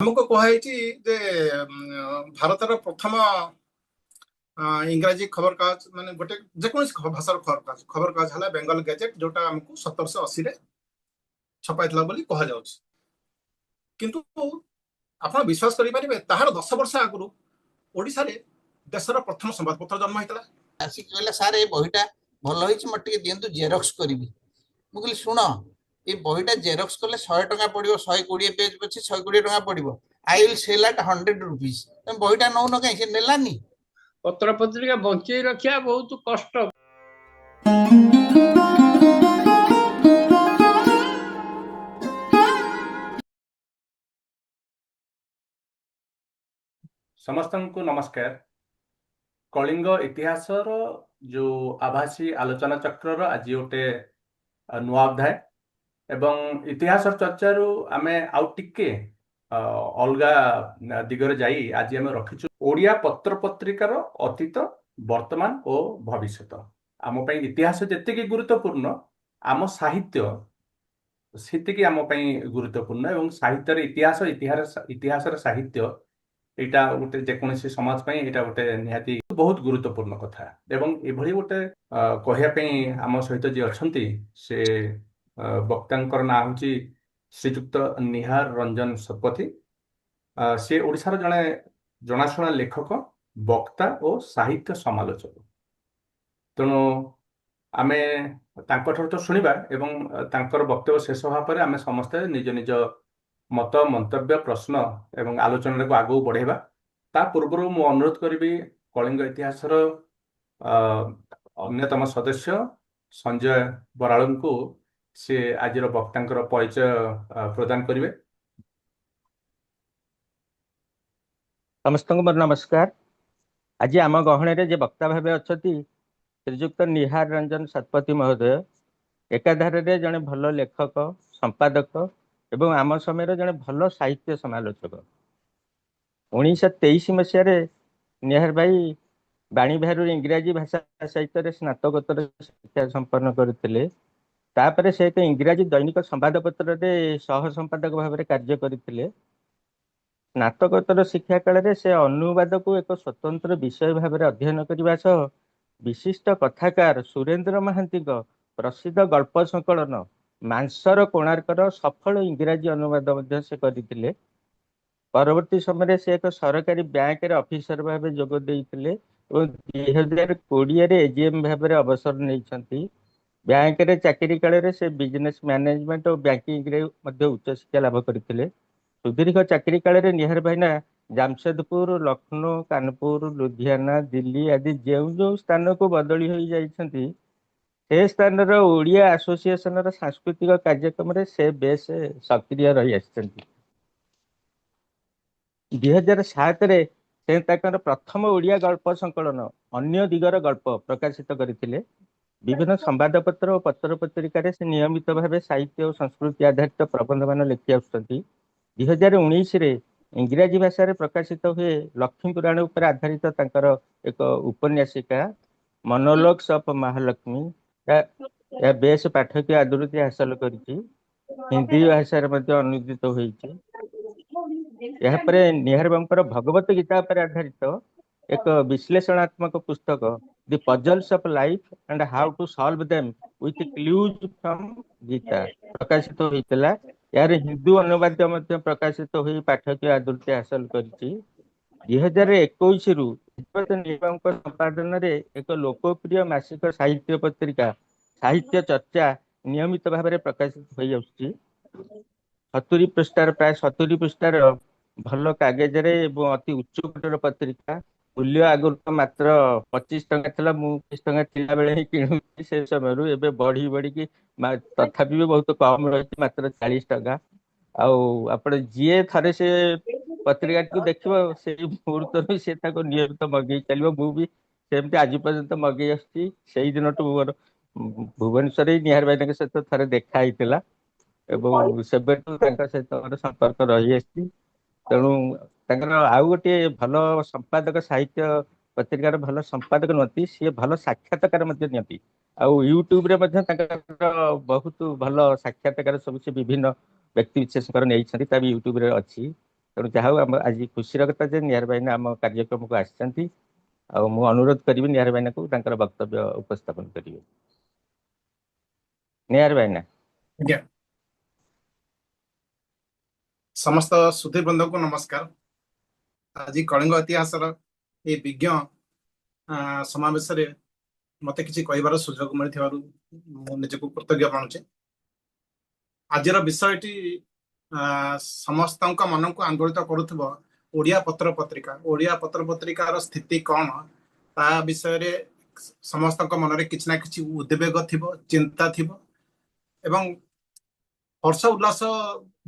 हमको कहुई जे भारतर प्रथम इंग्राजी खबर कागज माने गोटे जेकोसी भाषार खबर कागज है बेंगल गैजेट जोटा आमको 1780 रे छपाई कह किंतु आप विश्वास करें तार 10 वर्ष आगु ओडिशा रे देशर प्रथम संवादपत्र जन्म होता ଆସିକି କହିଲା ସାର୍ ଏ ବହିଟା ଭଲ ହେଇଛି ମୋତେ ଟିକେ ଦିଅନ୍ତୁ ଜେରକ୍ସ କରିବି। ମୁଁ କହିଲି ଶୁଣ ଏ ବହିଟା ଜେରକ୍ସ କଲେ 100 ଟଙ୍କା ପଡିବ, 120 ପେଜ ଅଛି 120 ଟଙ୍କା ପଡିବ। I will sell at 100 rupees। ତମେ ବହିଟା ନଉନ କାହିଁ? ସେ ନେଲାନି। ପତ୍ର ପତ୍ରିକା ବଞ୍ଚେଇ ରଖିବା ବହୁତ କଷ୍ଟ। समस्त को नमस्कार। कलिंग इतिहासर जो आभासी आलोचना चक्र आज गोटे नुआ अध्याय एवं इतिहास चर्चारू आमे आउ टिके अलगा दिगरे जाई आज आमे रखिछु ओडिया पत्र पत्रिकार अतीत वर्तमान और भविष्यत। आम पई इतिहास जेतिकी गुरुत्वपूर्ण आम साहित्य सेतिकी आम पई गुरुत्वपूर्ण एवं साहित्य इतिहास इतिहास साहित्य एटा गोटे जेकोसी समाज पई एटा गोटे निहाती बहुत गुरुत्वपूर्ण कथा एवं एभली गोटे कहया आम सहित जे अछंती से वक्तांकर ना होची श्रीजुक्त निहार रंजन शतपथी। से ओडिशार जने जनाशुना लेखक वक्ता और साहित्य समालोचक। तेणु आमे तांकर तो सुनिबा एवं तांकर वक्तव्य शेष होगा पर आमे समस्ते निज निज मत मंतव्य प्रश्न एवं आलोचना को आगू बढ़ेबा। ता पूर्व मु अनुरोध करी कलिंग इतिहासर अन्यतम सदस्य संजय बराल को से आज वक्तांकर परिचय प्रदान करेंगे। समस्त को नमस्कार। आज आम गहण जे वक्ता भाव अच्छा श्रीजुक्त निहार रंजन शतपथी महोदय एकाधार जड़े भल लेखक संपादक एवं आम समय जड़े भल साहित्य समालोचक। 1923 मसीह निहार भाई बाणी विहार इंग्राजी भाषा साहित्य स्नातकोत्तर शिक्षा संपन्न करते। तापर से एक इंग्राजी दैनिक संवादपत्र सह संपादक भाव में कार्य करते। स्नातकोत्तर शिक्षा काल से अनुवाद को एक स्वतंत्र विषय भाव में अध्ययन करने सह विशिष्ट कथाकार सुरेंद्र महांती प्रसिद्ध गल्प संकलन मांसर कोणार्कर सफल इंग्राजी अनुवाद से करते। परवर्ती समय से एक सरकारी बैंक रे ऑफिसर भाव जोग देते और 2020 एजीएम भाव में अवसर नहीं। बैंक रे चाकरी काल से बिजनेस मैनेजमेंट और बैंकिंग रे उच्च शिक्षा लाभ करते। सुदीर्घ चाकरी काल निहार भाईना जामशेदपुर लखनऊ कानपुर लुधियाना दिल्ली आदि जो जो स्थान को बदली हो जाइछंती से स्थान ओडिया एसोसिएशन सांस्कृतिक कार्यक्रम से बेस सक्रिय रही आछंती। 2007 से प्रथम ओडिया गल्प संकलन अन्य दिगर गल्प प्रकाशित करते। विभिन्न संवादपत्र और पत्र पत्रिका से नियमित भाव साहित्य और संस्कृति आधारित प्रबंध मान लिखि आसुछंती। 2019 इंग्राजी भाषा प्रकाशित हुए लक्ष्मी पुराण उपर आधारित तांकर एक उपन्यासिका मोनोलॉग्स ऑफ महालक्ष्मी या बेस पाठकीय आदृति हासिल करिछि। हिंदी भाषा अनुदित होइछि। निहार बाबूर भगवत गीता पर आधारित एक विश्लेषणात्मक पुस्तक the puzzles of life and how to solve them with clues from Gita प्रकाशित होइतला। यार हिंदू अनुवाद प्रकाशित हुई पाठकीय आदृति हासिल करिछि। 2021 रु संपादन एक लोकप्रिय मासिक साहित्य पत्रिका साहित्य चर्चा नियमित भाव में प्रकाशित हो जाउछि। 70 पृष्ठार प्राय 70 पृष्ठार भल कागज अति उच्च कोटर पत्रिका। मूल्य आगुरी तो मात्र 25 टंका था। मु 20 टंका थिला बेले ही किणुछि से समय एबे बढ़ी बढ़ी की तथापि भी बहुत कम रही मात्र 40 टंका। आप जी थे से पत्रिका को देखो से मुहूर्त से नियमित मगे चलो मुझे सेमती आज पर्यंत मगे आसई दिन मोर भुवनेश्वर निहार भाई सहित थे देखाई सहित संपर्क रही। तेणु आउ गोटे भल संपादक साहित्य पत्रिकार भल संपादक नुहति सी भल साक्षात्कार नि यूट्यूब बहुत भल साक्षात्कार सब से विभिन्न व्यक्ति विशेष नहीं यूट्यूब अच्छी। ତେଣୁ ଯାହା ହଉ ଆଜି ଖୁସିର କଥା ଯେ ନିହାର ଭାଇନା ଆମ କାର୍ଯ୍ୟକ୍ରମକୁ ଆସିଛନ୍ତି। ଆଉ ମୁଁ ଅନୁରୋଧ କରିବି ନିହାର ଭାଇନାକୁ ତାଙ୍କର ବକ୍ତବ୍ୟ ଉପସ୍ଥାପନ କରିବେ। ନିହାର ଭାଇନା। ଆଜ୍ଞା, ସମସ୍ତ ସୁଧୀ ବନ୍ଧୁଙ୍କୁ ନମସ୍କାର। ଆଜି କଳିଙ୍ଗ ଇତିହାସର ଏ ବିଜ୍ଞ ସମାବେଶରେ ମତେ କିଛି କହିବାର ସୁଯୋଗ ମିଳିଥିବାରୁ ମୁଁ ନିଜକୁ କୃତଜ୍ଞ ମାନୁଛି। ଆଜିର ବିଷୟଟି ସମସ୍ତଙ୍କ ମନକୁ ଆନ୍ଦୋଳିତ କରୁଥିବ ଓଡ଼ିଆ ପତ୍ର ପତ୍ରିକାର ସ୍ଥିତି କ'ଣ, ତା ବିଷୟରେ ସମସ୍ତଙ୍କ ମନରେ କିଛି ନା କିଛି ଉଦ୍ବେଗ ଥିବ, ଚିନ୍ତା ଥିବ ଏବଂ ହର୍ଷ ଉଲ୍ଲାସ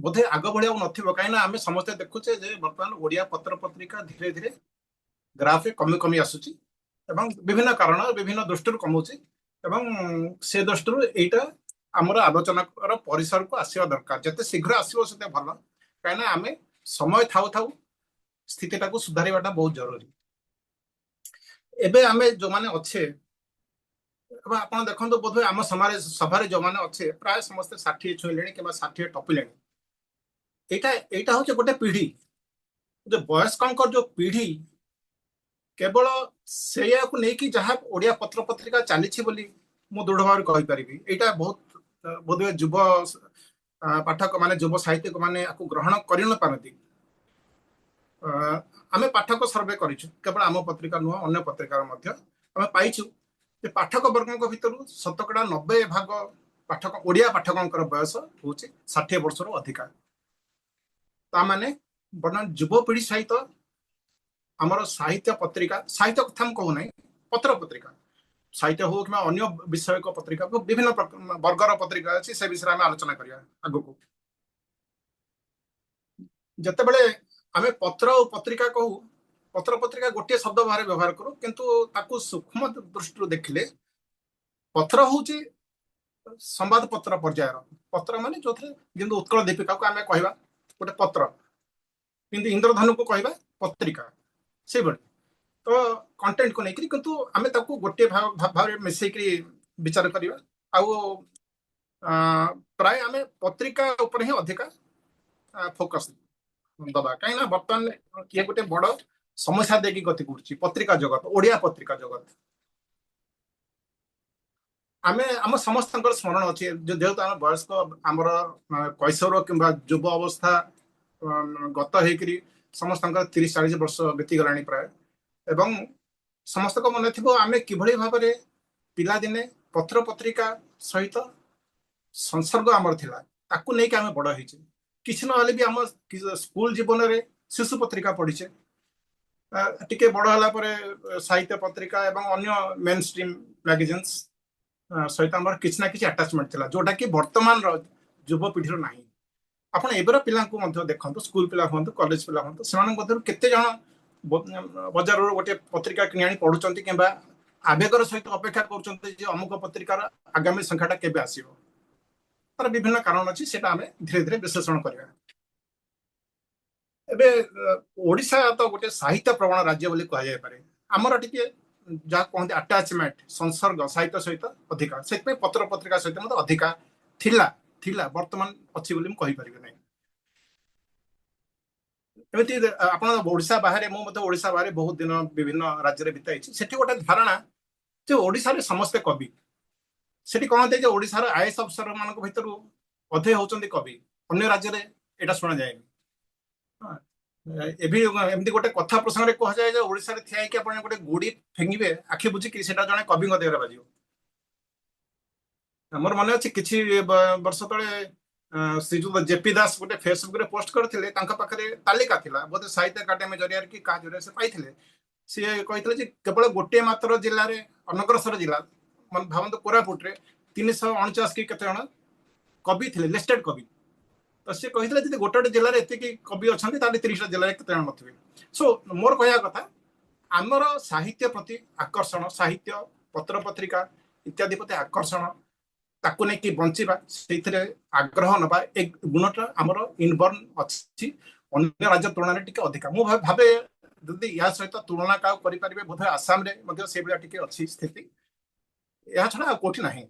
ବୋଧେ ଆଗ ଭଳି ଆଉ ନଥିବ। କାହିଁକି ନା ଆମେ ସମସ୍ତେ ଦେଖୁଛେ ଯେ ବର୍ତ୍ତମାନ ଓଡ଼ିଆ ପତ୍ର ପତ୍ରିକା ଧୀରେ ଧୀରେ ଗ୍ରାଫରେ କମି କମି ଆସୁଛି ଏବଂ ବିଭିନ୍ନ କାରଣ ବିଭିନ୍ନ ଦୃଷ୍ଟିରୁ କମୁଛି ଏବଂ ସେ ଦୃଷ୍ଟିରୁ ଏଇଟା ଆମର ଆଲୋଚନାର ପରିସରକୁ ଆସିବା ଦରକାର। ଯେତେ ଶୀଘ୍ର ଆସିବ ସେତେ ଭଲ, କାହିଁକିନା ଆମେ ସମୟ ଥାଉ ଥାଉ ସ୍ଥିତିଟାକୁ ସୁଧାରିବାଟା ବହୁତ ଜରୁରୀ। ଏବେ ଆମେ ଯୋଉମାନେ ଅଛେ, ଆପଣ ଦେଖନ୍ତୁ ବୋଧହୁଏ ଆମ ସଭାରେ ଯୋଉମାନେ ଅଛେ ପ୍ରାୟ ସମସ୍ତେ 60 ଛୁଇଁଲେଣି କିମ୍ବା 60 ଟପିଲେଣି। ଏଇଟା ହଉଛି ଗୋଟେ ପିଢି, ବୟସ୍କଙ୍କର ଯୋଉ ପିଢି କେବଳ ସେଇଆକୁ ନେଇକି ଯାହା ଓଡ଼ିଆ ପତ୍ର ପତ୍ରିକା ଚାଲିଛି ବୋଲି ମୁଁ ଦୃଢ ଭାବରେ କହିପାରିବି। ଏଇଟା ବହୁତ ବୋଧହୁଏ ଯୁବ ପାଠକ ମାନେ ଯୁବ ସାହିତ୍ୟିକ ମାନେ ଆକୁ ଗ୍ରହଣ କରି ନ ପାରନ୍ତି। ଆମେ ପାଠକ ସର୍ଭେ କରିଛୁ, କେବଳ ଆମ ପତ୍ରିକା ନୁହଁ ଅନ୍ୟ ପତ୍ରିକାର ମଧ୍ୟ ଆମେ ପାଇଛୁ ଯେ ପାଠକ ବର୍ଗଙ୍କ ଭିତରୁ 90% ପାଠକ ଓଡ଼ିଆ ପାଠକଙ୍କର ବୟସ ହଉଛି 60 ବର୍ଷରୁ ଅଧିକା। ତା ମାନେ ବର୍ତ୍ତମାନ ଯୁବପିଢି ସହିତ ଆମର ସାହିତ୍ୟ ପତ୍ରିକା, ସାହିତ୍ୟ କଥା ମୁଁ କହୁନାହିଁ, ପତ୍ର ପତ୍ରିକା ସାହିତ୍ୟ ହଉ କିମ୍ବା ଅନ୍ୟ ବିଷୟକ ପତ୍ରିକା, ବିଭିନ୍ନ ବର୍ଗର ପତ୍ରିକା ଅଛି, ସେ ବିଷୟରେ ଆମେ ଆଲୋଚନା କରିବା ଆଗକୁ। ଯେତେବେଳେ ଆମେ ପତ୍ର ଓ ପତ୍ରିକା କହୁ, ପତ୍ର ପତ୍ରିକା ଗୋଟିଏ ଶବ୍ଦ ଭାବରେ ବ୍ୟବହାର କରୁ, କିନ୍ତୁ ତାକୁ ସୂକ୍ଷ୍ମ ଦୃଷ୍ଟିରୁ ଦେଖିଲେ ପତ୍ର ହଉଛି ସମ୍ବାଦପତ୍ର ପର୍ଯ୍ୟାୟର ପତ୍ର, ମାନେ ଯୋଉଥିରେ ଯେମିତି ଉତ୍କଳ ଦୀପିକାକୁ ଆମେ କହିବା ଗୋଟେ ପତ୍ର, କିନ୍ତୁ ଇନ୍ଦ୍ରଧନୁକୁ କହିବା ପତ୍ରିକା, ସେଇଭଳି ତ କଣ୍ଟେଣ୍ଟକୁ ନେଇକରି, କିନ୍ତୁ ଆମେ ତାକୁ ଗୋଟିଏ ଭାବରେ ମିଶେଇକି ବିଚାର କରିବା। ଆଉ ପ୍ରାୟ ଆମେ ପତ୍ରିକା ଉପରେ ହିଁ ଅଧିକା ଫୋକସ ଦବା, କାହିଁକି ନା ବର୍ତ୍ତମାନ କିଏ ଗୋଟେ ବଡ ସମସ୍ୟା ଦେଇକି ଗତି କରୁଛି ପତ୍ରିକା ଜଗତ, ଓଡ଼ିଆ ପତ୍ରିକା ଜଗତ। ଆମେ ଆମ ସମସ୍ତଙ୍କର ସ୍ମରଣ ଅଛି, ଯେହେତୁ ଆମେ ବୟସ୍କ, ଆମର କୈଶୋର କିମ୍ବା ଯୁବ ଅବସ୍ଥା ଗତ ହେଇକରି ସମସ୍ତଙ୍କର 30-40 ବର୍ଷ ବିତିଗଲାଣି ପ୍ରାୟ, ଏବଂ ସମସ୍ତଙ୍କ ମନେ ଥିବ ଆମେ କିଭଳି ଭାବରେ ପିଲାଦିନେ ପତ୍ର ପତ୍ରିକା ସହିତ ସଂସର୍ଗ ଆମର ଥିଲା, ତାକୁ ନେଇକି ଆମେ ବଡ ହେଇଛେ। କିଛି ନହେଲେ ବି ଆମ ସ୍କୁଲ ଜୀବନରେ ଶିଶୁ ପତ୍ରିକା ପଢିଛେ, ଟିକେ ବଡ ହେଲା ପରେ ସାହିତ୍ୟ ପତ୍ରିକା ଏବଂ ଅନ୍ୟ ମେନ୍ ଷ୍ଟ୍ରିମ୍ ମ୍ୟାଗାଜିନ୍ସ ସହିତ ଆମର କିଛି ନା କିଛି ଆଟାଚମେଣ୍ଟ ଥିଲା, ଯୋଉଟା କି ବର୍ତ୍ତମାନର ଯୁବପିଢିର ନାହିଁ। ଆପଣ ଏବେର ପିଲାଙ୍କୁ ମଧ୍ୟ ଦେଖନ୍ତୁ, ସ୍କୁଲ ପିଲା ହୁଅନ୍ତୁ, କଲେଜ ପିଲା ହୁଅନ୍ତୁ, ସେମାନଙ୍କ ମଧ୍ୟରୁ କେତେ ଜଣ ବଜାରରୁ ଗୋଟେ ପତ୍ରିକା କିଣି ଆଣି ପଢୁଛନ୍ତି କିମ୍ବା ଆବେଗର ସହିତ ଅପେକ୍ଷା କରୁଛନ୍ତି ଯେ ଅମୁକ ପତ୍ରିକାର ଆଗାମୀ ସଂଖ୍ୟାଟା କେବେ ଆସିବ। ତାର ବିଭିନ୍ନ କାରଣ ଅଛି, ସେଟା ଆମେ ଧୀରେ ଧୀରେ ବିଶ୍ଳେଷଣ କରିବା। ଏବେ ଓଡ଼ିଶା ତ ଗୋଟେ ସାହିତ୍ୟ ପ୍ରବଣ ରାଜ୍ୟ ବୋଲି କୁହାଯାଇପାରେ। ଆମର ଟିକେ ଯାହା କହନ୍ତି ଆଟାଚମେଣ୍ଟ, ସଂସର୍ଗ ସାହିତ୍ୟ ସହିତ ଅଧିକା, ସେଥିପାଇଁ ପତ୍ର ପତ୍ରିକା ସହିତ ମଧ୍ୟ ଅଧିକା ଥିଲା, ବର୍ତ୍ତମାନ ଅଛି ବୋଲି ମୁଁ କହିପାରିବି ନାହିଁ। ଏମିତି ଆପଣ ଓଡ଼ିଶା ବାହାରେ, ମୁଁ ମଧ୍ୟ ଓଡ଼ିଶା ବାହାରେ ବହୁତ ଦିନ ବିଭିନ୍ନ ରାଜ୍ୟରେ ବିତାଇଛି। ସେଠି ଗୋଟେ ଧାରଣା ଯେ ଓଡ଼ିଶାରେ ସମସ୍ତେ କବି। ସେଠି କହନ୍ତି ଯେ ଓଡ଼ିଶାର ଆଇଏଏସ୍ ଅଫିସର ମାନଙ୍କ ଭିତରୁ ଅଧେ ହଉଛନ୍ତି କବି, ଅନ୍ୟ ରାଜ୍ୟରେ ଏଇଟା ଶୁଣାଯାଏନି। ଏବେ ଏମିତି ଗୋଟେ କଥା ପ୍ରସଙ୍ଗରେ କୁହାଯାଏ ଯେ ଓଡ଼ିଶାରେ ଠିଆ ହେଇକି ଆପଣ ଗୋଟେ ଗୁଡ଼ି ଫିଙ୍ଗିବେ ଆଖି ବୁଝିକି, ସେଟା ଜଣେ କବିଙ୍କ ଦେହରେ ବାଜିବ। ମୋର ମନେ ଅଛି କିଛି ବର୍ଷ ତଳେ ଶ୍ରୀଯୁକ୍ତ ଜେପି ଦାସ ଗୋଟେ ଫେସବୁକରେ ପୋଷ୍ଟ କରିଥିଲେ, ତାଙ୍କ ପାଖରେ ତାଲିକା ଥିଲା, ବୋଧେ ସାହିତ୍ୟ ଏକାଡେମୀ ଜରିଆରେ କି କାହା ଜରିଆରେ ସେ ପାଇଥିଲେ। ସିଏ କହିଥିଲେ ଯେ କେବଳ ଗୋଟିଏ ମାତ୍ର ଜିଲ୍ଲାରେ, ଅନଗ୍ରସର ଜିଲ୍ଲା, ମାନେ ଭାବନ୍ତୁ କୋରାପୁଟରେ 349 କି କେତେ ଜଣ କବି ଥିଲେ, ଲିଷ୍ଟେଡ କବି। ତ ସେ କହିଥିଲେ ଯଦି ଗୋଟେ ଗୋଟେ ଜିଲ୍ଲାରେ ଏତିକି କବି ଅଛନ୍ତି, ତାହେଲେ 30ଟା ଜିଲ୍ଲାରେ କେତେ ଜଣ ନଥିବେ। ସୋ ମୋର କହିବା କଥା, ଆମର ସାହିତ୍ୟ ପ୍ରତି ଆକର୍ଷଣ, ସାହିତ୍ୟ ପତ୍ର ପତ୍ରିକା ଇତ୍ୟାଦି ପ୍ରତି ଆକର୍ଷଣ, ତାକୁ ନେଇକି ବଞ୍ଚିବା, ସେଇଥିରେ ଆଗ୍ରହ ନବା, ଏ ଗୁଣଟା ଆମର ଇନବର୍ନ ଅଛି। ଅନ୍ୟ ରାଜ୍ୟ ତୁଳନାରେ ଟିକେ ଅଧିକା ମୁଁ ଭାବେ, ଯଦି ୟା ସହିତ ତୁଳନା କାହାକୁ କରିପାରିବେ, ବୋଧେ ଆସାମରେ ମଧ୍ୟ ସେଇଭଳିଆ ଟିକେ ଅଛି ସ୍ଥିତି, ଏହା ଛଡା ଆଉ କୋଉଠି ନାହିଁ।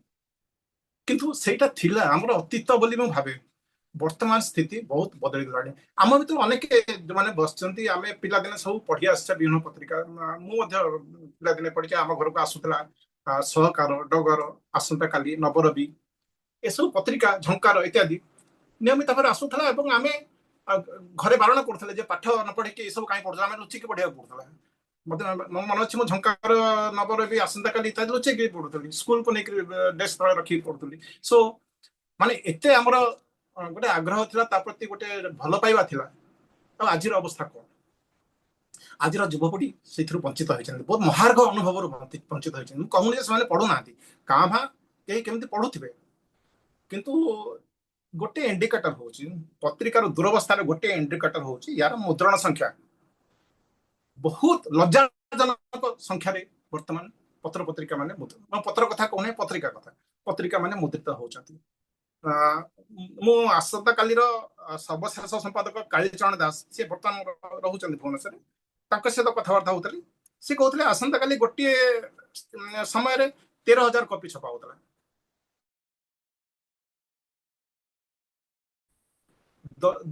କିନ୍ତୁ ସେଇଟା ଥିଲା ଆମର ଅତୀତ ବୋଲି ମୁଁ ଭାବେ। ବର୍ତ୍ତମାନ ସ୍ଥିତି ବହୁତ ବଦଳି ଗଲାଣି। ଆମ ଭିତରୁ ଅନେକ ଯୋଉମାନେ ବସିଛନ୍ତି ଆମେ ପିଲାଦିନେ ସବୁ ପଢି ଆସିଛେ ବିଭିନ୍ନ ପତ୍ରିକା। ମୁଁ ମଧ୍ୟ ପିଲାଦିନେ ପଢିକି ଆମ ଘରକୁ ଆସୁଥିଲା ସହକାର, ଡଗର, ଆସନ୍ତା କାଲି, ନବରବି, ଏସବୁ ପତ୍ରିକା, ଝଙ୍କାର ଇତ୍ୟାଦି ନିୟମିତ ଭାବରେ ଆସୁଥିଲା ଏବଂ ଆମେ ଘରେ ବାରଣ କରୁଥିଲେ ଯେ ପାଠ ନ ପଢିକି ଏସବୁ କାହିଁ ପଢୁଥିଲା, ଆମେ ଲୁଚିକି ପଢିବାକୁ ପଡୁଥିଲା। ମତେ ମୋ ମନେ ଅଛି ମୁଁ ଝଙ୍କାର, ନବରବି, ଆସନ୍ତା କାଲି ଇତ୍ୟାଦି ଲୁଚିକି ପଢୁଥିଲି, ସ୍କୁଲକୁ ନେଇକି ଡେସ୍କ ତଳେ ରଖିକି ପଢୁଥିଲି। ସୋ ମାନେ ଏତେ ଆମର ଗୋଟେ ଆଗ୍ରହ ଥିଲା, ତା ପ୍ରତି ଗୋଟେ ଭଲ ପାଇବା ଥିଲା। ଆଉ ଆଜିର ଅବସ୍ଥା କଣ? ଆଜିର ଯୁବପିଢି ସେଇଥିରୁ ବଞ୍ଚିତ ହୋଇଛନ୍ତି, ବହୁତ ମହାର୍ଘ ଅନୁଭବରୁ ବଞ୍ଚିତ ହୋଇଛନ୍ତି। ମୁଁ କହୁନି ଯେ ସେମାନେ ପଢୁନାହାନ୍ତି, କାଁ ଭାଁ କେହି କେମିତି ପଢୁଥିବେ, କିନ୍ତୁ ଗୋଟେ ଇଣ୍ଡିକେଟର ହଉଛି ପତ୍ରିକାର ଦୁରବସ୍ଥାର, ଗୋଟେ ଇଣ୍ଡିକେଟର ହଉଛି ୟାର ମୁଦ୍ରଣ ସଂଖ୍ୟା ବହୁତ ଲଜ୍ଜାଜନକ ସଂଖ୍ୟାରେ ବର୍ତ୍ତମାନ ପତ୍ର ପତ୍ରିକା ମାନେ, ପତ୍ର କଥା କହୁନି, ପତ୍ରିକା ମାନେ ମୁଦ୍ରିତ ହଉଛନ୍ତି। ମୁଁ ଆସନ୍ତା କାଲିର ସର୍ବଶେଷ ସମ୍ପାଦକ କାଳିଚରଣ ଦାସ, ସେ ବର୍ତ୍ତମାନ ରହୁଛନ୍ତି ଭୁବନେଶ୍ୱରରେ, ତାଙ୍କ ସହିତ କଥାବାର୍ତ୍ତା ହଉଥିଲି। ସେ କହୁଥିଲେ ଆସନ୍ତା କାଲି ଗୋଟିଏ ସମୟରେ 13,000 କପି ଛପା ହଉଥିଲା।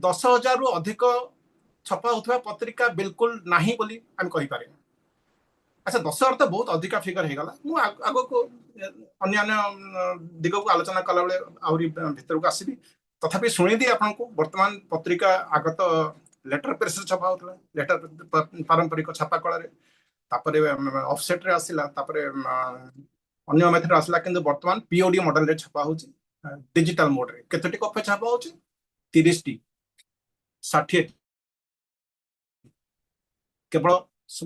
10,000ରୁ ଅଧିକ ଛପା ହଉଥିବା ପତ୍ରିକା ବିଲକୁଲ ନାହିଁ ବୋଲି ଆମେ କହିପାରିବା। ଆଚ୍ଛା, 10,000 ତ ବହୁତ ଅଧିକା ଫିଗର ହେଇଗଲା। ମୁଁ ଆଗକୁ ଅନ୍ୟାନ୍ୟ ଦିଗକୁ ଆଲୋଚନା କଲାବେଳେ ଆହୁରି ଭିତରକୁ ଆସିବି। ତଥାପି ଶୁଣିଦିଏ ଆପଣଙ୍କୁ, ବର୍ତ୍ତମାନ ପତ୍ରିକା ଆଗତ ଲେଟର ପ୍ରେସରେ ଛପା ହଉଥିଲା, ଲେଟର ପାରମ୍ପରିକ ଛାପା କଳାରେ, ତାପରେ ଅଫସେଟରେ ଆସିଲା, ତାପରେ ଅନ୍ୟ ମେଥଡରେ ଆସିଲା, କିନ୍ତୁ ବର୍ତ୍ତମାନ ପିଓଡି ମଡେଲରେ ଛପା ହଉଛି, ଡିଜିଟାଲ ମୋଡରେ। କେତୋଟି କପି ଛପା ହଉଛି? 30ଟି, 60ଟି, କେବଳ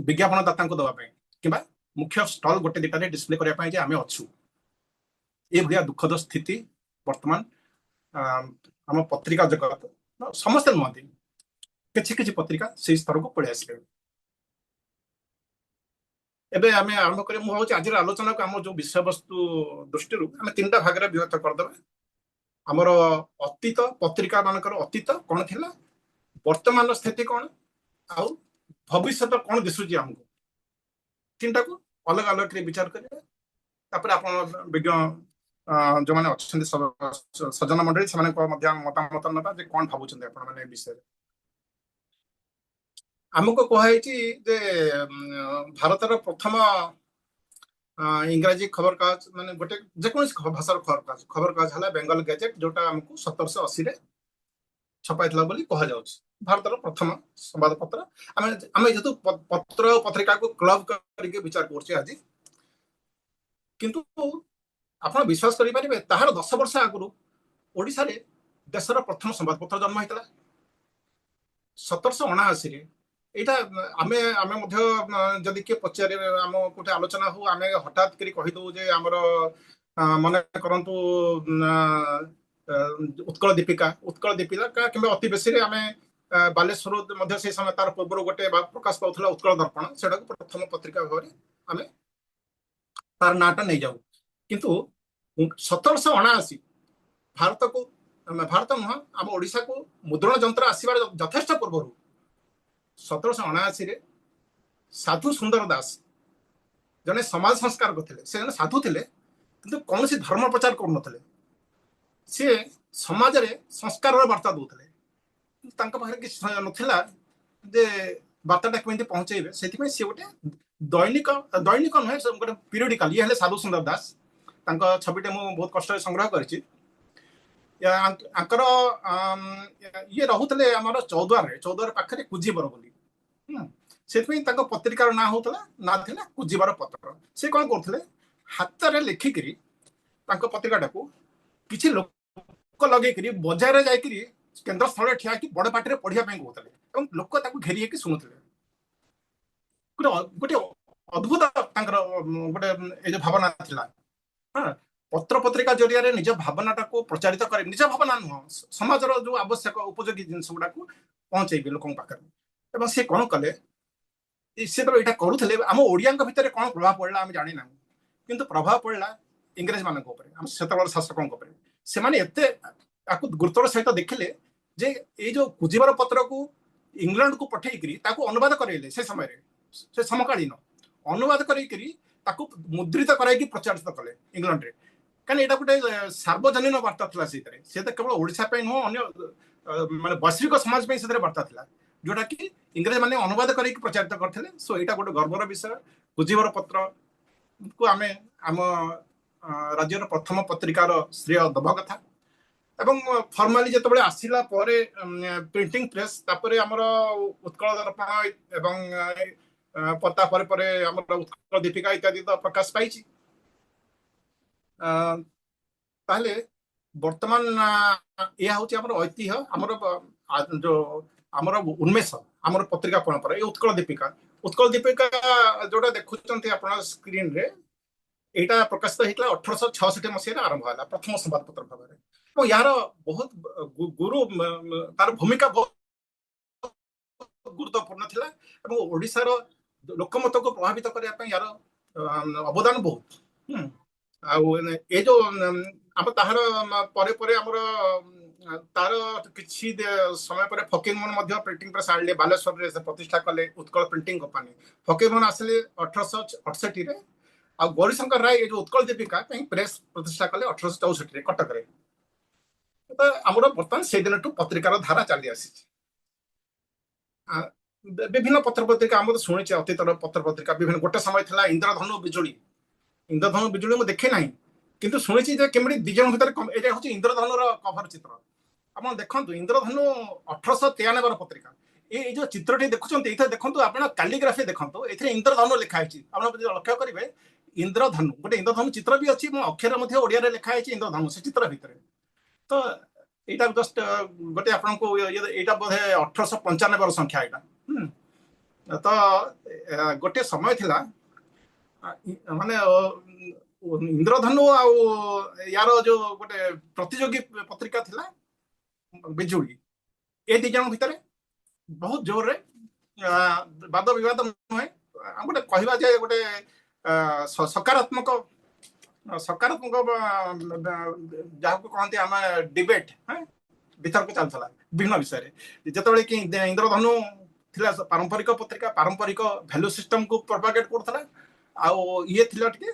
ବିଜ୍ଞାପନ ଦାତାଙ୍କୁ ଦେବା ପାଇଁ କିମ୍ବା ମୁଖ୍ୟ ଷ୍ଟଲ ଗୋଟେ ଦିଟାରେ ଡିସପ୍ଲେ କରିବା ପାଇଁ ଯେ ଆମେ ଅଛୁ। ଏଭଳିଆ ଦୁଃଖଦ ସ୍ଥିତି ବର୍ତ୍ତମାନ ଆମ ପତ୍ରିକା ଜଗତ, ସମସ୍ତେ ନୁହନ୍ତି, କିଛି କିଛି ପତ୍ରିକା ସେଇ ସ୍ତରକୁ ପଳେଇ ଆସିଲେ। ଏବେ ଆମେ ଆରମ୍ଭ କରିବା। ମୁଁ ଭାବୁଛି ଆଜିର ଆଲୋଚନାକୁ ଆମ ଯୋଉ ବିଷୟବସ୍ତୁ ଦୃଷ୍ଟିରୁ ଆମେ 3ଟା ଭାଗରେ ବିଭକ୍ତ କରିଦେବା। ଆମର ଅତୀତ, ପତ୍ରିକା ମାନଙ୍କର ଅତୀତ କଣ ଥିଲା, ବର୍ତ୍ତମାନର ସ୍ଥିତି କଣ, ଆଉ ଭବିଷ୍ୟତ କଣ ଦିଶୁଛି ଆମକୁ, 3ଟାକୁ ଅଲଗା ଅଲଗା କରି ବିଚାର କରିବା। ତାପରେ ଆପଣ ବିଜ୍ଞ ଯୋଉମାନେ ଅଛନ୍ତି ସଜନ ମଣ୍ଡଳୀ, ସେମାନଙ୍କ ମଧ୍ୟ ମତାମତ ନେବା ଯେ କଣ ଭାବୁଛନ୍ତି ଆପଣ ମାନେ ଏ ବିଷୟରେ। ଆମକୁ କୁହାଯାଇଛି ଯେ ଭାରତର ପ୍ରଥମ ଇଂରାଜୀ ଖବରକାଗଜ, ମାନେ ଗୋଟେ ଯେକୌଣସି ଭାଷାର ଖବରକାଗଜ ହେଲା ବେଙ୍ଗଲ ଗେଜେଟ, ଯୋଉଟା ଆମକୁ 1780ରେ ଛପାଇଥିଲା ବୋଲି କୁହାଯାଉଛି। ଭାରତର ପ୍ରଥମ ସମ୍ବାଦପତ୍ର। ଆମେ ଯେହେତୁ ପତ୍ର ପତ୍ରିକାକୁ କ୍ଲବ କରିକି ବିଚାର କରୁଛେ ଆଜି, କିନ୍ତୁ ଆପଣ ବିଶ୍ୱାସ କରିପାରିବେ ତାହାର 10 ବର୍ଷ ଆଗରୁ ଓଡ଼ିଶାରେ ଦେଶର ପ୍ରଥମ ସମ୍ବାଦପତ୍ର ଜନ୍ମ ହେଇଥିଲା 1779ରେ। ଏଇଟା ଆମେ ମଧ୍ୟ ଯଦି କିଏ ପଚାରେ, ଆମ ଗୋଟେ ଆଲୋଚନା ହଉ, ଆମେ ହଠାତ୍ କରି କହିଦଉ ଯେ ଆମର ମନେ କରନ୍ତୁ ଉତ୍କଳ ଦୀପିକା କିମ୍ବା ଅତି ବେଶୀରେ ଆମେ ବାଲେଶ୍ୱର ମଧ୍ୟ ସେଇ ସମୟ ତାର ପୂର୍ବରୁ ଗୋଟେ ପ୍ରକାଶ ପାଉଥିଲା ଉତ୍କଳ ଦର୍ପଣ, ସେଟାକୁ ପ୍ରଥମ ପତ୍ରିକା ଭାବରେ ଆମେ ତାର ନାଁଟା ନେଇଯାଉ। କିନ୍ତୁ 1779 ଭାରତ ନୁହଁ, ଆମ ଓଡ଼ିଶାକୁ ମୁଦ୍ରଣ ଯନ୍ତ୍ର ଆସିବାର ଯଥେଷ୍ଟ ପୂର୍ବରୁ 1779ରେ ସାଧୁ ସୁନ୍ଦର ଦାସ ଜଣେ ସମାଜ ସଂସ୍କାରକ ଥିଲେ। ସେ ଜଣେ ସାଧୁ ଥିଲେ, କିନ୍ତୁ କୌଣସି ଧର୍ମ ପ୍ରଚାର କରୁନଥିଲେ। ସିଏ ସମାଜରେ ସଂସ୍କାରର ବାର୍ତ୍ତା ଦଉଥିଲେ। ତାଙ୍କ ପାଖରେ କିଛି ନଥିଲା ଯେ ବାର୍ତ୍ତାଟା କେମିତି ପହଞ୍ଚେଇବେ, ସେଥିପାଇଁ ସିଏ ଗୋଟେ ଦୈନିକ ନୁହେଁ, ଗୋଟେ ପିରିୟଡିକାଲ, ଇଏ ହେଲେ ସାଧୁ ସୁନ୍ଦର ଦାସ। ତାଙ୍କ ଛବିଟେ ମୁଁ ବହୁତ କଷ୍ଟରେ ସଂଗ୍ରହ କରିଛି। ଆଙ୍କର ଇଏ ରହୁଥିଲେ ଆମର ଚୌଦ୍ୱାର ପାଖରେ କୁଜିବର ବୋଲି। ସେଥିପାଇଁ ତାଙ୍କ ପତ୍ରିକାର ନାଁ ଥିଲା କୁଜିବର ପତ୍ର। ସେ କଣ କରୁଥିଲେ, ହାତରେ ଲେଖିକିରି ତାଙ୍କ ପତ୍ରିକାଟାକୁ କିଛି ଲୋକ ଲଗେଇକିରି ବଜାରରେ ଯାଇକିରି କେନ୍ଦ୍ର ସ୍ଥଳରେ ଠିଆ ହେଇକି ବଡ ପାଟିରେ ପଢିବା ପାଇଁ କହୁଥିଲେ, ଏବଂ ଲୋକ ତାକୁ ଘେରି ହେଇକି ଶୁଣୁଥିଲେ। ଗୋଟେ ଅଦ୍ଭୁତ ତାଙ୍କର ଗୋଟେ ଏଇ ଯୋଉ ଭାବନା ଥିଲା। ପତ୍ର ପତ୍ରିକା ଜରିଆରେ ନିଜ ଭାବନାଟାକୁ ପ୍ରଚାରିତ କରେ, ନିଜ ଭାବନା ନୁହଁ, ସମାଜର ଯୋଉ ଆବଶ୍ୟକ ଉପଯୋଗୀ ଜିନିଷ ଗୁଡାକୁ ପହଞ୍ଚେଇବେ ଲୋକଙ୍କ ପାଖରେ। ଏବଂ ସେ କଣ କଲେ, ସେ ତ ଏଇଟା କରୁଥିଲେ। ଆମ ଓଡିଆଙ୍କ ଭିତରେ କଣ ପ୍ରଭାବ ପଡିଲା ଆମେ ଜାଣିନାହୁଁ, କିନ୍ତୁ ପ୍ରଭାବ ପଡିଲା ଇଂରେଜ ମାନଙ୍କ ଉପରେ, ଆମ ସେତେବେଳେ ଶାସକଙ୍କ ଉପରେ। ସେମାନେ ଏତେ ତାକୁ ଗୁରୁତ୍ୱର ସହିତ ଦେଖିଲେ ଯେ ଏଇ ଯୋଉ କୁଜିବର ପତ୍ରକୁ ଇଂଲଣ୍ଡକୁ ପଠେଇକିରି ତାକୁ ଅନୁବାଦ କରେଇଲେ। ସେ ସମୟରେ ସେ ସମକାଳୀନ ଅନୁବାଦ କରେଇକିରି ତାକୁ ମୁଦ୍ରିତ କରାଇକି ପ୍ରଚାରିତ କଲେ ଇଂଲଣ୍ଡରେ। କାହିଁକି ଏଇଟା ଗୋଟେ ସାର୍ବଜନୀନ ବାର୍ତ୍ତା ଥିଲା ସେଇଥିରେ, ସେ ତ କେବଳ ଓଡ଼ିଶା ପାଇଁ ନୁହଁ ଅନ୍ୟ ମାନେ ବୈଶ୍ୱିକ ସମାଜ ପାଇଁ ସେଥିରେ ବାର୍ତ୍ତା ଥିଲା, ଯୋଉଟା କି ଇଂରେଜ ମାନେ ଅନୁବାଦ କରିକି ପ୍ରଚାରିତ କରିଥିଲେ। ସୋ ଏଇଟା ଗୋଟେ ଗର୍ବର ବିଷୟ। କୁଜିବର ପତ୍ର କୁ ଆମେ ଆମ ରାଜ୍ୟର ପ୍ରଥମ ପତ୍ରିକାର ଶ୍ରେୟ ଦେବା କଥା। ଏବଂ ଫର୍ମାଲି ଯେତେବେଳେ ଆସିଲା ପରେ ପ୍ରିଣ୍ଟିଂ ପ୍ରେସ୍, ତାପରେ ଆମର ଉତ୍କଳ ଦର୍ପଣ ଏବଂ ପତା ପରେ ପରେ ଆମର ଉତ୍କଳ ଦୀପିକା ଇତ୍ୟାଦି ତ ପ୍ରକାଶ ପାଇଛି। ତାହେଲେ ବର୍ତ୍ତମାନ ଏହା ହଉଛି ଆମର ଐତିହ୍ୟ, ଆମର ଯୋଉ ଆମର ଉନ୍ମେଷ, ଆମର ପତ୍ରିକା ପରମ୍ପରା। ଏ ଉତ୍କଳ ଦୀପିକା ଯୋଉଟା ଦେଖୁଛନ୍ତି ଆପଣ ସ୍କ୍ରିନରେ, এইটা প্রকাশিত হয়েছিল 1866 মସିହାରେ ଆରମ୍ଭ ହେଲା ପ୍ରଥମ ସମ୍ବାଦପତ୍ର ଭାବରେ। ଏବଂ ଏହାର ବହୁତ ଗୁରୁ ତାର ଭୂମିକା ବହୁତ ଗୁରୁତ୍ୱପୂର୍ଣ୍ଣ ଥିଲା ଏବଂ ଓଡ଼ିଶାର ଲୋକମତକୁ ପ୍ରଭାବିତ କରିବା ପାଇଁ ଏହାର ଅବଦାନ ବହୁତ। ଆଉ ଏ ଯୋଉ ଆମ ତାହାର ପରେ ପରେ ଆମର ତାର କିଛି ସମୟ ପରେ ଫକୀରମୋହନ ମଧ୍ୟ ପ୍ରିଣ୍ଟିଂ ପ୍ରେସ୍ ଆଣିଲେ, ବାଲେଶ୍ୱରରେ ସେ ପ୍ରତିଷ୍ଠା କଲେ ଉତ୍କଳ ପ୍ରିଣ୍ଟିଂ କମ୍ପାନୀ। ଫକୀରମୋହନ ଆସିଲେ 1868ରେ, ଆଉ ଗୌରୀଶଙ୍କର ରାୟ ଏ ଯୋଉ ଉତ୍କଳ ଦୀପିକା ପାଇଁ ପ୍ରେସ୍ ପ୍ରତିଷ୍ଠା କଲେ 1864ରେ କଟକରେ। ତ ଆମର ବର୍ତ୍ତମାନ ସେଇଦିନଠୁ ପତ୍ରିକାର ଧାରା ଚାଲି ଆସିଛି। ବିଭିନ୍ନ ପତ୍ର ପତ୍ରିକା ଆମର ଶୁଣିଛେ, ଅତୀତର ପତ୍ର ପତ୍ରିକା ବିଭିନ୍ନ, ଗୋଟେ ସମୟ ଥିଲା ଇନ୍ଦ୍ରଧନୁ ବିଜୁଳି। ଇନ୍ଦ୍ରଧନୁ ବିଜୁଳି ମୁଁ ଦେଖେ ନାହିଁ, କିନ୍ତୁ ଶୁଣିଛି ଯେ କେମିତି ଦି ଜଣ ଭିତରେ, ଏଇଟା ହଉଛି ଇନ୍ଦ୍ରଧନୁର କଭର ଚିତ୍ର। ଆପଣ ଦେଖନ୍ତୁ ଇନ୍ଦ୍ରଧନୁ 1893ର ପତ୍ରିକା। ଏଇ ଯୋଉ ଚିତ୍ରଟି ଦେଖୁଛନ୍ତି, ଏଇଥିରେ ଦେଖନ୍ତୁ ଆପଣ କାଲିଗ୍ରାଫି ଦେଖନ୍ତୁ, ଏଥିରେ ଇନ୍ଦ୍ରଧନୁ ଲେଖା ହେଇଛି। ଆପଣ ଯଦି ଲକ୍ଷ୍ୟ କରିବେ ଇନ୍ଦ୍ରଧନୁ, ଗୋଟେ ଇନ୍ଦ୍ରଧନୁ ଚିତ୍ର ବି ଅଛି ଏବଂ ଅକ୍ଷର ମଧ୍ୟ ଓଡ଼ିଆରେ ଲେଖା ହେଇଛି ଇନ୍ଦ୍ରଧନୁ ସେ ଚିତ୍ର ଭିତରେ। ତ এইটা জস্ট ଗୋଟେ ଆପଣଙ୍କୁ ଏଇଟା ବୋଧେ 1895ର ସଂଖ୍ୟା ଏଇଟା। ତ ଗୋଟେ ସମୟ ଥିଲା ମାନେ ଇନ୍ଦ୍ରଧନୁ ଆଉ ୟାର ଯୋଉ ଗୋଟେ ପ୍ରତିଯୋଗୀ ପତ୍ରିକା ଥିଲା ବିଜୁଳି, ଏ ଦି ଜଣ ଭିତରେ ବହୁତ ଜୋରରେ ବାଦ ବିବାଦ ନୁହେଁ, ଗୋଟେ କହିବା ଯେ ଗୋଟେ ସକାରାତ୍ମକ ଯାହାକୁ କହନ୍ତି ଆମେ ଡିବେଟ୍, ବିତର୍କ ଚାଲୁଥିଲା ବିଭିନ୍ନ ବିଷୟରେ। ଯେତେବେଳେ କି ଇନ୍ଦ୍ରଧନୁ ଥିଲା ପାରମ୍ପରିକ ପତ୍ରିକା, ପାରମ୍ପରିକ ଭ୍ୟାଲୁ ସିଷ୍ଟମକୁ ପ୍ରପାଗେଟ୍ କରୁଥିଲା, ଆଉ ଇଏ ଥିଲା ଟିକେ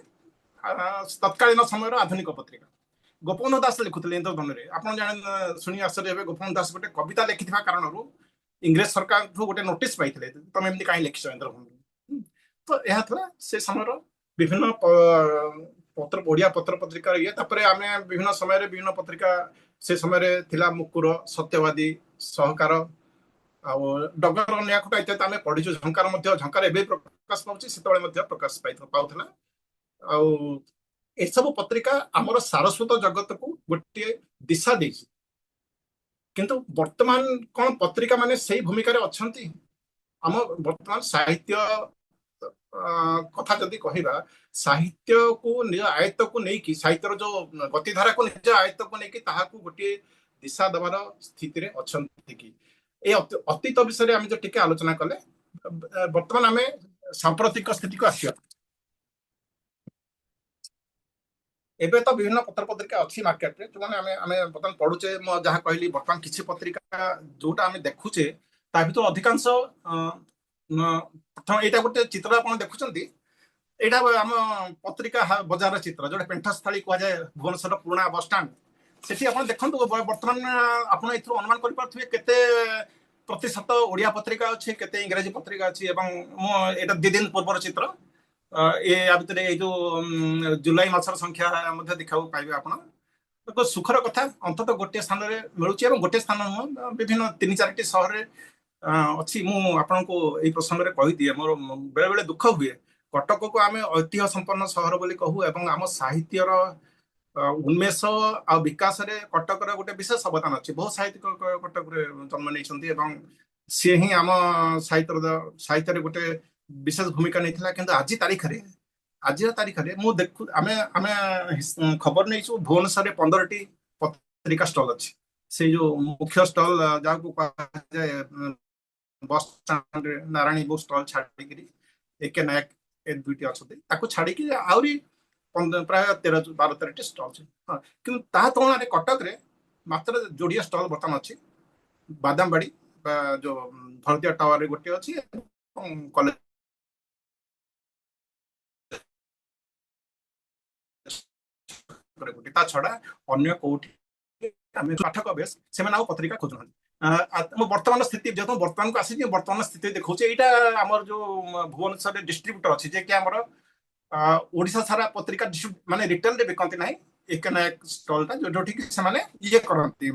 ତତ୍କାଳୀନ ସମୟର ଆଧୁନିକ ପତ୍ରିକା। ଗୋପବନ୍ଧୁ ଦାସ ଲେଖୁଥିଲେ ଇନ୍ଦ୍ରଧନୁରେ। ଆପଣ ଶୁଣି ଆଶ୍ଚର୍ଯ୍ୟ ହେବେ, ଗୋପବନ୍ଧୁ ଦାସ ଗୋଟେ କବିତା ଲେଖିଥିବା କାରଣରୁ ଇଂରେଜ ସରକାରଠୁ ଗୋଟେ ନୋଟିସ୍ ପାଇଥିଲେ, ତମେ ଏମିତି କାହିଁ ଲେଖିଛ ଇନ୍ଦ୍ରଧନୁ। ତ ଏହା ଥିଲା ସେ ସମୟର ବିଭିନ୍ନ ଓଡ଼ିଆ ପତ୍ର ପତ୍ରିକା ଇଏ। ତାପରେ ଆମେ ବିଭିନ୍ନ ସମୟରେ ବିଭିନ୍ନ ପତ୍ରିକା, ସେ ସମୟରେ ଥିଲା ମୁକୁର, ସତ୍ୟବାଦୀ, ସହକାର, ଆଉ ଡଗର ନ୍ୟାୟକୁଟା ଇତ୍ୟାଦି ଆମେ ପଢିଛୁ। ଝଙ୍କାର ଏବେ ପ୍ରକାଶ ପାଉଛି, ସେତେବେଳେ ମଧ୍ୟ ପ୍ରକାଶ ପାଉଥିଲା। ଆଉ ଏସବୁ ପତ୍ରିକା ଆମର ସାରସ୍ୱତ ଜଗତକୁ ଗୋଟିଏ ଦିଶା ଦେଇଛି। କିନ୍ତୁ ବର୍ତ୍ତମାନ କଣ ପତ୍ରିକା ମାନେ ସେଇ ଭୂମିକାରେ ଅଛନ୍ତି? ଆମ ବର୍ତ୍ତମାନ ସାହିତ୍ୟ କଥା ଯଦି କହିବା, ସାହିତ୍ୟକୁ ନିଜ ଆୟତ୍ତକୁ ନେଇକି, ସାହିତ୍ୟର ଯୋଉ ଗତିଧାରାକୁ ନିଜ ଆୟତ୍ତକୁ ନେଇକି ତାହାକୁ ଗୋଟିଏ ଦିଶା ଦେବାର ସ୍ଥିତିରେ ଅଛନ୍ତି କି? ଏ ଅତୀତ ବିଷୟରେ ଆମେ ଯୋଉ ଟିକେ ଆଲୋଚନା କଲେ, ବର୍ତ୍ତମାନ ଆମେ ସାମ୍ପ୍ରତିକ ସ୍ଥିତିକୁ ଆସିବା। ଏବେ ତ ବିଭିନ୍ନ ପତ୍ର ପତ୍ରିକା ଅଛି ମାର୍କେଟରେ, ଯୋଉମାନେ ଆମେ ବର୍ତ୍ତମାନ ପଢୁଛେ। ମୁଁ ଯାହା କହିଲି, ବର୍ତ୍ତମାନ କିଛି ପତ୍ରିକା ଯୋଉଟା ଆମେ ଦେଖୁଛେ, ତା ଭିତରୁ ଅଧିକାଂଶ ପ୍ରଥମ ଏଇଟା ଗୋଟେ ଚିତ୍ର ଆପଣ ଦେଖୁଛନ୍ତି, ଏଇଟା ଆମ ପତ୍ରିକା ବଜାରର ଚିତ୍ର, ଯୋଉଟା ପେଣ୍ଠସ୍ଥଳୀ କୁହାଯାଏ, ଭୁବନେଶ୍ୱର ପୁରୁଣା ବସଷ୍ଟାଣ୍ଡ। ସେଠି ଆପଣ ଦେଖନ୍ତୁ, ବର୍ତ୍ତମାନ ଆପଣ ଏଥିରୁ ଅନୁମାନ କରିପାରୁଥିବେ କେତେ ପ୍ରତିଶତ ଓଡ଼ିଆ ପତ୍ରିକା ଅଛି, କେତେ ଇଂରାଜୀ ପତ୍ରିକା ଅଛି। ଏବଂ ମୁଁ ଏଇଟା 2 ଦିନ ପୂର୍ବର ଚିତ୍ର, ୟା ଭିତରେ ଏଇ ଯୋଉ ଜୁଲାଇ ମାସର ସଂଖ୍ୟା ମଧ୍ୟ ଦେଖିବାକୁ ପାଇବେ ଆପଣ। ଏକ ସୁଖର କଥା, ଅନ୍ତତଃ ଗୋଟିଏ ସ୍ଥାନରେ ମିଳୁଛି, ଏବଂ ଗୋଟିଏ ସ୍ଥାନ ନୁହଁ, ବିଭିନ୍ନ 3-4ଟି ସହରରେ ଅଛି। ମୁଁ ଆପଣଙ୍କୁ ଏଇ ପ୍ରସଙ୍ଗରେ କହିଦିଏ, ମୋର ବେଳେ ବେଳେ ଦୁଃଖ ହୁଏ। କଟକକୁ ଆମେ ଐତିହ୍ୟ ସମ୍ପନ୍ନ ସହର ବୋଲି କହୁ, ଏବଂ ଆମ ସାହିତ୍ୟର ଉନ୍ମେଷ ଆଉ ବିକାଶରେ କଟକର ଗୋଟେ ବିଶେଷ ଅବଦାନ ଅଛି। ବହୁ ସାହିତ୍ୟିକ କଟକରେ ଜନ୍ମ ନେଇଛନ୍ତି ଏବଂ ସିଏ ହିଁ ଆମ ସାହିତ୍ୟରେ ଗୋଟେ ବିଶେଷ ଭୂମିକା ନେଇଥିଲା। କିନ୍ତୁ ଆଜିର ତାରିଖରେ ମୁଁ ଆମେ ଖବର ନେଇଛୁ, ଭୁବନେଶ୍ୱରରେ 15ଟି ପତ୍ରିକା ଷ୍ଟଲ ଅଛି। ସେଇ ଯୋଉ ମୁଖ୍ୟ ଷ୍ଟଲ ଯାହାକୁ କୁହାଯାଏ ବସ୍ ଷ୍ଟାଣ୍ଡରେ ନାରାୟଣୀ ବୁକ୍ ଷ୍ଟଲ ଛାଡ଼ିକିରି ଏକେ ନାୟକ ଏ 2ଟି ଅଛନ୍ତି, ତାକୁ ଛାଡ଼ିକି ଆହୁରି ପ୍ରାୟ 12-13ଟି ଷ୍ଟଲ ଅଛି। କିନ୍ତୁ ତାହା ତୁଳନାରେ କଟକରେ ମାତ୍ର ଯୋଡ଼ିଏ ଷ୍ଟଲ ବର୍ତ୍ତମାନ ଅଛି। ବାଦାମବାଡ଼ି ବା ଯୋଉ ଭାରତୀୟ ଟାୱାରରେ ଗୋଟିଏ ଅଛି, ଏବଂ କଲେଜ ପରେ ଗୋଟେ ତା ଛଡା ଅନ୍ୟ କୋଉଠି ଆମେ ପାଠକ ବେଶ ସେମାନେ ଆଉ ପତ୍ରିକା ଖୋଜୁନାହାନ୍ତି। ମୁଁ ବର୍ତ୍ତମାନ ସ୍ଥିତି ଯେହେତୁ ବର୍ତ୍ତମାନକୁ ଆସିଛି ବର୍ତ୍ତମାନ ସ୍ଥିତି ଦେଖଉଛି ଏଇଟା ଆମର ଯୋଉ ଭୁବନେଶ୍ୱରରେ ଡିଷ୍ଟ୍ରିବ୍ୟୁଟର ଅଛି ଯେ କି ଆମର ଓଡିଶା ସାରା ପତ୍ରିକା ମାନେ ରିଟେଲରେ ବିକନ୍ତି ନାହିଁ ଏକ ଷ୍ଟଲଟା ଯୋଉଠିକି ସେମାନେ ଇଏ କରନ୍ତି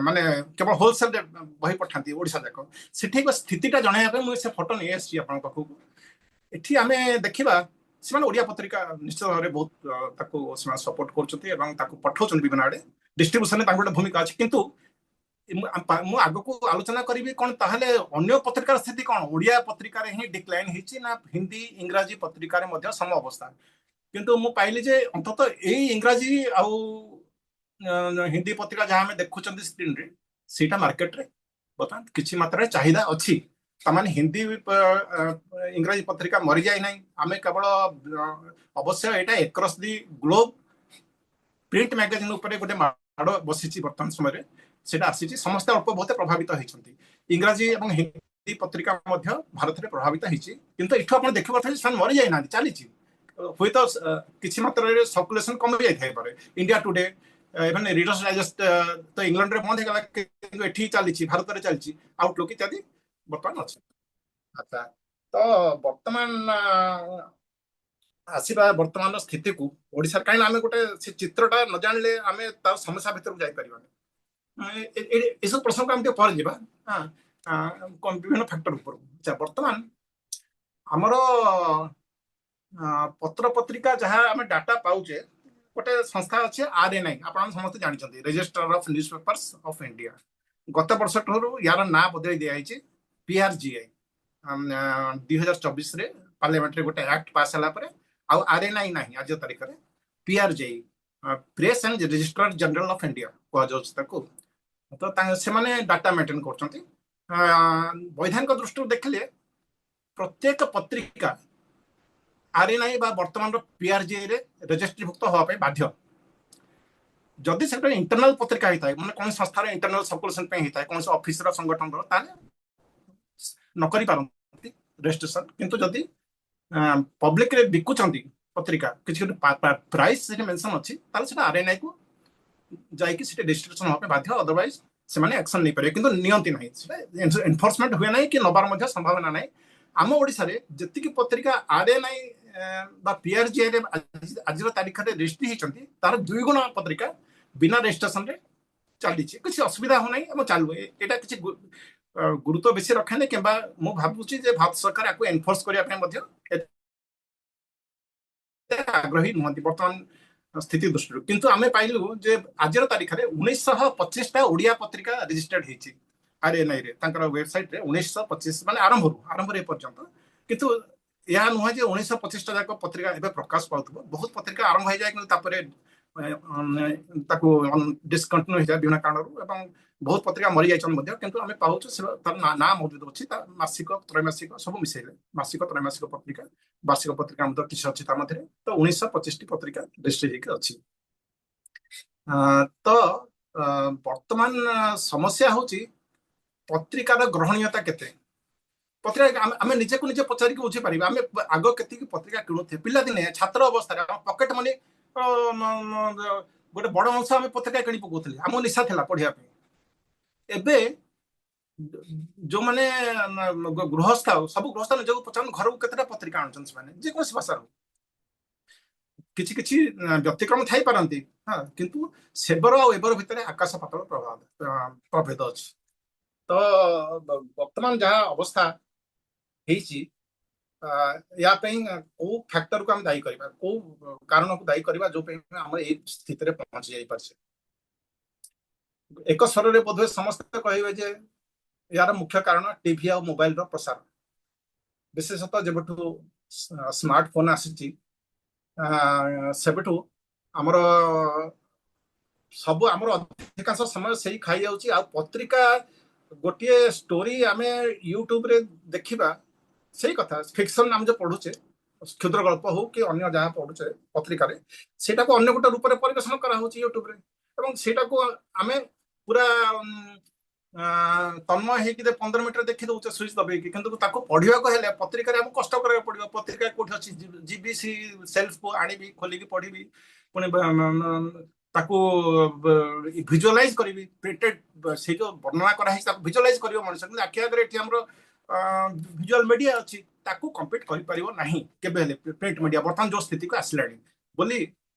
ମାନେ କେବଳ ହୋଲସେଲରେ ବହି ପଠାନ୍ତି ଓଡିଶା ଯାକ ସେଠି ସ୍ଥିତିଟା ଜଣାଇବା ପାଇଁ ମୁଁ ସେ ଫଟୋ ନେଇ ଆସିଛି ଆପଣଙ୍କ ପାଖକୁ। ଏଠି ଆମେ ଦେଖିବା ସେମାନେ ଓଡ଼ିଆ ପତ୍ରିକା ନିଶ୍ଚିତ ଭାବରେ ବହୁତ ତାକୁ ସେମାନେ ସପୋର୍ଟ କରୁଛନ୍ତି ଏବଂ ତାକୁ ପଠାଉଛନ୍ତି ବିଭିନ୍ନ ଆଡେ ଡିଷ୍ଟ୍ରିବ୍ୟୁସନରେ ତାଙ୍କର ଗୋଟେ ଭୂମିକା ଅଛି। କିନ୍ତୁ ମୁଁ ଆଗକୁ ଆଲୋଚନା କରିବି କଣ ତାହେଲେ ଅନ୍ୟ ପତ୍ରିକାର ସ୍ଥିତି କଣ ଓଡ଼ିଆ ପତ୍ରିକାରେ ହିଁ ଡିକ୍ଲାଇନ ହେଇଛି ନା ହିନ୍ଦୀ ଇଂରାଜୀ ପତ୍ରିକାରେ ମଧ୍ୟ ସମ ଅବସ୍ଥା। କିନ୍ତୁ ମୁଁ ପାଇଲି ଯେ ଅନ୍ତତଃ ଏଇ ଇଂରାଜୀ ଆଉ ହିନ୍ଦୀ ପତ୍ରିକା ଯାହା ଆମେ ଦେଖୁଛନ୍ତି ସ୍କ୍ରିନରେ ସେଇଟା ମାର୍କେଟରେ ବର୍ତ୍ତମାନ କିଛି ମାତ୍ରାରେ ଚାହିଦା ଅଛି। ତାମାନେ ହିନ୍ଦୀ ଇଂରାଜୀ ପତ୍ରିକା ମରିଯାଇ ନାହିଁ ଆମେ କେବଳ ଅବଶ୍ୟ ଏଇଟା ଏକ୍ରସ୍ ଦି ଗ୍ଲୋବ ପ୍ରିଣ୍ଟ ମ୍ୟାଗାଜିନ ଉପରେ ଗୋଟେ ମାଡ଼ ବସିଛି ବର୍ତ୍ତମାନ ସମୟରେ ସେଟା ଆସିଛି ସମସ୍ତେ ଅଳ୍ପ ବହୁତ ପ୍ରଭାବିତ ହେଇଛନ୍ତି। ଇଂରାଜୀ ଏବଂ ହିନ୍ଦୀ ପତ୍ରିକା ମଧ୍ୟ ଭାରତରେ ପ୍ରଭାବିତ ହେଇଛି କିନ୍ତୁ ଏଠୁ ଆପଣ ଦେଖିପାରୁଥିବେ ସେମାନେ ମରିଯାଇନାହାନ୍ତି ଚାଲିଛି ହୁଏତ କିଛି ମାତ୍ରାରେ ସର୍କୁଲେସନ କମି ଯାଇଥାଇପାରେ। India today even readers digest ତ ଇଂଲଣ୍ଡରେ ବନ୍ଦ ହେଇଗଲା କିନ୍ତୁ ଏଠି ଚାଲିଛି ଭାରତରେ ଚାଲିଛି ଆଉଟଲୁକ୍ ଇତ୍ୟାଦି ବର୍ତ୍ତମାନ ଅଛି। ଆଚ୍ଛା ତ ବର୍ତ୍ତମାନ ଆସିବା ବର୍ତ୍ତମାନର ସ୍ଥିତିକୁ ଓଡ଼ିଶାରେ କାହିଁକି ଆମେ ଗୋଟେ ସେ ଚିତ୍ରଟା ନ ଜାଣିଲେ ଆମେ ତା ସମସ୍ୟା ଭିତରକୁ ଯାଇପାରିବାନି। ଏସବୁ ପ୍ରସଙ୍ଗ ଆମେ ଟିକେ ପରେ ଯିବା ବିଭିନ୍ନ ଫ୍ୟାକ୍ଟର ଉପରକୁ। ବର୍ତ୍ତମାନ ଆମର ପତ୍ର ପତ୍ରିକା ଯାହା ଆମେ ଡାଟା ପାଉଛେ ଗୋଟେ ସଂସ୍ଥା ଅଛି RNI ଆପଣ ସମସ୍ତେ ଜାଣିଛନ୍ତି register of news papers of India. ଗତ ବର୍ଷ ଠାରୁ ୟାର ନାଁ ବଦଳେଇ ଦିଆଯାଇଛି PRGI 2024ରେ ପାର୍ଲାମେଣ୍ଟରେ ଗୋଟେ ଆକ୍ଟ ପାସ୍ ହେଲା ପରେ ଆଉ RNI ନାହିଁ ଆଜି ତାରିଖରେ PRGI press and registrar general of India କୁହାଯାଉଛି ତାକୁ। ତ ସେମାନେ ଡାଟା ମେଣ୍ଟେନ କରୁଛନ୍ତି। ବୈଧାନିକ ଦୃଷ୍ଟିରୁ ଦେଖିଲେ ପ୍ରତ୍ୟେକ ପତ୍ରିକା RNI ବା ବର୍ତ୍ତମାନର PRGI ରେ ରେଜିଷ୍ଟ୍ରିଭୁକ୍ତ ହେବା ପାଇଁ ବାଧ୍ୟ। ଯଦି ସେଟା ଇଣ୍ଟରନାଲ ପତ୍ରିକା ହେଇଥାଏ ମାନେ କୌଣସି ସଂସ୍ଥାର ଇଣ୍ଟରନାଲ ସର୍କୁଲେସନ ପାଇଁ ହେଇଥାଏ କୌଣସି ଅଫିସର ସଂଗଠନର ତାହେଲେ ନ କରିପାରନ୍ତି ରେଜିଷ୍ଟ୍ରେସନ। କିନ୍ତୁ ଯଦି ପବ୍ଲିକରେ ବିକୁଛନ୍ତି ପତ୍ରିକା କିଛି ଗୋଟେ ପ୍ରାଇସ୍ ସେଠି ମେନସନ ଅଛି ତାହେଲେ ସେଟା RNI କୁ ଯାଇକି ସେଠି ରେଜିଷ୍ଟ୍ରେସନ ହେବା ପାଇଁ ବାଧ୍ୟ ଅଦରୱାଇଜ ସେମାନେ ଆକ୍ସନ ନେଇପାରିବେ କିନ୍ତୁ ନିଅନ୍ତି ନାହିଁ ସେଟା ଏନଫୋର୍ସମେଣ୍ଟ ହୁଏ ନାହିଁ କି ନେବାର ମଧ୍ୟ ସମ୍ଭାବନା ନାହିଁ। ଆମ ଓଡ଼ିଶାରେ ଯେତିକି ପତ୍ରିକା RNI ବା PRGI ରେ ଆଜିର ତାରିଖରେ ରେଜିଷ୍ଟ୍ରି ହେଇଛନ୍ତି ତାର 2 ଗୁଣ ପତ୍ରିକା ବିନା ରେଜିଷ୍ଟ୍ରେସନରେ ଚାଲିଛି କିଛି ଅସୁବିଧା ହଉନାହିଁ ଏବଂ ଚାଲୁ ଏଇଟା କିଛି ଗୁରୁତ୍ୱ ବେଶୀ ରଖେନି କିମ୍ବା ମୁଁ ଭାବୁଛି ଯେ ଭାରତ ସରକାର ୟାକୁ ଏନଫୋର୍ସ କରିବା ପାଇଁ ମଧ୍ୟ ଆଗ୍ରହୀ ନୁହନ୍ତି ବର୍ତ୍ତମାନ ସ୍ଥିତି ଦୃଷ୍ଟିରୁ। କିନ୍ତୁ ଆମେ ପାଇଲୁ ଯେ ଆଜିର ତାରିଖରେ 1925ଟା ଓଡ଼ିଆ ପତ୍ରିକା ରେଜିଷ୍ଟର୍ଡ ହେଇଛି RNI ରେ ତାଙ୍କର ୱେବସାଇଟରେ 1925 ମାନେ ଆରମ୍ଭରୁ ଏ ପର୍ଯ୍ୟନ୍ତ। କିନ୍ତୁ ଏହା ନୁହେଁ ଯେ 1925ଟା ଯାକ ପତ୍ରିକା ଏବେ ପ୍ରକାଶ ପାଉଥିବ ବହୁତ ପତ୍ରିକା ଆରମ୍ଭ ହେଇଯାଏ କିନ୍ତୁ ତାପରେ ତାକୁ ଡିସକଣ୍ଟିନ୍ୟୁ ହେଇଯାଏ ବିଭିନ୍ନ କାରଣରୁ ଏବଂ ବହୁତ ପତ୍ରିକା ମରିଯାଇଛନ୍ତି ମଧ୍ୟ। କିନ୍ତୁ ଆମେ ପାଉଛୁ ତାର ନାଁ ମୌଜୁଦ ଅଛି ତା ମାସିକ ତ୍ରୈମାସିକ ସବୁ ମିଶେଇଲେ ମାସିକ ତ୍ରୈମାସିକ ପତ୍ରିକା ବାର୍ଷିକ ପତ୍ରିକା ମଧ୍ୟ କିଛି ଅଛି ତା ମଧ୍ୟରେ। ତ 1925ଟି ପତ୍ରିକା ରେଜିଷ୍ଟ୍ରି ହେଇକି ଅଛି। ତ ବର୍ତ୍ତମାନ ସମସ୍ୟା ହଉଛି ପତ୍ରିକାର ଗ୍ରହଣୀୟତା କେତେ। ପତ୍ରିକା ଆମେ ନିଜକୁ ନିଜେ ପଚାରିକି ବୁଝିପାରିବା ଆମେ ଆଗ କେତିକି ପତ୍ରିକା କିଣୁଥିଲେ ପିଲାଦିନେ ଛାତ୍ର ଅବସ୍ଥାରେ ପକେଟ ମନି ଗୋଟେ ବଡ ଅଂଶ ଆମେ ପତ୍ରିକା କିଣି ପକଉଥିଲେ ଆମ ନିଶା ଥିଲା ପଢିବା ପାଇଁ। ଏବେ ଯୋଉମାନେ ଗୃହସ୍ଥ ସବୁ ଗୃହସ୍ଥ ନିଜକୁ ପଚାରନ୍ତୁ ଘରକୁ କେତେଟା ପତ୍ରିକା ଆଣୁଛନ୍ତି ସେମାନେ ଯେକୌଣସି ଭାଷାର କିଛି କିଛି ବ୍ୟତିକ୍ରମ ଥାଇପାରନ୍ତି କିନ୍ତୁ ସେବର ଆଉ ଏବର ଭିତରେ ଆକାଶ ପାତାଳ ପ୍ରଭେଦ ଅଛି। ତ ବର୍ତ୍ତମାନ ଯାହା ଅବସ୍ଥା ହେଇଛି ୟା ପାଇଁ କୋଉ ଫ୍ୟାକ୍ଟରକୁ ଆମେ ଦାୟୀ କରିବା କୋଉ କାରଣକୁ ଦାୟୀ କରିବା ଯୋଉ ପାଇଁ ଆମେ ଏଇ ସ୍ଥିତିରେ ପହଞ୍ଚି ଯାଇପାରିଛେ। ଏକ ସ୍ୱରରେ ବୋଧହୁଏ ସମସ୍ତେ କହିବେ ଯେ यार मुख्य कारण टीवी और मोबाइल रो प्रसार विशेषतः जेबठू स्मार्टफोन आसी सेबठू आमर सब आमर अधिकांश समय से खाई जाउची आ पत्रिका गोटे स्टोरी आमे यूट्यूब रे देखिबा सही कथा फिक्शन हम जो पढुचे क्षुद्र गल्प हो कि अन्य जहाँ पढुचे पत्रिका रे सेटा को अन्य गोटे रूप में परिवेशन करा होची यूट्यूब रे एवं सेटा को आमे पूरा ତନ୍ମୟ ହେଇକି 15 ମିନିଟ ଦେଖି ଦଉଛେ ସୁଇଚ୍ ଦବେଇକି, କିନ୍ତୁ ତାକୁ ପଢିବାକୁ ହେଲେ ପତ୍ରିକାରେ ଆମକୁ କଷ୍ଟ କରିବାକୁ ପଡିବ। ପତ୍ରିକା କୋଉଠି ଅଛି ଯିବି ସେଲ୍ଫକୁ ଆଣିବି, ଖୋଲିକି ପଢିବି, ପୁଣି ତାକୁ ଭିଜୁଆଲାଇଜ କରିବି, ପ୍ରିଣ୍ଟେଡ ସେଇ ଯୋଉ ବର୍ଣ୍ଣନା କରାହେଇଛି ତାକୁ ଭିଜୁଆଲାଇଜ କରିବ ମଣିଷ। କିନ୍ତୁ ଆଖି ଆଗରେ ଏଠି ଆମର ଭିଜୁଆଲ ମିଡିଆ ଅଛି, ତାକୁ କମ୍ପିଟ୍ କରିପାରିବ ନାହିଁ କେବେ ହେଲେ ପ୍ରିଣ୍ଟ ମିଡିଆ ବର୍ତ୍ତମାନ ଯୋଉ ସ୍ଥିତିକୁ ଆସିଲାଣି ବୋଲି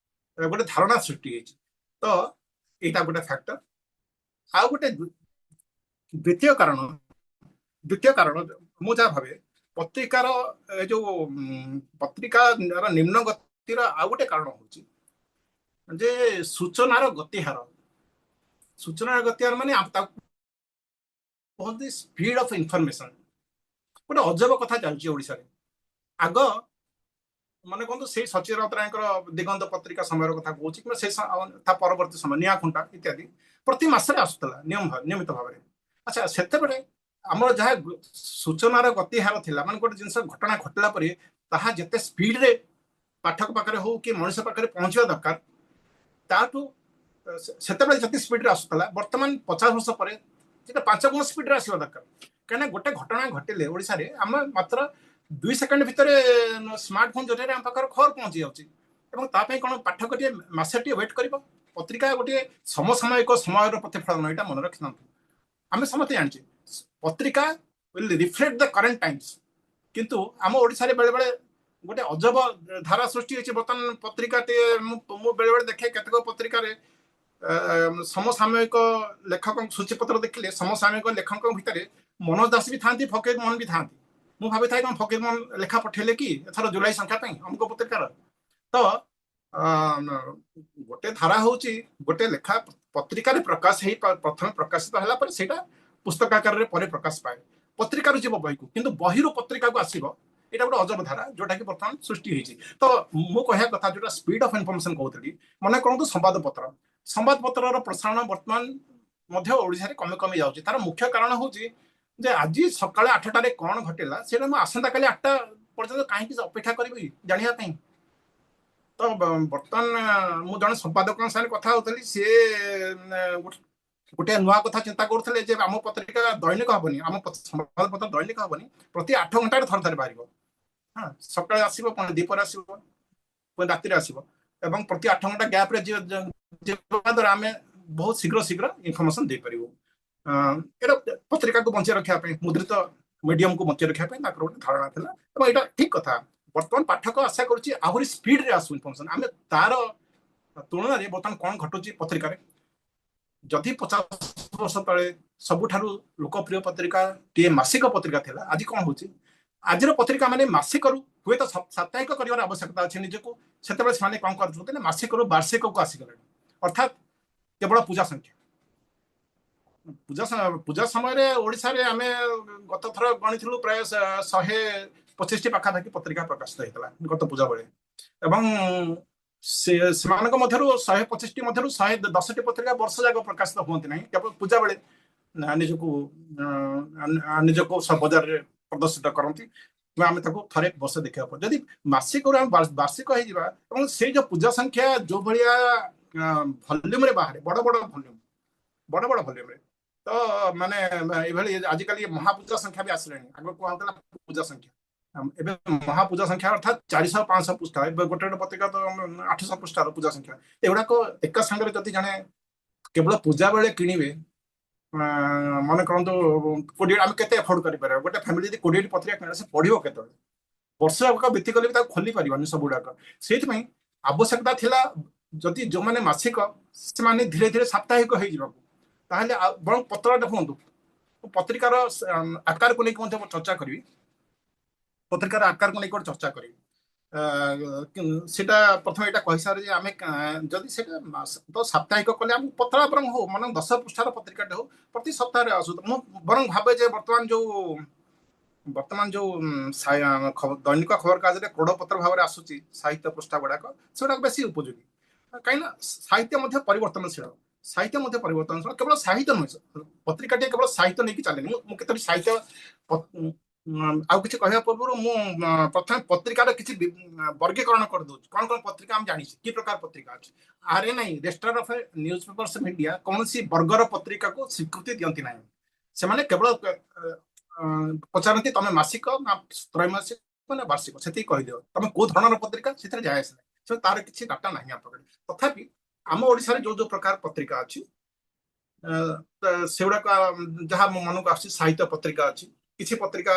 ଗୋଟେ ଧାରଣା ସୃଷ୍ଟି ହେଇଛି। ତ ଏଇଟା ଗୋଟେ ଫ୍ୟାକ୍ଟର। ଆଉ ଗୋଟେ ଦ୍ୱିତୀୟ କାରଣ ମୁଁ ଯାହା ଭାବେ ପତ୍ରିକାର ଯୋଉ ପତ୍ରିକାର ନିମ୍ନ ଗତିର ଆଉ ଗୋଟେ କାରଣ ହଉଛି ଯେ ସୂଚନାର ଗତିହାର ମାନେ ତାକୁ କୁହନ୍ତି ସ୍ପିଡ ଅଫ ଇନଫର୍ମେସନ। ଗୋଟେ ଅଜବ କଥା ଚାଲିଛି ଓଡିଶାରେ। ଆଗ ମାନେ କୁହନ୍ତୁ ସେଇ ସଚିନ ରାଉତରାୟଙ୍କର ଦିଗନ୍ତ ପତ୍ରିକା ସମୟର କଥା କହୁଛି, କିମ୍ବା ସେ ତା ପରବର୍ତ୍ତୀ ସମୟ ନିଆଖୁଣ୍ଟା ଇତ୍ୟାଦି ପ୍ରତି ମାସରେ ଆସୁଥିଲା ନିୟମିତ ଭାବରେ। ଆଚ୍ଛା, ସେତେବେଳେ ଆମର ଯାହା ସୂଚନାର ଗତିହାର ଥିଲା, ମାନେ ଗୋଟେ ଜିନିଷ ଘଟଣା ଘଟିଲା ପରେ ତାହା ଯେତେ ସ୍ପିଡରେ ପାଠକ ପାଖରେ ହଉ କି ମଣିଷ ପାଖରେ ପହଞ୍ଚିବା ଦରକାର, ତାଠୁ ସେତେବେଳେ ଯେତେ ସ୍ପିଡରେ ଆସୁଥିଲା, ବର୍ତ୍ତମାନ 50 ବର୍ଷ ପରେ ସେଟା 5 ଗୁଣ ସ୍ପିଡରେ ଆସିବା ଦରକାର। କାହିଁକିନା ଗୋଟେ ଘଟଣା ଘଟିଲେ ଓଡିଶାରେ ଆମେ ମାତ୍ର 2 ସେକେଣ୍ଡ ଭିତରେ ସ୍ମାର୍ଟଫୋନ ଜରିଆରେ ଆମ ପାଖରେ ଖବର ପହଞ୍ଚି ଯାଉଛି। ଏବଂ ତା ପାଇଁ କ'ଣ ପାଠକଟିଏ ମାସେଟିଏ ୱେଟ୍ କରିବ? ପତ୍ରିକା ଗୋଟିଏ ସମସାମୟିକ ସମୟର ପ୍ରତିଫଳନ, ଏଇଟା ମନେ ରଖିଥାନ୍ତୁ। ଆମେ ସମସ୍ତେ ଜାଣିଛେ ପତ୍ରିକା will reflect the current Times, କିନ୍ତୁ ଆମ ଓଡିଶାରେ ବେଳେବେଳେ ଗୋଟେ ଅଜବ ଧାରା ସୃଷ୍ଟି ହେଇଛି। ବର୍ତ୍ତମାନ ପତ୍ରିକାଟେ ମୁଁ ବେଳେବେଳେ ଦେଖେ କେତେକ ପତ୍ରିକାରେ ସମସାମୟିକ ଲେଖକ ସୂଚୀପତ୍ର ଦେଖିଲେ ସମସାମୟିକ ଲେଖକଙ୍କ ଭିତରେ ମନୋଜ ଦାସ ବି ଥାନ୍ତି, ଫକୀର ମୋହନ ବି ଥାନ୍ତି। ମୁଁ ଭାବିଥାଏ କ'ଣ ଫକୀର ମୋହନ ଲେଖା ପଠେଇଲେ କି ଏଥର ଜୁଲାଇ ସଂଖ୍ୟା ପାଇଁ ଅମୁକ ପତ୍ରିକାର। ତ ଗୋଟେ ଧାରା ହଉଛି ଗୋଟେ ଲେଖା ପତ୍ରିକାରେ ପ୍ରକାଶ ହେଇ ପ୍ରଥମେ ପ୍ରକାଶିତ ହେଲା ପରେ ସେଇଟା ପୁସ୍ତକ ଆକାରରେ ପରେ ପ୍ରକାଶ ପାଏ। ପତ୍ରିକାରୁ ଯିବ ବହିକୁ, କିନ୍ତୁ ବହିରୁ ପତ୍ରିକାକୁ ଆସିବ, ଏଇଟା ଗୋଟେ ଅଜବ ଧାରା ଯୋଉଟା କି ବର୍ତ୍ତମାନ ସୃଷ୍ଟି ହେଇଛି। ତ ମୁଁ କହିବା କଥା ଯୋଉଟା ସ୍ପିଡ ଅଫ ଇନଫର୍ମେସନ କହୁଥିଲି, ମନେ କରନ୍ତୁ ସମ୍ବାଦପତ୍ରର ପ୍ରସାରଣ ବର୍ତ୍ତମାନ ମଧ୍ୟ ଓଡିଶାରେ କମି କମି ଯାଉଛି। ତାର ମୁଖ୍ୟ କାରଣ ହଉଛି ଯେ ଆଜି ସକାଳେ 8ଟାରେ କ'ଣ ଘଟିଲା ସେଇଟା ମୁଁ ଆସନ୍ତାକାଲି 8ଟା ପର୍ଯ୍ୟନ୍ତ କାହିଁକି ଅପେକ୍ଷା କରିବି ଜାଣିବା ପାଇଁ? ତ ବର୍ତ୍ତମାନ ମୁଁ ଜଣେ ସମ୍ପାଦକଙ୍କ ସାଙ୍ଗରେ କଥା ହଉଥିଲି, ସିଏ ଗୋଟେ ନୂଆ କଥା ଚିନ୍ତା କରୁଥିଲେ ଯେ ଆମ ପତ୍ରିକା ଦୈନିକ ହବନି, ଆମ ସମ୍ବାଦପତ୍ର ଦୈନିକ ହବନି, ପ୍ରତି 8 ଘଣ୍ଟାରେ ଥରେ ବାହାରିବ। ହଁ, ସକାଳେ ଆସିବ, ପୁଣି ଦ୍ୱିପହରେ ଆସିବ, ପୁଣି ରାତିରେ ଆସିବ, ଏବଂ ପ୍ରତି 8 ଘଣ୍ଟା ଗ୍ୟାପରେ ଯିବା ଦ୍ୱାରା ଆମେ ବହୁତ ଶୀଘ୍ର ଇନଫର୍ମେସନ ଦେଇପାରିବୁ। ଏଇଟା ପତ୍ରିକାକୁ ବଞ୍ଚେଇ ରଖିବା ପାଇଁ, ମୁଦ୍ରିତ ମିଡିୟମକୁ ବଞ୍ଚେଇ ରଖିବା ପାଇଁ ତାଙ୍କର ଗୋଟେ ଧାରଣା ଥିଲା, ଏବଂ ଏଇଟା ଠିକ କଥା। ବର୍ତ୍ତମାନ ପାଠକ ଆଶା କରୁଛି ଆହୁରି ସ୍ପିଡରେ ଆସୁ ଇନଫର୍ମେସନ। ଆମେ ତାର ତୁଳନାରେ ବର୍ତ୍ତମାନ କ'ଣ ଘଟୁଛି ପତ୍ରିକାରେ, ଯଦି 50 ବର୍ଷ ତଳେ ସବୁଠାରୁ ଲୋକପ୍ରିୟ ପତ୍ରିକାଟିଏ ମାସିକ ପତ୍ରିକା ଥିଲା, ଆଜି କ'ଣ ହଉଛି? ଆଜିର ପତ୍ରିକା ମାନେ ମାସିକରୁ ହୁଏତ ସାପ୍ତାହିକ କରିବାର ଆବଶ୍ୟକତା ଅଛି ନିଜକୁ, ସେତେବେଳେ ସେମାନେ କ'ଣ କରୁଛନ୍ତି ନା ମାସିକରୁ ବାର୍ଷିକକୁ ଆସିଗଲେଣି। ଅର୍ଥାତ୍ କେବଳ ପୂଜା ସଂଖ୍ୟା। ପୂଜା ସମୟରେ ଓଡିଶାରେ ଆମେ ଗତ ଥର ଗଣିଥିଲୁ ପ୍ରାୟ 125ଟି ପାଖାପାଖି ପତ୍ରିକା ପ୍ରକାଶିତ ହେଇଥିଲା ଗତ ପୂଜା ବେଳେ, ଏବଂ ସେମାନଙ୍କ ମଧ୍ୟରୁ 125ଟି ମଧ୍ୟରୁ 110ଟି ପତ୍ରିକା ବର୍ଷ ଯାକ ପ୍ରକାଶିତ ହୁଅନ୍ତି ନାହିଁ, କେବଳ ପୂଜା ବେଳେ ନିଜକୁ ବଜାରରେ ପ୍ରଦର୍ଶିତ କରନ୍ତି, ଆମେ ତାକୁ ଥରେ ବର୍ଷ ଦେଖିବାକୁ ପଡେ। ଯଦି ମାସିକରୁ ଆମେ ବାର୍ଷିକ ହେଇଯିବା, ଏବଂ ସେଇ ଯୋଉ ପୂଜା ସଂଖ୍ୟା ଯୋଉ ଭଳିଆ ଭଲ୍ୟୁମରେ ବାହାରେ, ବଡ ଭଲ୍ୟୁମରେ, ତ ମାନେ ଏଇଭଳି ଆଜିକାଲି ମହାପୂଜା ସଂଖ୍ୟା ବି ଆସିଲାଣି। ଆଗ କୁହାଯାଉଥିଲା ପୂଜା ସଂଖ୍ୟା, ଏବେ ମହାପୂଜା ସଂଖ୍ୟା ଅର୍ଥାତ୍ 400-500 ପୃଷ୍ଠା, ଏବେ ଗୋଟେ ପତ୍ରିକା ତ 800 ପୃଷ୍ଠାର ପୂଜା ସଂଖ୍ୟା। ଏଗୁଡାକ ଏକା ସାଙ୍ଗରେ ଯଦି ଜଣେ କେବଳ ପୂଜା ବେଳେ କିଣିବେ, ମନେ କରନ୍ତୁ 20, ଆମେ କେତେ ଏଫୋର୍ଡ କରିପାରିବା? ଗୋଟେ ଫ୍ୟାମିଲି ଯଦି 20ଟି ପତ୍ରିକା କିଣିଲେ ସେ ପଢିବ କେତେବେଳେ? ବର୍ଷ ଯାକ ବିତି ଗଲେ ବି ତାକୁ ଖୋଲି ପାରିବାନି ସବୁଗୁଡାକ। ସେଇଥିପାଇଁ ଆବଶ୍ୟକତା ଥିଲା ଯଦି ଯୋଉମାନେ ମାସିକ, ସେମାନେ ଧୀରେ ଧୀରେ ସାପ୍ତାହିକ ହେଇଯିବାକୁ, ତାହେଲେ ବରଂ ପତ୍ରଟା ହୁଅନ୍ତୁ। ପତ୍ରିକାର ଆକାରକୁ ନେଇକି ମଧ୍ୟ ଚର୍ଚ୍ଚା କରିବି, ପତ୍ରିକାର ଆକାରକୁ ନେଇକି ଗୋଟେ ଚର୍ଚ୍ଚା କରିବି। ସେଟା ପ୍ରଥମେ ଏଇଟା କହିସାରେ ଯେ ଆମେ ଯଦି ସେଟା ସାପ୍ତାହିକ କଲେ ଆମେ ପତ୍ରା ବରଂ ହଉ, ମାନେ 10 ପୃଷ୍ଠାର ପତ୍ରିକାଟେ ହଉ, ପ୍ରତି ସପ୍ତାହରେ ଆସୁ। ମୁଁ ବରଂ ଭାବେ ଯେ ବର୍ତ୍ତମାନ ଯୋଉ ଦୈନିକ ଖବରକାଗଜରେ କୋଡପତ୍ର ଭାବରେ ଆସୁଛି ସାହିତ୍ୟ ପୃଷ୍ଠା ଗୁଡାକ, ସେଗୁଡାକ ବେଶୀ ଉପଯୋଗୀ। କାହିଁକିନା ସାହିତ୍ୟ ମଧ୍ୟ ପରିବର୍ତ୍ତନଶୀଳ, କେବଳ ସାହିତ୍ୟ ନୁହେଁ, ପତ୍ରିକାଟିଏ କେବଳ ସାହିତ୍ୟ ନେଇକି ଚାଲେନି। ମୁଁ କେତୋଟି ସାହିତ୍ୟ ଆଉ କିଛି କହିବା ପୂର୍ବରୁ ମୁଁ ପ୍ରଥମେ ପତ୍ରିକାର କିଛି ବର୍ଗୀକରଣ କରିଦଉଛି। କ'ଣ ପତ୍ରିକା ଆମେ ଜାଣିଛେ, କି ପ୍ରକାର ପତ୍ରିକା ଅଛି। RNI, registrar of news papers media, କୌଣସି ବର୍ଗର ପତ୍ରିକାକୁ ସ୍ୱୀକୃତି ଦିଅନ୍ତି ନାହିଁ। ସେମାନେ କେବଳ ପଚାରନ୍ତି ତମେ ମାସିକ ନା ତ୍ରୈମାସିକ ନା ବାର୍ଷିକ, ସେତିକି କହିଦିଅ। ତମେ କୋଉ ଧରଣର ପତ୍ରିକା ସେଥିରେ ଯାଏ ଆସେ ନାହିଁ, ତାର କିଛି ଡାଟା ନାହିଁ ଆମ ପାଖରେ। ତଥାପି ଆମ ଓଡିଶାରେ ଯୋଉ ଯୋଉ ପ୍ରକାର ପତ୍ରିକା ଅଛି ସେଗୁଡାକ ଯାହା ମୋ ମନକୁ ଆସୁଛି, ସାହିତ୍ୟ ପତ୍ରିକା ଅଛି, କିଛି ପତ୍ରିକା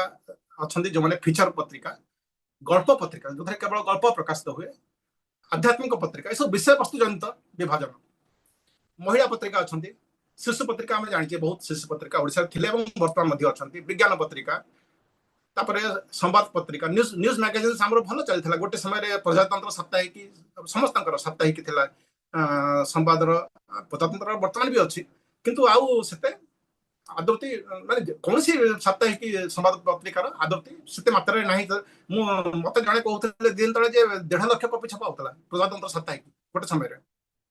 ଅଛନ୍ତି ଯୋଉମାନେ ଫିଚର ପତ୍ରିକା, ଗଳ୍ପ ପତ୍ରିକା ଯୋଉଥିରେ କେବଳ ଗଳ୍ପ ପ୍ରକାଶିତ ହୁଏ, ଆଧ୍ୟାତ୍ମିକ ପତ୍ରିକା, ଏସବୁ ବିଷୟବସ୍ତୁ ଜନିତ ବିଭାଜନ। ମହିଳା ପତ୍ରିକା ଅଛନ୍ତି, ଶିଶୁ ପତ୍ରିକା ଆମେ ଜାଣିଛେ ବହୁତ ଶିଶୁ ପତ୍ରିକା ଓଡ଼ିଶାରେ ଥିଲେ ଏବଂ ବର୍ତ୍ତମାନ ମଧ୍ୟ ଅଛନ୍ତି, ବିଜ୍ଞାନ ପତ୍ରିକା, ତାପରେ ସମ୍ବାଦ ପତ୍ରିକା, ନ୍ୟୁଜ ମ୍ୟାଗାଜିନ୍ ଆମର ଭଲ ଚାଲିଥିଲା ଗୋଟେ ସମୟରେ। ପ୍ରଜାତନ୍ତ୍ର ସାପ୍ତାହିକ ସମସ୍ତଙ୍କର ସାପ୍ତାହିକ ଥିଲା ସମ୍ବାଦର, ପ୍ରଜାତନ୍ତ୍ର ବର୍ତ୍ତମାନ ବି ଅଛି, କିନ୍ତୁ ଆଉ ସେତେ ଆଦୃତି ମାନେ କୌଣସି ସାପ୍ତାହିକ ସମ୍ବାଦ ପତ୍ରିକାର ଆଦୃତି ସେତେ ମାତ୍ରାରେ ନାହିଁ। ମୁଁ ମତେ ଜଣେ କହୁଥିଲେ ଦିନ ତଳେ ଯେ 1.5 ଲକ୍ଷ କପି ଛପା ହଉଥିଲା ପ୍ରଜାତନ୍ତ୍ର ସାପ୍ତାହିକ ଗୋଟେ ସମୟରେ।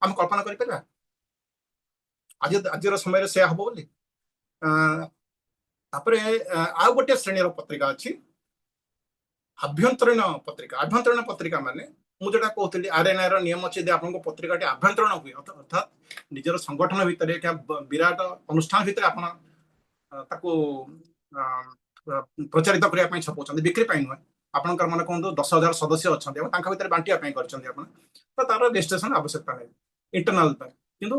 ଆମେ କଳ୍ପନା କରିପାରିବା ଆଜିର ସମୟରେ ସେୟା ହବ ବୋଲି? ତାପରେ ଆଉ ଗୋଟେ ଶ୍ରେଣୀର ପତ୍ରିକା ଅଛି ଆଭ୍ୟନ୍ତରୀଣ ପତ୍ରିକା। ଆଭ୍ୟନ୍ତରୀଣ ପତ୍ରିକା ମାନେ ମୁଁ ଯୋଉଟା କହୁଥିଲି RNI ର ନିୟମ ଅଛି, ଯଦି ଆପଣଙ୍କ ପତ୍ରିକାଟି ଆଭ୍ୟନ୍ତରୀଣ ହୁଏ ଅର୍ଥାତ୍ ନିଜର ସଂଗଠନ ଭିତରେ ବିରାଟ ଅନୁଷ୍ଠାନ ଭିତରେ ଆପଣ ତାକୁ ପ୍ରଚାରିତ କରିବା ପାଇଁ ଛପଉଛନ୍ତି, ବିକ୍ରି ପାଇଁ ନୁହେଁ। ଆପଣଙ୍କର ମନେ କୁହନ୍ତୁ 10,000 ସଦସ୍ୟ ଅଛନ୍ତି ଏବଂ ତାଙ୍କ ଭିତରେ ବାଣ୍ଟିବା ପାଇଁ କରିଛନ୍ତି ଆପଣ, ତ ତାର ରେଜିଷ୍ଟ୍ରେସନ ଆବଶ୍ୟକତା ନାହିଁ ଇଣ୍ଟରନାଲ ପାଇଁ। କିନ୍ତୁ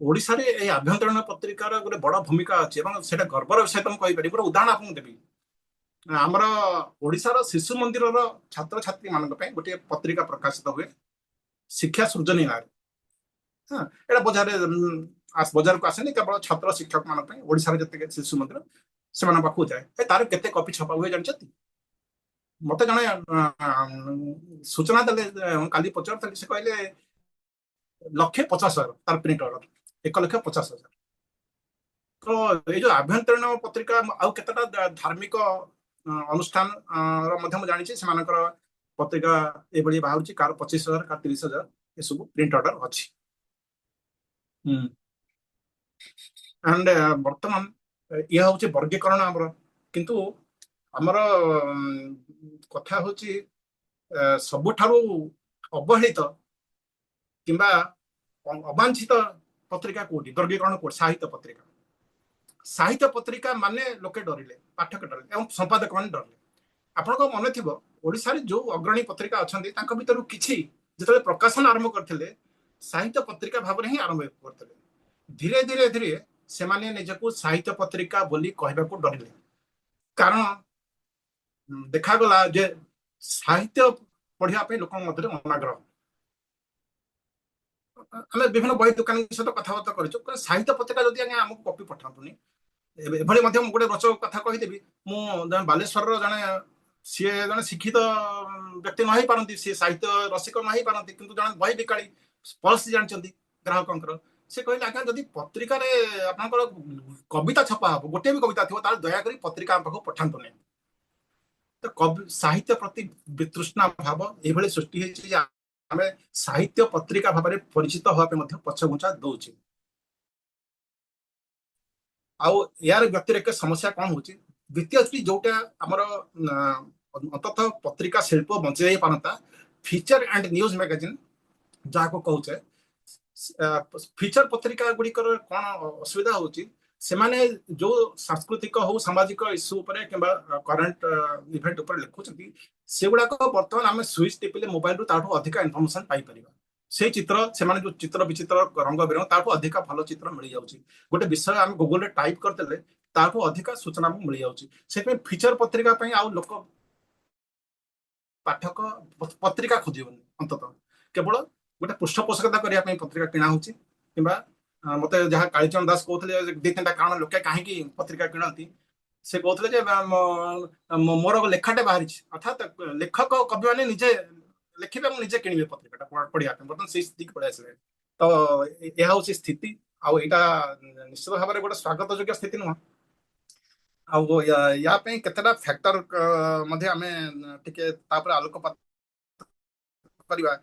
ଓଡ଼ିଶାରେ ଏହି ଆଭ୍ୟନ୍ତରୀଣ ପତ୍ରିକାର ଗୋଟେ ବଡ ଭୂମିକା ଅଛି ଏବଂ ସେଇଟା ଗର୍ବର ବିଷୟ ମୁଁ କହିପାରିବି। ଗୋଟେ ଉଦାହରଣ ଆପଣଙ୍କୁ ଦେବି। ଆମର ଓଡ଼ିଶାର ଶିଶୁ ମନ୍ଦିରର ଛାତ୍ରଛାତ୍ରୀ ମାନଙ୍କ ପାଇଁ ଗୋଟିଏ ପତ୍ରିକା ପ୍ରକାଶିତ ହୁଏ ଶିକ୍ଷା ସୃଜନୀ ନାଁରେ। ଏଇଟା ବଜାରକୁ ଆସେନି, କେବଳ ଛାତ୍ର ଶିକ୍ଷକ ମାନଙ୍କ ପାଇଁ। ଓଡ଼ିଶାର ଯେତିକି ଶିଶୁ ମନ୍ଦିର ସେମାନଙ୍କ ପାଖକୁ ଯାଏ। ତାର କେତେ କପି ଛପା ହୁଏ ଜାଣିଛନ୍ତି? ମତେ ଜଣେ ସୂଚନା ଦେଲେ, କାଲି ପଚାରୁଥିଲି, ସେ କହିଲେ 1,50,000 ତାର ପ୍ରିଣ୍ଟ ଅର୍ଡର, 1,50,000। ତ ଏଇ ଯୋଉ ଆଭ୍ୟନ୍ତରୀଣ ପତ୍ରିକା ଆଉ କେତେଟା ଧାର୍ମିକ ଅନୁଷ୍ଠାନ ର ମଧ୍ୟ ମୁଁ ଜାଣିଛି ସେମାନଙ୍କର ପତ୍ରିକା ଏଭଳି ବାହାରୁଛି, କାହାର 25,000 କାହାର 30,000 ଏସବୁ ପ୍ରିଣ୍ଟ ଅର୍ଡର ଅଛି। ଆଣ୍ଡ ବର୍ତ୍ତମାନ ଇଏ ହଉଛି ବର୍ଗୀକରଣ ଆମର। କିନ୍ତୁ ଆମର କଥା ହଉଛି ସବୁଠାରୁ ଅବହେଳିତ କିମ୍ବା ଅବାଞ୍ଛିତ ପତ୍ରିକା କୋଉଠି, ବର୍ଗୀକରଣ କୋଉଠି? ସାହିତ୍ୟ ପତ୍ରିକା। ସାହିତ୍ୟ ପତ୍ରିକା ମାନେ ଲୋକେ ଡରିଲେ, ପାଠକ ଡରିଲେ ଏବଂ ସମ୍ପାଦକ ମାନେ ଡରିଲେ। ଆପଣଙ୍କ ମନେ ଥିବ ଓଡ଼ିଶାରେ ଯୋଉ ଅଗ୍ରଣୀ ପତ୍ରିକା ଅଛନ୍ତି ତାଙ୍କ ଭିତରୁ କିଛି ଯେତେବେଳେ ପ୍ରକାଶନ ଆରମ୍ଭ କରିଥିଲେ ସାହିତ୍ୟ ପତ୍ରିକା ଭାବରେ ହିଁ ଆରମ୍ଭ କରିଥିଲେ। ଧୀରେ ଧୀରେ ଧୀରେ ସେମାନେ ନିଜକୁ ସାହିତ୍ୟ ପତ୍ରିକା ବୋଲି କହିବାକୁ ଡରିଲେ, କାରଣ ଦେଖାଗଲା ଯେ ସାହିତ୍ୟ ପଢିବା ପାଇଁ ଲୋକଙ୍କ ମଧ୍ୟରେ ଅନାଗ୍ରହ। ଆମେ ବିଭିନ୍ନ ବହି ଦୋକାନୀ ସହିତ କଥାବାର୍ତ୍ତା କରିଛୁ, ସାହିତ୍ୟ ପତ୍ରିକା ଯଦି ଆଜ୍ଞା ଆମକୁ କପି ପଠାନ୍ତୁନି। ଏଭଳି ମଧ୍ୟ ମୁଁ ଗୋଟେ ରୋଚକ କଥା କହିଦେବି। ମୁଁ ଜଣେ ବାଲେଶ୍ୱରର ସିଏ ଜଣେ ଶିକ୍ଷିତ ବ୍ୟକ୍ତି ନ ହେଇପାରନ୍ତି, ସିଏ ସାହିତ୍ୟ ରସିକ ନ ହେଇପାରନ୍ତି, କିନ୍ତୁ ଜଣେ ବହି ବିକାଳି, ପଲ୍ସ ଜାଣିଛନ୍ତି ଗ୍ରାହକଙ୍କର। ସେ କହିଲେ ଆଜ୍ଞା ଯଦି ପତ୍ରିକାରେ ଆପଣଙ୍କର କବିତା ଛପା ହବ, ଗୋଟେ ବି କବିତା ଥିବ, ତାହେଲେ ଦୟାକରି ପତ୍ରିକା ଆମ ପାଖକୁ ପଠାନ୍ତୁ ନାହିଁ। ତ ସାହିତ୍ୟ ପ୍ରତି ବିତୃଷ୍ଣା ଭାବ ଏଇଭଳି ସୃଷ୍ଟି ହେଇଛି ଯେ ଆମେ ସାହିତ୍ୟ ପତ୍ରିକା ଭାବରେ ପରିଚିତ ହବା ପାଇଁ ମଧ୍ୟ ପଛଘୁଞ୍ଚା ଦଉଛି। ଆଉ ୟାର ବ୍ୟତିରେକ ସମସ୍ୟା କଣ ହଉଛି? ଦ୍ୱିତୀୟ ଯୋଉଟା ଆମର ଅନ୍ତତଃ ପତ୍ରିକା ଶିଳ୍ପ ବଞ୍ଚେଇ ପାରନ୍ତା, ଫିଚର ଆଣ୍ଡ ନ୍ୟୁଜ ମ୍ୟାଗାଜିନ ଯାହାକୁ କହୁଛେ। ଫିଚର ପତ୍ରିକା ଗୁଡିକର କଣ ଅସୁବିଧା ହଉଛି? ସେମାନେ ଯୋଉ ସାଂସ୍କୃତିକ ହଉ ସାମାଜିକ ଇସ୍ୟୁ ଉପରେ କିମ୍ବା କରେଣ୍ଟ ଇଭେଣ୍ଟ ଉପରେ ଲେଖୁଛନ୍ତି, ସେଗୁଡାକ ବର୍ତ୍ତମାନ ଆମେ ସୁଇଚ୍ ଟିପିଲେ ମୋବାଇଲରୁ ତାଠୁ ଅଧିକା ଇନଫର୍ମେସନ ପାଇପାରିବା। ସେଇ ଚିତ୍ର, ସେମାନେ ଯୋଉ ଚିତ୍ର ବିଚିତ୍ର ରଙ୍ଗ ବେରଙ୍ଗ, ତାଠୁ ଅଧିକା ଭଲ ଚିତ୍ର ମିଳିଯାଉଛି। ଗୋଟେ ବିଷୟ ଆମେ ଗୁଗୁଲରେ ଟାଇପ କରିଦେଲେ ତାଠୁ ଅଧିକା ସୂଚନା ଆମକୁ ମିଳିଯାଉଛି। ସେଥିପାଇଁ ଫିଚର ପତ୍ରିକା ପାଇଁ ଆଉ ଲୋକ ପାଠକ ପତ୍ରିକା ଖୋଜିବନି। ଅନ୍ତତଃ କେବଳ ଗୋଟେ ପୃଷ୍ଠପୋଷକତା କରିବା ପାଇଁ ପତ୍ରିକା କିଣା ହଉଛି। କିମ୍ବା ମତେ ଯାହା କାଳିଚରଣ ଦାସ କହୁଥିଲେ 2-3ଟା କାରଣ ଲୋକେ କାହିଁକି ପତ୍ରିକା କିଣନ୍ତି, ସେ କହୁଥିଲେ ଯେ ମୋର ଲେଖାଟେ ବାହାରିଛି, ଅର୍ଥାତ୍ ଲେଖକ କବି ମାନେ ନିଜେ ଲେଖିବେ ଏବଂ ନିଜେ କିଣିବେ ପତ୍ରିକାଟା ପଢିବା ପାଇଁ। ବର୍ତ୍ତମାନ ସେଇ ସ୍ଥିତିକି ପଳେଇ ଆସିଲେ। ତ ଏହା ହଉଛି ସ୍ଥିତି, ଆଉ ଏଇଟା ନିଶ୍ଚିତ ଭାବରେ ଗୋଟେ ସ୍ୱାଗତ ଯୋଗ୍ୟ ସ୍ଥିତି ନୁହଁ। ଆଉ ୟା ପାଇଁ କେତେଟା ଫ୍ୟାକ୍ଟର ମଧ୍ୟ ଆମେ ଟିକେ ତାପରେ ଆଲୋକପାତ କରିବା।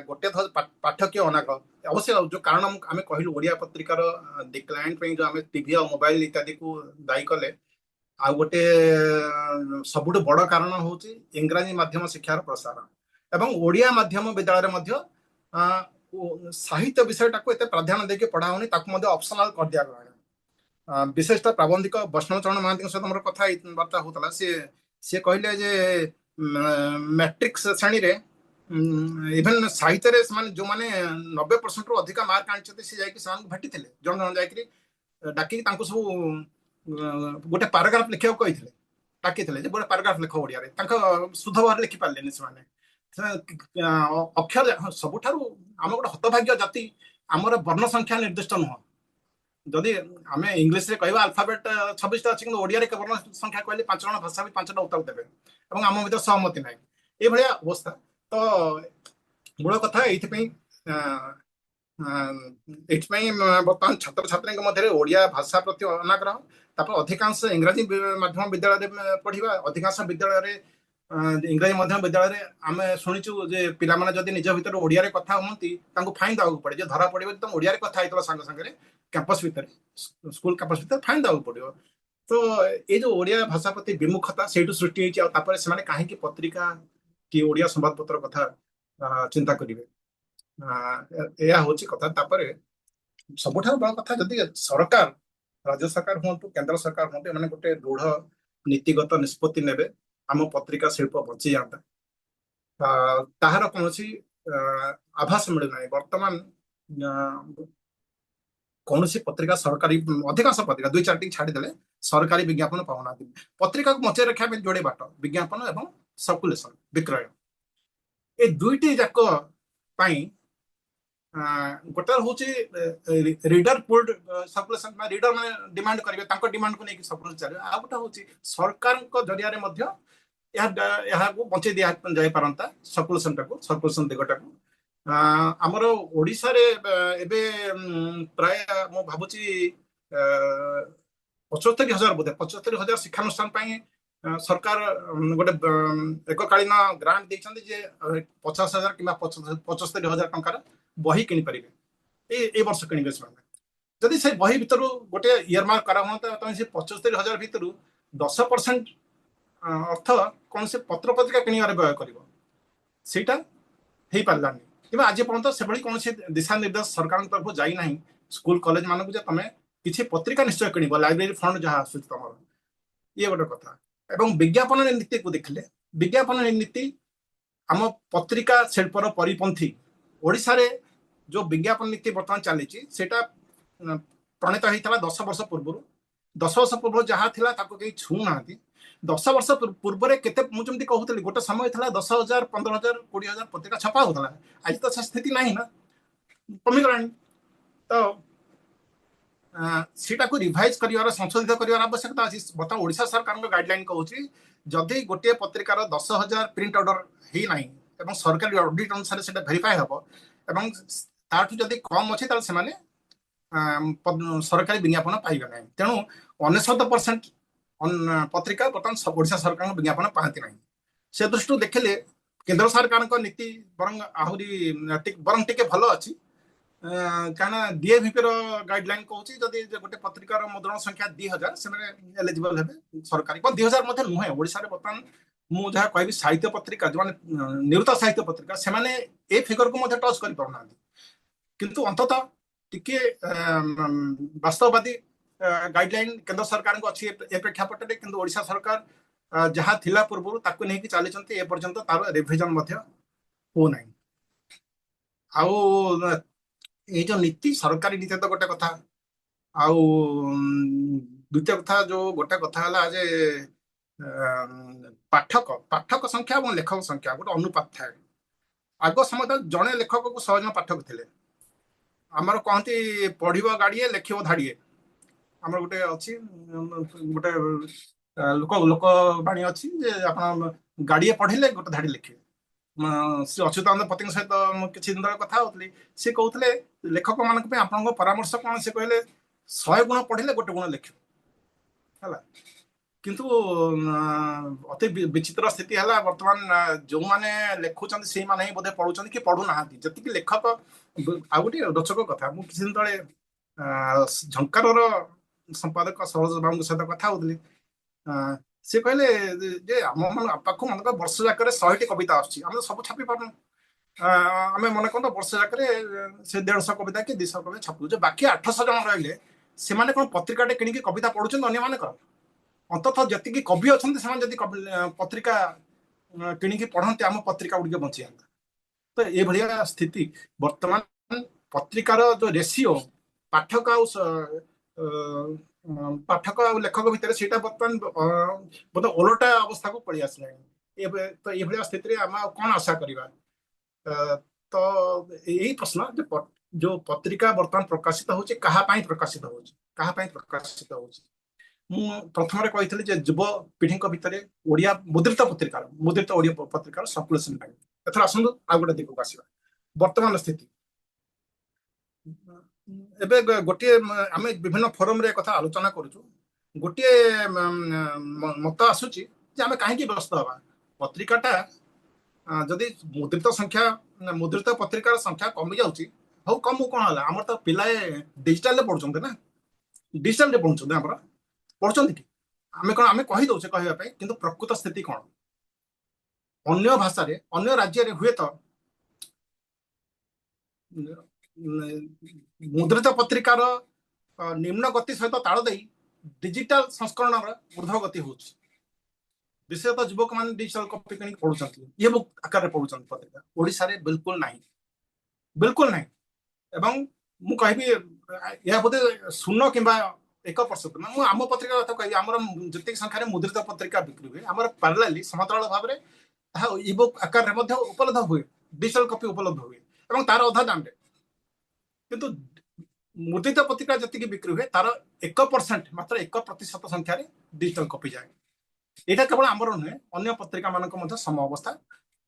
ଗୋଟେ ପାଠକୀୟ ଅନାଗ୍ରହ, ଅବଶ୍ୟ ଯୋଉ କାରଣ ଆମେ କହିଲୁ ଓଡ଼ିଆ ପତ୍ରିକାର ଡିକ୍ଲାଇନ ପାଇଁ ଯୋଉ ଆମେ ଟିଭି ଆଉ ମୋବାଇଲ ଇତ୍ୟାଦିକୁ ଦାୟୀ କଲେ, ଆଉ ଗୋଟେ ସବୁଠୁ ବଡ କାରଣ ହଉଛି ଇଂରାଜୀ ମାଧ୍ୟମ ଶିକ୍ଷାର ପ୍ରସାର ଏବଂ ଓଡ଼ିଆ ମାଧ୍ୟମ ବିଦ୍ୟାଳୟରେ ମଧ୍ୟ ସାହିତ୍ୟ ବିଷୟଟାକୁ ଏତେ ପ୍ରାଧାନ୍ୟ ଦେଇକି ପଢା ହଉନି, ତାକୁ ମଧ୍ୟ ଅପସନାଲ କରିଦିଆଗଲାଣି। विशेषतः प्राबंधिक वैष्णव चरण महांती सहित मोर कथबार्ता होता सी कहले जे मैट्रिक श्रेणी रे इभन साहित्य रे जो माने 90% रु अधिक मार्क आनी सी जाकि भेटी जन जन जाकि डाकी सब गोटे पाराग्राफ लिखा कही डाकी गोटे पाराग्राफ लिख ओडिया शुद्ध भाव लिखि पारे से अक्षर सबुठारु आम गोटे हतभाग्य जाति आमर वर्ण संख्या निर्दिष्ट नुह जदि आम इंग्लीश रे कहवा अल्फाबेट 26टा अच्छी ओडिया रे वर्ण संख्या कहले 5 जन भाषा भी 5टा उत्तर देवे और आम भर सहमति ना ये अवस्था तो मूल कथा ये बर्तमान छात्र छात्री मध्य ओडिया भाषा प्रति अनाग्रह तापर अधिकांश इंग्राजी माध्यम विद्यालय पढ़ा अधिकांश विद्यालय इंग्राजी माध्यम विद्यालय आम शुणुचु जे पिला माने जदि निज भितर ओडिया रे कथा होती फाइन देवाक पड़े जो धरा पड़े तुम ओडिया रे कथा होइतला संग संगे कैंपस भीतर स्कूल कैंपस भीतर फाइन देवाक पड़ो तो ये जो ओडिया भाषा प्रति विमुखता से सृष्टि होती से कहीं पत्रिका कि ओडिया संवादपत्र कथा चिंता करेंगे यह हूँ कथा तापर सबुठ बड़ कथा जदि सरकार राज्य सरकार हूँ केंद्र सरकार हूँ मैंने गोटे दृढ़ नीतिगत निष्पत्ति नेबे आम पत्रिका शिल्प बची जाता ताहार कौन आभास मिलना बर्तमान कौन पत्रिका सरकारी अधिकांश पत्रिका 2-4 छाड़ीदे सरकारी विज्ञापन पाऊना पत्रिका को मचे रखा जोड़े बाट विज्ञापन एवं सर्कुलेशन विक्रय ए दुईटी जाक गोटे हूँ रिडर पुल्ड सर्कुलेशन रिडर मैंने डिमांड करेंगे डिमांड को लेकिन सर्कुलेशन चलिए आ गोटे हूँ सरकार जरिया बचे दि जाई पारंता सर्कुलेशन दिगटा आमर ओडिशा रे एबे प्राय मु भाबुची 75,000 बोधे 75,000 शिक्षानुष्ठान सरकार गोटे एककालीन ग्रांट देइछन्ति जे 50,000 कि 75,000 टंकार बही किनि परिबे ए वर्ष किनिबे जदि से बही भितर गोटे इयरमार्क करा होता तो 75,000 भितर 10% अर्थ कौन से पत्र पत्रिका किणवार व्यय कर पारानी कि आज पर्यटन से कौन दिशा निर्देश सरकार तरफ जाना स्कूल कॉलेज मानक तुम किसी पत्रिका निश्चय किण लाइब्रेरी फंड जहाँ आसूँ तुम ये गोटे कथा एवं विज्ञापन नीति को देखले विज्ञापन नीति आम पत्रिका शिल्पर परिपंथी ओडिशा रे जो विज्ञापन नीति बर्तमान चली प्रणीत होता 10 वर्ष पूर्व जहाँ थी कहीं छू ना 10 वर्ष पूर्व मुझे कहूली गोटे समय था 10,000 15,000 20,000 पत्रिका छपा होता आज तो स्थिति ना ना कमिगला तो सीटा को रिवाइज कर संशोधित कर आवश्यकता अच्छी बर्तमान ओडिशा सरकार गाइडलाइन कहूँ जदि गोटे पत्रिकार 10,000 प्रिंट ऑर्डर ही ना सरकारी ऑडिट अनुसार से वेरीफाई हम एवं ताठू जदि कम अच्छे सरकारी विज्ञापन पाइबे ना तेणु 99% पत्रिका बर्तमान ओडिशा सरकार विज्ञापन पाती ना से दृष्टि देखले केंद्र सरकार नीति बरंग आहरी बरंग टे भल अच्छी कहीं डीएवीपी गाइडलाइन कहूँ जदि गोटे पत्रिकार मुद्रण संख्या 2,000 से एलिजिबल हे सरकारी 2,000 नुहे ओडिशा रे बर्तमान मु जहाँ कहि साहित्य पत्रिका जो निवृत्त साहित्य पत्रिका से माने ए फिगर को टच कर पाना किंतु अंततः टिके वास्तववादी गाइडलाइन केंद्र सरकार को अच्छी ए प्रेक्षापट किंतु ओडिशा सरकार जहाँ थिला पूर्व ताकू नहीं चली एपर्यंत तार रिविजन हो ना आउ ये जो नीति सरकारी नीति तो गोटे कथा आउ द्वितीय कथा जो गोटे कथा है जे पाठक संख्या और लेखक संख्या गोटे अनुपात थाए आग समय जड़े लेखक को 100 जन पाठक थे आमर कहती पढ़ गाड़िए लिख धाड़िए आमर गोटे अच्छी गोटे लोकवाणी अच्छी आप गाड़िए पढ़े गोटे धाड़ी लिखे श्री अच्युतानंद पति सहित किसी दिन तक कथा होती सी कहते लेखक मान आप परामर्श कौन से कहले 100 गुण पढ़े गोटे गुण लिख है किंतु अति विचित्र स्थिति है बर्तमान जो मैंने लिखुं से मैंने बोधे पढ़ुं कि पढ़ुना जी लेखक आ गए रोचक कथा मुझे किसी दिन तले झंकार संपादक सरोज बाबू सहित कथा होती सी कहले जे आम पाख मन वर्ष जाक 100टी कविता आम सब छापी पार्न आम मन कह वर्ष जाक से 150 कविता कि 200 कविता छापू बाकी 800 जन रही ସେମାନେ କ'ଣ ପତ୍ରିକାଟେ କିଣିକି କବିତା ପଢୁଛନ୍ତି ଅନ୍ୟମାନଙ୍କର? ଅନ୍ତତଃ ଯେତିକି କବି ଅଛନ୍ତି ସେମାନେ ଯଦି ପତ୍ରିକା କିଣିକି ପଢନ୍ତି ଆମ ପତ୍ରିକା ଗୁଡ଼ିକ ବଞ୍ଚିଯାଆନ୍ତା। ତ ଏଇଭଳିଆ ସ୍ଥିତି ବର୍ତ୍ତମାନ ପତ୍ରିକାର ଯୋଉ ରେସିଓ ପାଠକ ଆଉ ଲେଖକ ଭିତରେ ସେଇଟା ବର୍ତ୍ତମାନ ବୋଧେ ଓଲଟା ଅବସ୍ଥାକୁ ପଳେଇ ଆସିଲାଣି। ଏବେ ତ ଏଇଭଳିଆ ସ୍ଥିତିରେ ଆମେ ଆଉ କ'ଣ ଆଶା କରିବା? ତ ଏଇ ପ୍ରଶ୍ନ ଯେ ଯୋଉ ପତ୍ରିକା ବର୍ତ୍ତମାନ ପ୍ରକାଶିତ ହଉଛି କାହା ପାଇଁ ପ୍ରକାଶିତ ହଉଛି, କାହା ପାଇଁ ପ୍ରକାଶିତ ହଉଛି? ମୁଁ ପ୍ରଥମରେ କହିଥିଲି ଯେ ଯୁବ ପିଢ଼ିଙ୍କ ଭିତରେ ଓଡ଼ିଆ ମୁଦ୍ରିତ ଓଡ଼ିଆ ପତ୍ରିକାର ସର୍କୁଲେସନ ପାଇଁ। ଏଥର ଆସନ୍ତୁ ଆଉ ଗୋଟେ ଦିଗକୁ ଆସିବା। ବର୍ତ୍ତମାନ ସ୍ଥିତି ଏବେ ଗୋଟିଏ ଆମେ ବିଭିନ୍ନ ଫୋରମରେ କଥା ଆଲୋଚନା କରୁଛୁ। ଗୋଟିଏ ମତ ଆସୁଛି ଯେ ଆମେ କାହିଁକି ବ୍ୟସ୍ତ ହେବା, ପତ୍ରିକାଟା ଯଦି ମୁଦ୍ରିତ ପତ୍ରିକାର ସଂଖ୍ୟା କମି ଯାଉଛି ହଉ କମୁ, କ'ଣ ହେଲା? ଆମର ତ ପିଲାଏ ଡିଜିଟାଲରେ ପଢୁଛନ୍ତି ନା, ଡିଜିଟାଲରେ ପଢୁଛନ୍ତି, ଆମର ପଢୁଛନ୍ତି କି? ଆମେ କହିଦଉଛେ କହିବା ପାଇଁ, କିନ୍ତୁ ପ୍ରକୃତ ସ୍ଥିତି କ'ଣ? ଅନ୍ୟ ଭାଷାରେ ଅନ୍ୟ ରାଜ୍ୟରେ ହୁଏତ ମୁଦ୍ରିତ ପତ୍ରିକାର ନିମ୍ନ ଗତି ସହିତ ତାଳ ଦେଇ ଡିଜିଟାଲ ସଂସ୍କରଣର ଊର୍ଦ୍ଧ୍ୱ ଗତି ହଉଛି। ବିଶେଷତଃ ଯୁବକମାନେ ଡିଜିଟାଲ କପି କିଣିକି ପଢୁଛନ୍ତି, ଇଏ ବୁକ୍ ଆକାରରେ ପଢୁଛନ୍ତି ପତ୍ରିକା। ଓଡ଼ିଶାରେ ବିଲକୁଲ ନାହିଁ, ବିଲକୁଲ ନାହିଁ। ଏବଂ ମୁଁ କହିବି ଏହା ବୋଧେ 0 କିମ୍ବା 1%। ମୁଁ ଆମ ପତ୍ରିକା କଥା କହିବି, ଆମର ଯେତିକି ସଂଖ୍ୟାରେ ମୁଦ୍ରିତ ପତ୍ରିକା ବିକ୍ରି ହୁଏ, ଆମର ପାରାଲାଲି ସମାନ୍ତରାଳ ଭାବରେ ତାହା ଇବୁକ୍ ଆକାରରେ ମଧ୍ୟ ଉପଲବ୍ଧ ହୁଏ, ଡିଜିଟାଲ କପି ଉପଲବ୍ଧ ହୁଏ ଏବଂ ତାର ଅଧା ଦାମରେ। କିନ୍ତୁ ମୁଦ୍ରିତ ପତ୍ରିକା ଯେତିକି ବିକ୍ରି ହୁଏ ତାର 1%, ମାତ୍ର 1% ସଂଖ୍ୟାରେ ଡିଜିଟାଲ କପି ଯାଏ। ଏଇଟା କେବଳ ଆମର ନୁହେଁ, ଅନ୍ୟ ପତ୍ରିକା ମାନଙ୍କ ମଧ୍ୟ ସମ ଅବସ୍ଥା।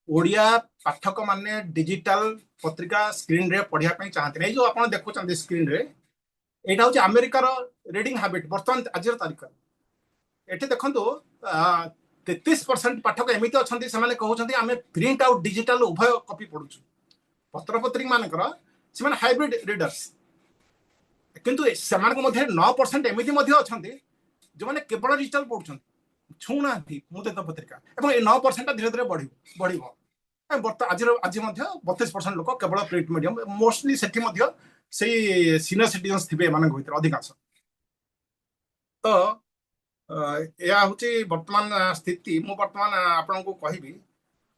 ଓଡ଼ିଆ ପାଠକ ମାନେ ଡିଜିଟାଲ ପତ୍ରିକା ସ୍କ୍ରିନରେ ପଢିବା ପାଇଁ ଚାହାନ୍ତି। ଏଇ ଯୋଉ ଆପଣ ଦେଖୁଛନ୍ତି ସ୍କ୍ରିନରେ, ଏଇଟା ହଉଛି ଆମେରିକାର ରିଡିଂ ହାବିଟ ବର୍ତ୍ତମାନ ଆଜିର ତାରିଖରେ। ଏଠି ଦେଖନ୍ତୁ 33% ପାଠକ ଏମିତି ଅଛନ୍ତି ସେମାନେ କହୁଛନ୍ତି ଆମେ ପ୍ରିଣ୍ଟ ଆଉ ଡିଜିଟାଲ ଉଭୟ କପି ପଢୁଛୁ। ପତ୍ରପତ୍ରିକା ମାନଙ୍କର ସେମାନେ ହାଇବ୍ରିଡ ରିଡର୍ସ, କିନ୍ତୁ ସେମାନଙ୍କ ମଧ୍ୟରେ 9% ଏମିତି ମଧ୍ୟ ଅଛନ୍ତି ଯେଉଁମାନେ କେବଳ ଡିଜିଟାଲ ପଢୁଛନ୍ତି, ଛୁଉଁନାହାନ୍ତି ମୁଦ୍ରିତ ପତ୍ରିକା। ଏବଂ ଏ 9% ଧୀରେ ଧୀରେ ବଢିବ। ଆଜି ମଧ୍ୟ 32% ଲୋକ କେବଳ ପ୍ରିଣ୍ଟ ମିଡିୟମ, ମୋଷ୍ଟଲି ସେଠି ମଧ୍ୟ ସେଇ ସିନିୟର ସିଟିଜେନ୍ସ ଥିବେ ଏମାନଙ୍କ ଭିତରେ ଅଧିକାଂଶ। ତ ଏହା ହଉଛି ବର୍ତ୍ତମାନ ସ୍ଥିତି। ମୁଁ ବର୍ତ୍ତମାନ ଆପଣଙ୍କୁ କହିବି,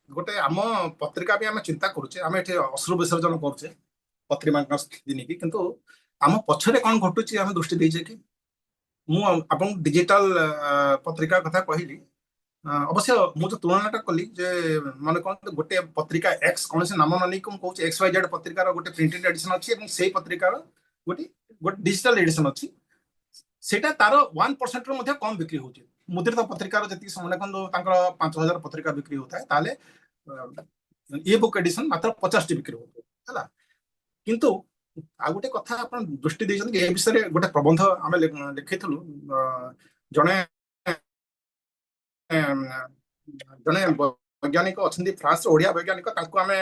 ଗୋଟେ ଆମ ପତ୍ରିକା ବି ଆମେ ଚିନ୍ତା କରୁଛେ, ଆମେ ଏଠି ଅଶ୍ରୁ ବିସର୍ଜନ କରୁଛେ ପତ୍ରିକାଙ୍କ ସ୍ଥିତି ନେଇକି, କିନ୍ତୁ ଆମ ପଛରେ କ'ଣ ଘଟୁଛି ଆମେ ଦୃଷ୍ଟି ଦେଇଛେ କି? ମୁଁ ଆପଣଙ୍କୁ ଡିଜିଟାଲ ପତ୍ରିକା କଥା କହିଲି, ଅବଶ୍ୟ ମୁଁ ଯୋଉ ତୁଳନାଟା କଲି ଯେ ମନେ କରନ୍ତୁ ଗୋଟେ ପତ୍ରିକା ଏକ୍ସ, କୌଣସି ନାମ ନ ନେଇକି ମୁଁ କହୁଛି XYZ ପତ୍ରିକାର ଗୋଟେ ପ୍ରିଣ୍ଟେଡ୍ ଏଡିସନ ଅଛି ଏବଂ ସେଇ ପତ୍ରିକାର ଗୋଟେ ଡିଜିଟାଲ ଏଡିସନ ଅଛି। ସେଇଟା ତାର 1% ରୁ ମଧ୍ୟ କମ ବିକ୍ରି ହଉଛି। ମୁଦ୍ରିତ ପତ୍ରିକାର ଯେତିକି ମନେ କରନ୍ତୁ ତାଙ୍କର 5000 ପତ୍ରିକା ବିକ୍ରି ହଉଥାଏ, ତାହେଲେ ଇ ବୁକ୍ ଏଡିସନ ମାତ୍ର 50ଟି ବିକ୍ରି ହଉଥିବ ହେଲା। କିନ୍ତୁ ଆଉ ଗୋଟେ କଥା ଆପଣ ଦୃଷ୍ଟି ଦେଇଛନ୍ତି ଏ ବିଷୟରେ ଗୋଟେ ପ୍ରବନ୍ଧ ଆମେ ଲେଖିଥିଲୁ। ଜଣେ ବୈଜ୍ଞାନିକ ଅଛନ୍ତି ଫ୍ରାନ୍ସର, ଓଡ଼ିଆ ବୈଜ୍ଞାନିକ, ତାଙ୍କୁ ଆମେ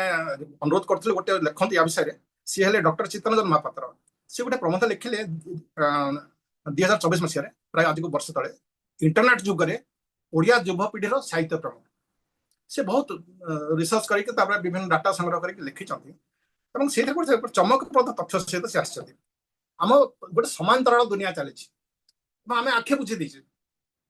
ଅନୁରୋଧ କରିଥିଲୁ ଗୋଟେ ଲେଖନ୍ତି ୟା ବିଷୟରେ। ସିଏ ହେଲେ ଡକ୍ଟର ଚିତ୍ତରଞ୍ଜନ ମହାପାତ୍ର। ସିଏ ଗୋଟେ ପ୍ରବନ୍ଧ ଲେଖିଲେ 2024 ମସିହାରେ, ପ୍ରାୟ ଆଜିକୁ ବର୍ଷ ତଳେ, ଇଣ୍ଟରନେଟ ଯୁଗରେ ଓଡ଼ିଆ ଯୁବପିଢ଼ିର ସାହିତ୍ୟ ପ୍ରେମ। ସେ ବହୁତ ରିସର୍ଚ୍ଚ କରିକି ତାପରେ ବିଭିନ୍ନ ଡାଟା ସଂଗ୍ରହ କରିକି ଲେଖିଛନ୍ତି ଏବଂ ସେଇଥିରେ ଗୋଟେ ଚମକପ୍ରଦ ତଥ୍ୟ ସହିତ ସେ ଆସିଛନ୍ତି। ଆମ ଗୋଟେ ସମାନ୍ତରାଳ ଦୁନିଆ ଚାଲିଛି ଏବଂ ଆମେ ଆଖି ବୁଝି ଦେଇଛେ।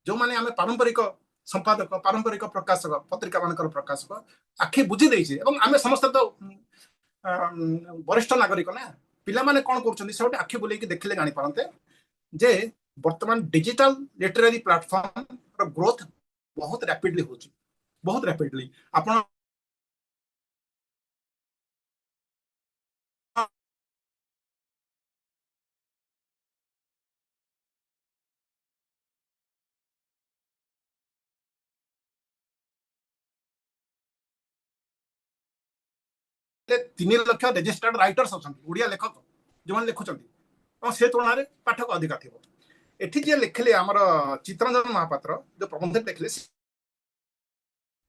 ଯୋଉମାନେ ଆମେ ପାରମ୍ପରିକ ସମ୍ପାଦକ, ପାରମ୍ପରିକ ପ୍ରକାଶକ, ପତ୍ରିକା ମାନଙ୍କର ପ୍ରକାଶକ, ଆଖି ବୁଝି ଦେଇଛେ। ଏବଂ ଆମେ ସମସ୍ତେ ତ ବରିଷ୍ଠ ନାଗରିକ ନା, ପିଲାମାନେ କ'ଣ କରୁଛନ୍ତି ସେ ଗୋଟେ ଆଖି ବୁଲେଇକି ଦେଖିଲେ ଜାଣିପାରନ୍ତେ ଯେ ବର୍ତ୍ତମାନ ଡିଜିଟାଲ ଲିଟେରାରୀ ପ୍ଲାଟଫର୍ମର ଗ୍ରୋଥ ବହୁତ ରାପିଡଲି ହଉଛି, ବହୁତ ରାପିଡଲି। ଆପଣ ତିନି ଲକ୍ଷ ରେଜିଷ୍ଟର୍ଡ ରାଇଟର୍ସ ଅଛନ୍ତି, ଓଡ଼ିଆ ଲେଖକ ଯେଉଁମାନେ ଲେଖୁଛନ୍ତି, ଏବଂ ସେ ତୁଳନାରେ ପାଠକ ଅଧିକା ଥିବ। ଏଠି ଯିଏ ଲେଖିଲେ ଆମର ଚିତ୍ତରଞ୍ଜନ ମହାପାତ୍ର ଯୋଉ ପ୍ରବନ୍ଧ ଲେଖିଲେ,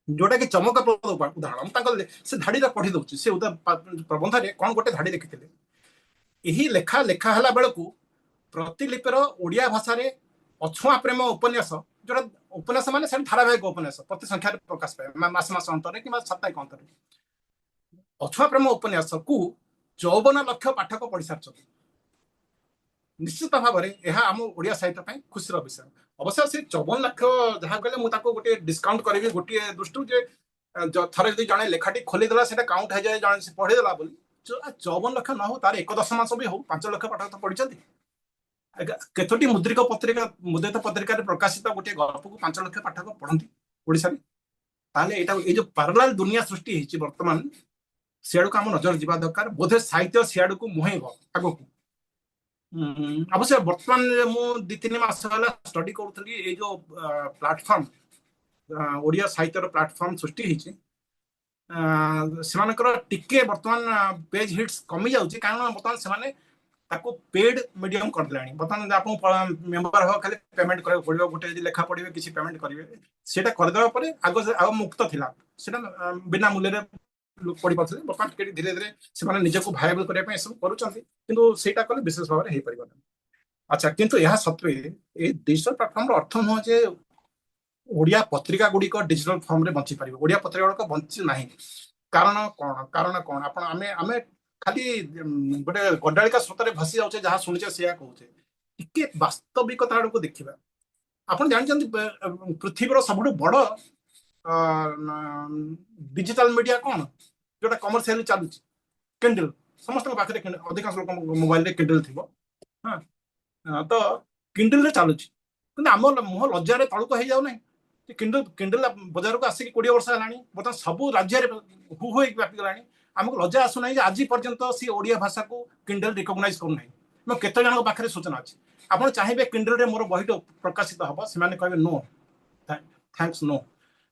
ଯୋଉଟା କି ଚମକପ୍ରଦ ଉଦାହରଣ, ମୁଁ ତାଙ୍କ ସେ ଧାଡିରେ ପଢି ଦଉଛି। ସେ ପ୍ରବନ୍ଧରେ କ'ଣ ଗୋଟେ ଧାଡି ଲେଖିଥିଲେ, ଏହି ଲେଖା ହେଲା ବେଳକୁ ପ୍ରତିଲିପିର ଓଡ଼ିଆ ଭାଷାରେ ଅଛୁଆଁ ପ୍ରେମ ଉପନ୍ୟାସ, ଯୋଉଟା ଉପନ୍ୟାସ ମାନେ ସେଠି ଧାରାବାହିକ ଉପନ୍ୟାସ ପ୍ରତି ସଂଖ୍ୟାରେ ପ୍ରକାଶ ପାଏ, ମାସ ଅନ୍ତରରେ କିମ୍ବା ସାପ୍ତାହିକ ଅନ୍ତରରେ। ଅଛୁଆଁ ପ୍ରେମ ଉପନ୍ୟାସକୁ 54 ଲକ୍ଷ ପାଠକ ପଢି ସାରିଛନ୍ତି। निश्चित भाव में यह आम ओडिया साहित्य ପାଇଁ खुशीर विषय। अवश्य से 54 लाख जहाँ कहले मुझे गोटे डिस्काउंट करी गोटे दृष्टि जे थरे जब जड़े लेखाटी खोलीदेला से काउंट हो जाए जड़े पढ़ीदेला बोली 54 लाख न हो तार 1/10 भी हो 5 लाख पाठ तो पढ़ी केतोटी मुद्रिक पत्रिका मुद्रित पत्रिका प्रकाशित गोटे गल्प को 5 लाख पाठक पढ़ती ओडिशा ताले ये जो पैरेलल दुनिया सृष्टि होती वर्तमान सियाड़ को आम नजर जावा दरकार बोधे साहित्य सियाड़ को मुहेब आग को अवश्य बर्तमान मु 2-3 मास स्टडी करूली ये जो प्लाटफॉर्म ओडिया साहित्य प्लाटफॉर्म सृष्टि होती टिके बर्तमान पेज हिट्स कमी जाऊँगी कारण बर्तमान से ताको पेड मीडियम कर देलानी बर्तमान आप मेंबर हो खाली पेमेंट करा पड़ो गोटे लेखा पढ़े किसी पेमेंट करेंगे सेटा करदेवा पर आग मुक्त थिला सेटा बिना मूल्य पढ़ी पारे बर्तमान धीरे धीरे से निजक भायबल करने सब करूँगा कले विशेष भाव में हो पार। अच्छा किंतु यह सत्वे ये डिजिटल प्लाटफॉर्म अर्थ नुह जे ओडिया पत्रिका गुड़िक डिजिटल फॉर्म रे बंची पारिबो ओडिया पत्रिका गुड़िक बंची नाही कारण कौन आपण आमे आमे खाली गोटे गड्डालिका स्रोत भसी जाऊे जहाँ शुणुचे से कहूचे टिके वास्तविकता आड़ को देखा आपन जानते पृथ्वीर सबुठ बड़ डिजिटल मीडिया कौन जोटा कमर्शियल चलुची किंडल समस्त पाखे अधिकांश लोक मोबाइल रे किंडल थी हाँ तो किंडल रे चलुची आम मुह लज्जा तलुक हो जाऊ ना किंडल किंडल बजार को आसिक 20 वर्ष है बर्तमान सब राज्य हु हो व्यापीगला आमको लज्जा आसुना आज पर्यंत सी ओडिया भाषा को किंडल रिकग्नाइज करूना केत जन पाखे सूचना अच्छी आप चाहिए किंडल रे मोर बही प्रकाशित हम से कहे नो थैंक्स नो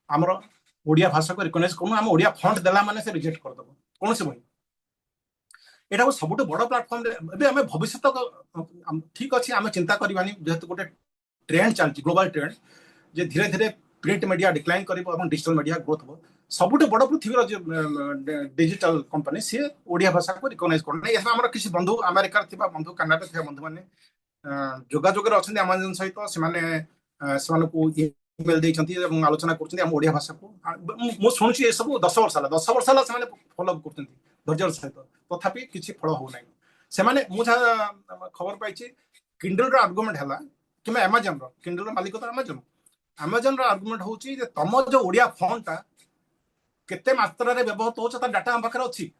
आमर ओडिया भाषा को रिकग्नाइज करूँ आम ओडिया फंड देला माने से रिजेक्ट करदेव कौन से बही यहाँ सबुठ बड़ प्लाटफर्म आम भविष्य ठीक अच्छे आम चिंता करवानी जेहेतु गोटे ट्रेंड चलती ग्लोबल ट्रेंड जे धीरे धीरे प्रिंट मीडिया डिक्लाइन कर डिजिटल मीडिया ग्रोथ हो सबुठ बड़ पृथ्वी डिजिटल कंपनी सी ओडिया भाषा को रिकग्नाइज करना आम किसी बंधु अमेरिका बंधु कानाडा थे बंधु मैंने जोगाजोग अच्छा आमाजन सहित इमेल देती आलोचना कर ओडिया भाषा को मुझे शुणुची ये सब 10 वर्ष है 10 वर्ष है फॉलो कर धैर्य सहित तथापि किसी फल होना से मुझे खबर पाई किंडल आर्गुमेंट है कि एमाजन किंडल मालिक तो एमाजन एमाजन आर्गुमेंट हूँ तुम जो ओडिया फंडटा केते मात्रा रे व्यवहृत हो डाटा हम पाखे अच्छी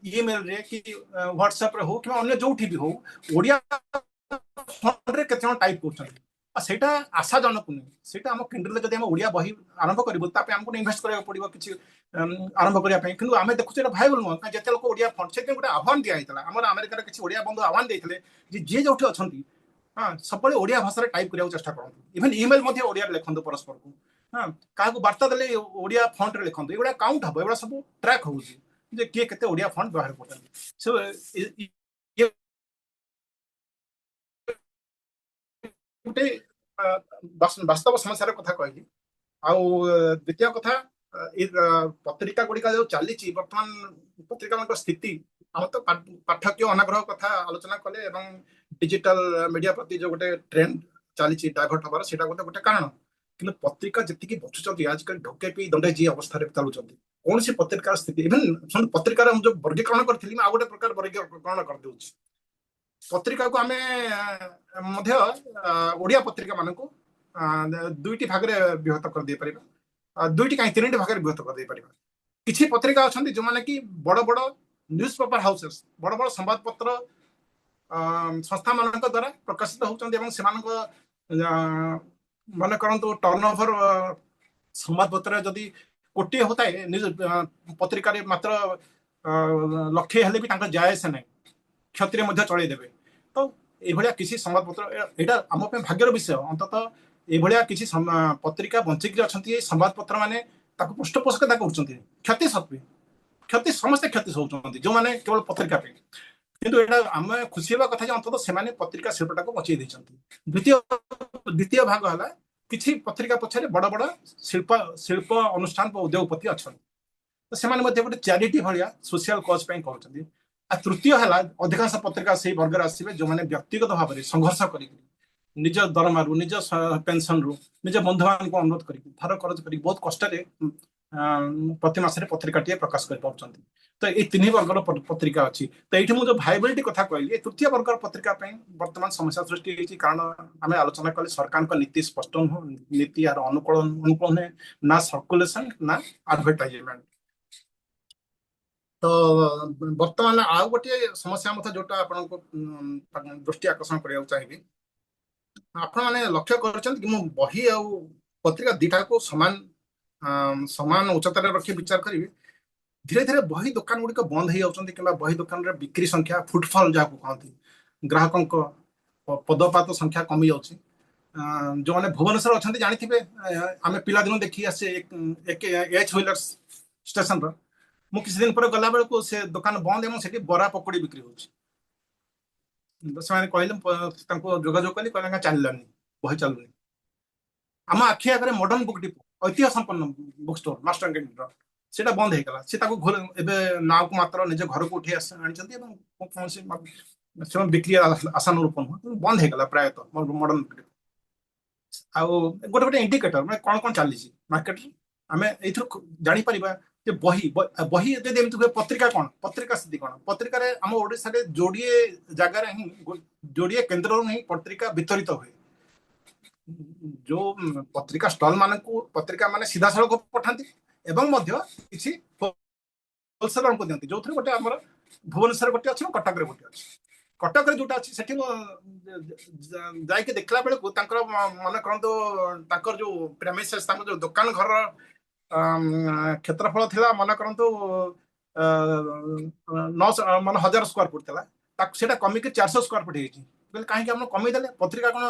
ईमेल रे कि व्हाट्सएप रे हो कि अन्य जोठी भी हो ओडिया फंड रे केते टाइप कर सेटा आशाजनक नुहे सेटा आम किंडल जब आम ओडिया बही आरंभ करूँ आमको इनभेस्ट करा पड़ो कि आरंभ करने कि आम देखुचे भाइबल नुह जिते लोक ओडिया फंड से गोटे आह्वान दिखाई आम अमेरिकार किसी ओडिया बंधु आह्वान देते जी जो अच्छा हाँ सब ओडिया भाषा टाइप करने चेष्टा करूँ इभन इमेल ओडिया लिखु परस्पर को हाँ क्या वार्ता देते ओडिया फंड रे लिखु ये काउंट हम ये सब ट्रैक हो किए के ओडिया फंड व्यवहार कर गोटे वास्तव समस्या कथा कहली द्वितीय कथा पत्रिका गुड़िक जो चली बर्तमान पत्रिका स्थिति आम तो पाठक अनाग्रह कथा आलोचना कले डिजिटल मीडिया प्रति जो गोटे ट्रेंड चली डाइभर्ट हबार से गोटे गोटे कारण कि पत्रिका जी बचुंट आजकल ढोके पी दंडे जी अवस्था चलुंट कौन सी पत्रिकार स्थिति इभन पत्रिकार जो वर्गीकरण करी आ गोटे प्रकार वर्गीकरण कर पत्रिका को आम ओडिया पत्रिका मान को 2टी भाग में विभक्त कर दे पारिबा 2टी कहीं 3टी भाग में विभक्त कर दे पारिबा किछि पत्रिका अच्छा जो माने कि बड़ बड़ न्यूज पेपर हाउसेस बड़ बड़ संवाद पत्र संस्था मान द्वारा प्रकाशित होती मन करंतु टर्नओवर संवाद पत्र जदि कोटी होता है न्यूज पत्रिका मात्र लक्षे हेले भी जाए से नहीं क्षति चलई देवे तो ये किसी संवाद पत्र यहाँ आम भाग्यर विषय अंततः ये किसी पत्रिका बंचिक अच्छा संवाद पत्र मैंने पृष्ठपोषकता कर क्षति सत्वे क्षति समस्ते क्षति होती जो मैंने केवल पत्रिका किंतु आम खुशी हवा कथा अंततः से पत्रिका शिल्पटा को बचई द्वितीय भाग है किसी पत्रिका पछरे बड़ बड़ शिल्प अनुष्ठान उद्योगपति अच्छा तो से गोटे चैरिटी भाया सोशल कज कर तृतीय है अधिकांश पत्रिका से वर्ग आसवे जो मैंने व्यक्तिगत भाव में संघर्ष कर निज दरमारू निज पेंशन रु निज बंधु मान को अनुरोध कर धार करज कर बहुत कष्ट प्रति मासरे पत्रिकाटिए प्रकाश कर पाउछन्ति तो ये तीन वर्गर पत्रिका अच्छी तो ये मुझे भाइबिलिटी कथा कहली तृतीय वर्गर पत्रिका वर्तमान समस्या सृष्टि होती कारण आम आलोचना कले सरकार नीति स्पष्ट नुह नीति यार अनुकूल अनुकूल नुहे ना सर्कुलेशन ना आडभर्टाइजमेंट तो वर्तमान आउ गोटे समस्या मत जोटा आपण दृष्टि आकर्षण करने चाहिए आपण मैंने लक्ष्य कर बही आ पत्रिका दीटा को समान उच्चतार रखी विचार करेंगे धीरे धीरे बही दुकान गुड़िक बंद हो जाती कि बही दुकान रे बिक्री संख्या फुटफॉल जहाँ कहते ग्राहकों पदपात संख्या कमी जाऊँगी जो मैंने भुवनेश्वर अच्छा जानी आम पिलादिन देखी आसे एच व्हीलर्स स्टेशन मुझे किसी दिन पर गला बेलू से दुकान बंद है बरा पकोड़ी बिक्री होगी कहले जोगाजोग कली कहले चललानी बही चलुनी आम आखि आगे मॉडर्न बुक डिपो ऐतिह्य संपन्न बुक स्टोर मास्टर कैंटीन से बंद होगा सी ना को मात्र निज घर को उठे कौन बिक्री आशानुरूप नुह बंद होगा प्रायतः मॉडर्न बुक डिपो आउ गोटे गोटे इंडिकेटर मैं कौन कौन चली मार्केट आम ये जापर जे बही बही यदि एमती हुए पत्रिका कौन पत्रिका स्थिति कौन पत्रिका आम ओडिशा रे जोड़िए जगार ही जोड़िए केन्द्र ही पत्रिका वितरित हुए जो पत्रिका स्टल मान पत्रिका माने सीधा सड़क पठाती एवं किसी होलसेलर को दिखती जो गोटे आम भुवनेश्वर गोटे अच्छे कटक गोटे अच्छे कटक जोटा अच्छी से जाकि देखला बेलू मन कर जो प्रेमिसेस जो दुकान घर क्षेत्रफल थिला मन करंतु 9 मन 1000 स्क्वायर फुट थिला सेटा कमी के 400 स्क्वायर फुट होइछि बेल काहे कि हम कमी देले पत्रिका कोन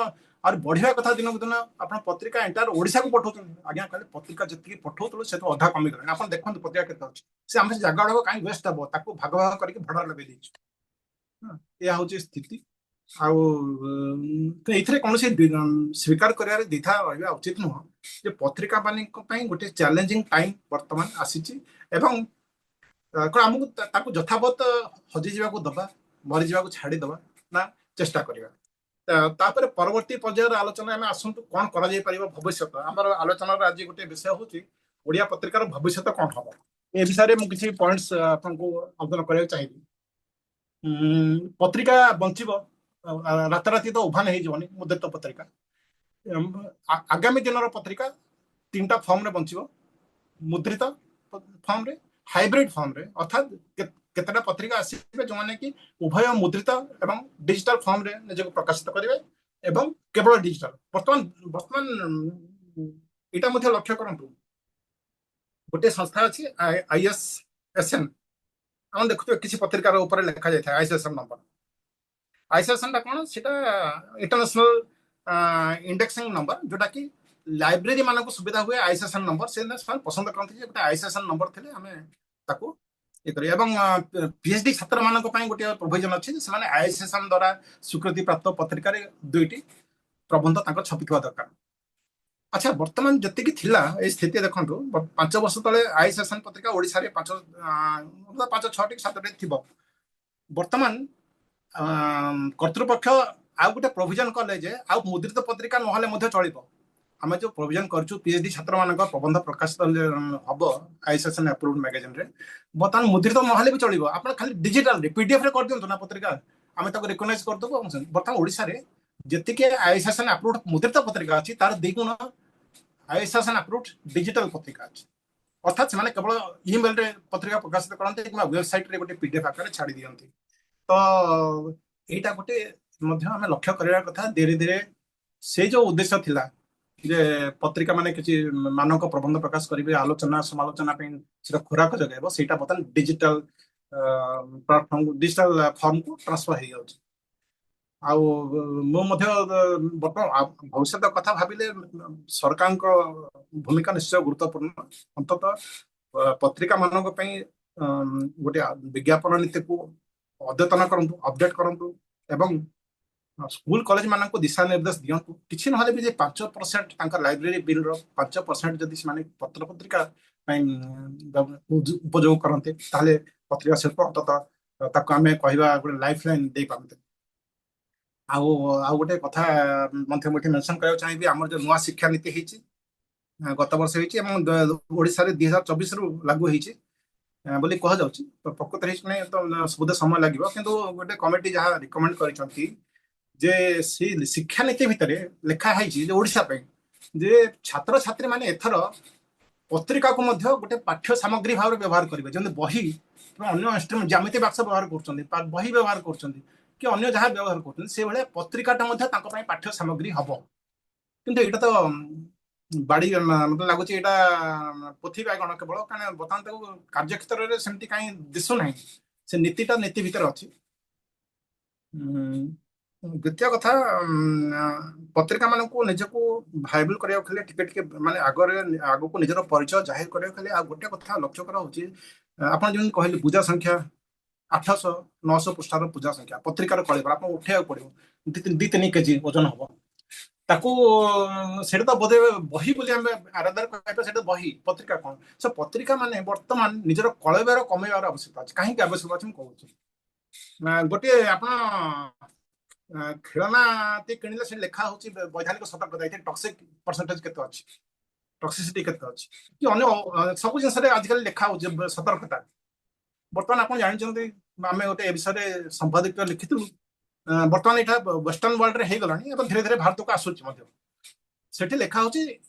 और बढ़िया कथा दिन दिन आपण पत्रिका एंटायर ओडिसा को पठौछन आज्ञा कहले पत्रिका जति पठौतलो से तो अधा कमी गले आपण देखन पत्रिका केते अछि से हम जागा डको काहे वेस्ट हबो ताको भाग भाग करके भड़ा लगे दैछि या होछि स्थिति आउ एथरे कौन स्वीकार कर द्विधा रहा उचित नुह जे पत्रिका मानी गोटे चैलेंजिंग टाइम वर्तमान आसीची एवं आमको यथावत हजि जावाक दबा मरी जावाक छाड़ी दबा ना चेष्टा करवा तापर परवर्ती पर्यायर आलोचना आम आसतु कौन कर भविष्य आम आलोचना आज गोटे विषय हूँ ओडिया पत्रिकार भविष्य कौन हम ए विषय में किसी पॉइंट्स आपको अवगत करने चाहिए पत्रिका बंचब राताराति तो उभान होनी मुद्रित पत्रिका आगामी दिन पत्रिका 3टा फॉर्म रे बंचब मुद्रित फॉर्म रे हाइब्रिड फॉर्म रे अर्थात केतटा पत्रिका आसीबे जो माने कि उभय मुद्रित एवं डिजिटल फॉर्म रे निजको प्रकाशित करिवे एवं केवल डिजिटल वर्तमान एटा मध्ये लक्ष्य करंतु गोटे संस्था अछि आईएसएसएन हम देखु किसी पत्रिकार ऊपर लिखा जाय था आईएसएसएन नंबर आईएसएसएन कौन से इंटरनेशनल इंडेक्सिंग नंबर जोटा कि लाइब्रेरी मानक सुविधा हुए आईएसएसएन नंबर से पसंद करते गोटे आईएसएसएन नंबर थे आम ताको पीएचडी छात्र मानक गोटे प्रोविजन अच्छी से आईएसएसएन द्वारा स्वीकृति प्राप्त पत्रिका 2टी प्रबंध छपी दरकार अच्छा वर्तमान जी स्थिति देखो 5 वर्ष तले आईएसएसएन पत्रिका ओडिशा रे 5 6 7 थी वर्तमान कर्तृपक्ष आउ गोटे प्रोविजन कले जे आउ मुद्रित पत्रिका नहले चलिबो आम जो प्रोविजन करछु पीएचडी छात्र मान प्रबंध प्रकाशित हम आईएसएसएन अप्रूव्ड मैगजीन रे बर्तमान मुद्रित नहले भी चलिबो आपण खाली डिजिटल रे पीडीएफ रे कर दियंतु ना पत्रिका आम ताको रिकॉग्नाइज कर दबो बर्तमान ओडिशा रे जतिके आईएसएसएन अप्रूव्ड मुद्रित पत्रिका अछि तार द्विगुण आईएसएसएन अप्रूव्ड डिजिटल पत्रिका अछि अर्थात से केवल ईमेल रे पत्रिका प्रकाशित करते कि वेबसाइट रे गोटे पीडीएफ आकार छाड़ी दियंती तो यहाँ गोटे आम लक्ष्य करने कथा धीरे धीरे से जो उद्देश्य थिला जे पत्रिका माने किसी मानक प्रबंध प्रकाश करेंगे आलोचना समालोचना से खुराक जगह से बर्तमान डिजिटल प्लाटफर्म डिजिटल फॉर्म को ट्रांसफर हो बर्तमान भविष्य कथा भाविले सरकार भूमिका निश्चय गुरुत्वपूर्ण अंततः पत्रिका मानक गोटे विज्ञापन नीति को अद्यतन करंतु अपडेट करंतु एवं स्कूल कॉलेज मान को दिशा निर्देश दिंतु किसी ना भी 5% लाइब्रेरी बिल 5% जदि से पत्र पत्रिका उपयोग करते ताले पत्रिका शिल्प अंततः आम कह गोटे लाइफ लाइन दे पारते आउ गोटे कथा मेंशन करना चाहिए आम जो नुआ शिक्षा नीति ଗତ ବର୍ଷ ହେଇଛି ଏବଂ ଓଡ଼ିଶାରେ 2024 ରୁ ଲାଗୁ ହେଇଛି ବୋଲି କୁହାଯାଉଛି। ତ ପ୍ରକୃତରେ ହେଇଛି ନାହିଁ ତ ବୋଧେ ସମୟ ଲାଗିବ, କିନ୍ତୁ ଗୋଟେ କମିଟି ଯାହା ରିକମେଣ୍ଡ କରିଛନ୍ତି ଯେ ସେ ଶିକ୍ଷାନୀତି ଭିତରେ ଲେଖା ହେଇଛି ଯେ ଓଡ଼ିଶା ପାଇଁ ଯେ ଛାତ୍ରଛାତ୍ରୀ ମାନେ ଏଥର ପତ୍ରିକାକୁ ମଧ୍ୟ ଗୋଟେ ପାଠ୍ୟ ସାମଗ୍ରୀ ଭାବରେ ବ୍ୟବହାର କରିବେ, ଯେମିତି ବହି ଅନ୍ୟ ଇନଷ୍ଟ୍ରୁମେଣ୍ଟ ଜ୍ୟାମିତି ବାକ୍ସ ବ୍ୟବହାର କରୁଛନ୍ତି, ବହି ବ୍ୟବହାର କରୁଛନ୍ତି କି ଅନ୍ୟ ଯାହା ବ୍ୟବହାର କରୁଛନ୍ତି, ସେଇଭଳିଆ ପତ୍ରିକାଟା ମଧ୍ୟ ତାଙ୍କ ପାଇଁ ପାଠ୍ୟ ସାମଗ୍ରୀ ହବ। କିନ୍ତୁ ଏଇଟା ତ ବାଡ଼ି ମତେ ଲାଗୁଛି ଏଇଟା ପୋଥି ବାଇଗଣ କେବଳ, କାରଣ ବର୍ତ୍ତମାନ ତାକୁ କାର୍ଯ୍ୟକ୍ଷେତ୍ରରେ ସେମିତି କାହିଁ ଦିଶୁନାହିଁ। ସେ ନୀତିଟା ନୀତି ଭିତରେ ଅଛି। ଦ୍ୱିତୀୟ କଥା, ପତ୍ରିକା ମାନଙ୍କୁ ନିଜକୁ ଭାଇବଲ କରିବାକୁ ହେଲେ ଟିକେ ଟିକେ ମାନେ ଆଗକୁ ନିଜର ପରିଚୟ ଜାହିର କରିବାକୁ ହେଲେ ଆଉ ଗୋଟେ କଥା ଲକ୍ଷ୍ୟ କରା ହଉଛି, ଆପଣ ଯେମିତି କହିଲେ ପୂଜା ସଂଖ୍ୟା 800-900 ପୃଷ୍ଠାର ପୂଜା ସଂଖ୍ୟା ପତ୍ରିକାର କଳିବ ଆପଣ ଉଠେଇବାକୁ ପଡିବ, 2-3 କେଜି ଓଜନ ହବ ତାକୁ। ସେଇଟା ତ ବୋଧେ ବହି ବୋଲି ଆମେ ଆରାଧନା କହିବା, ସେଇଟା ବହି ପତ୍ରିକା କଣ? ସେ ପତ୍ରିକା ମାନେ ବର୍ତ୍ତମାନ ନିଜର କଳେବର କମେଇବାର ଆବଶ୍ୟକତା ଅଛି। କାହିଁକି ଆବଶ୍ୟକ ଅଛି ମୁଁ କହୁଛି। ଗୋଟିଏ ଆପଣ ଖେଳନା କିଣିଲେ ସେଠି ଲେଖା ହଉଛି ବୈଧାନିକ ସତର୍କତା, ଏଥିରେ ଟକ୍ସିକ ପରସେଣ୍ଟେଜ କେତେ ଅଛି, ଟକ୍ସିସିଟି କେତେ ଅଛି, କି ଅନ୍ୟ ସବୁ ଜିନିଷରେ ଆଜିକାଲି ଲେଖା ହଉଛି ସତର୍କତା। ବର୍ତ୍ତମାନ ଆପଣ ଜାଣିଛନ୍ତି, ଆମେ ଗୋଟେ ଏ ବିଷୟରେ ସମ୍ପାଦକୀୟ ଲେଖିଥିଲୁ। ବର୍ତ୍ତମାନ ଏଇଟା ୱେଷ୍ଟର୍ଣ୍ଣ ୱାର୍ଲଡରେ ହେଇଗଲାଣି ଏବଂ ଧୀରେ ଧୀରେ ଭାରତକୁ ଆସୁଛି ମଧ୍ୟ। ସେଠି ଲେଖା ହଉଛି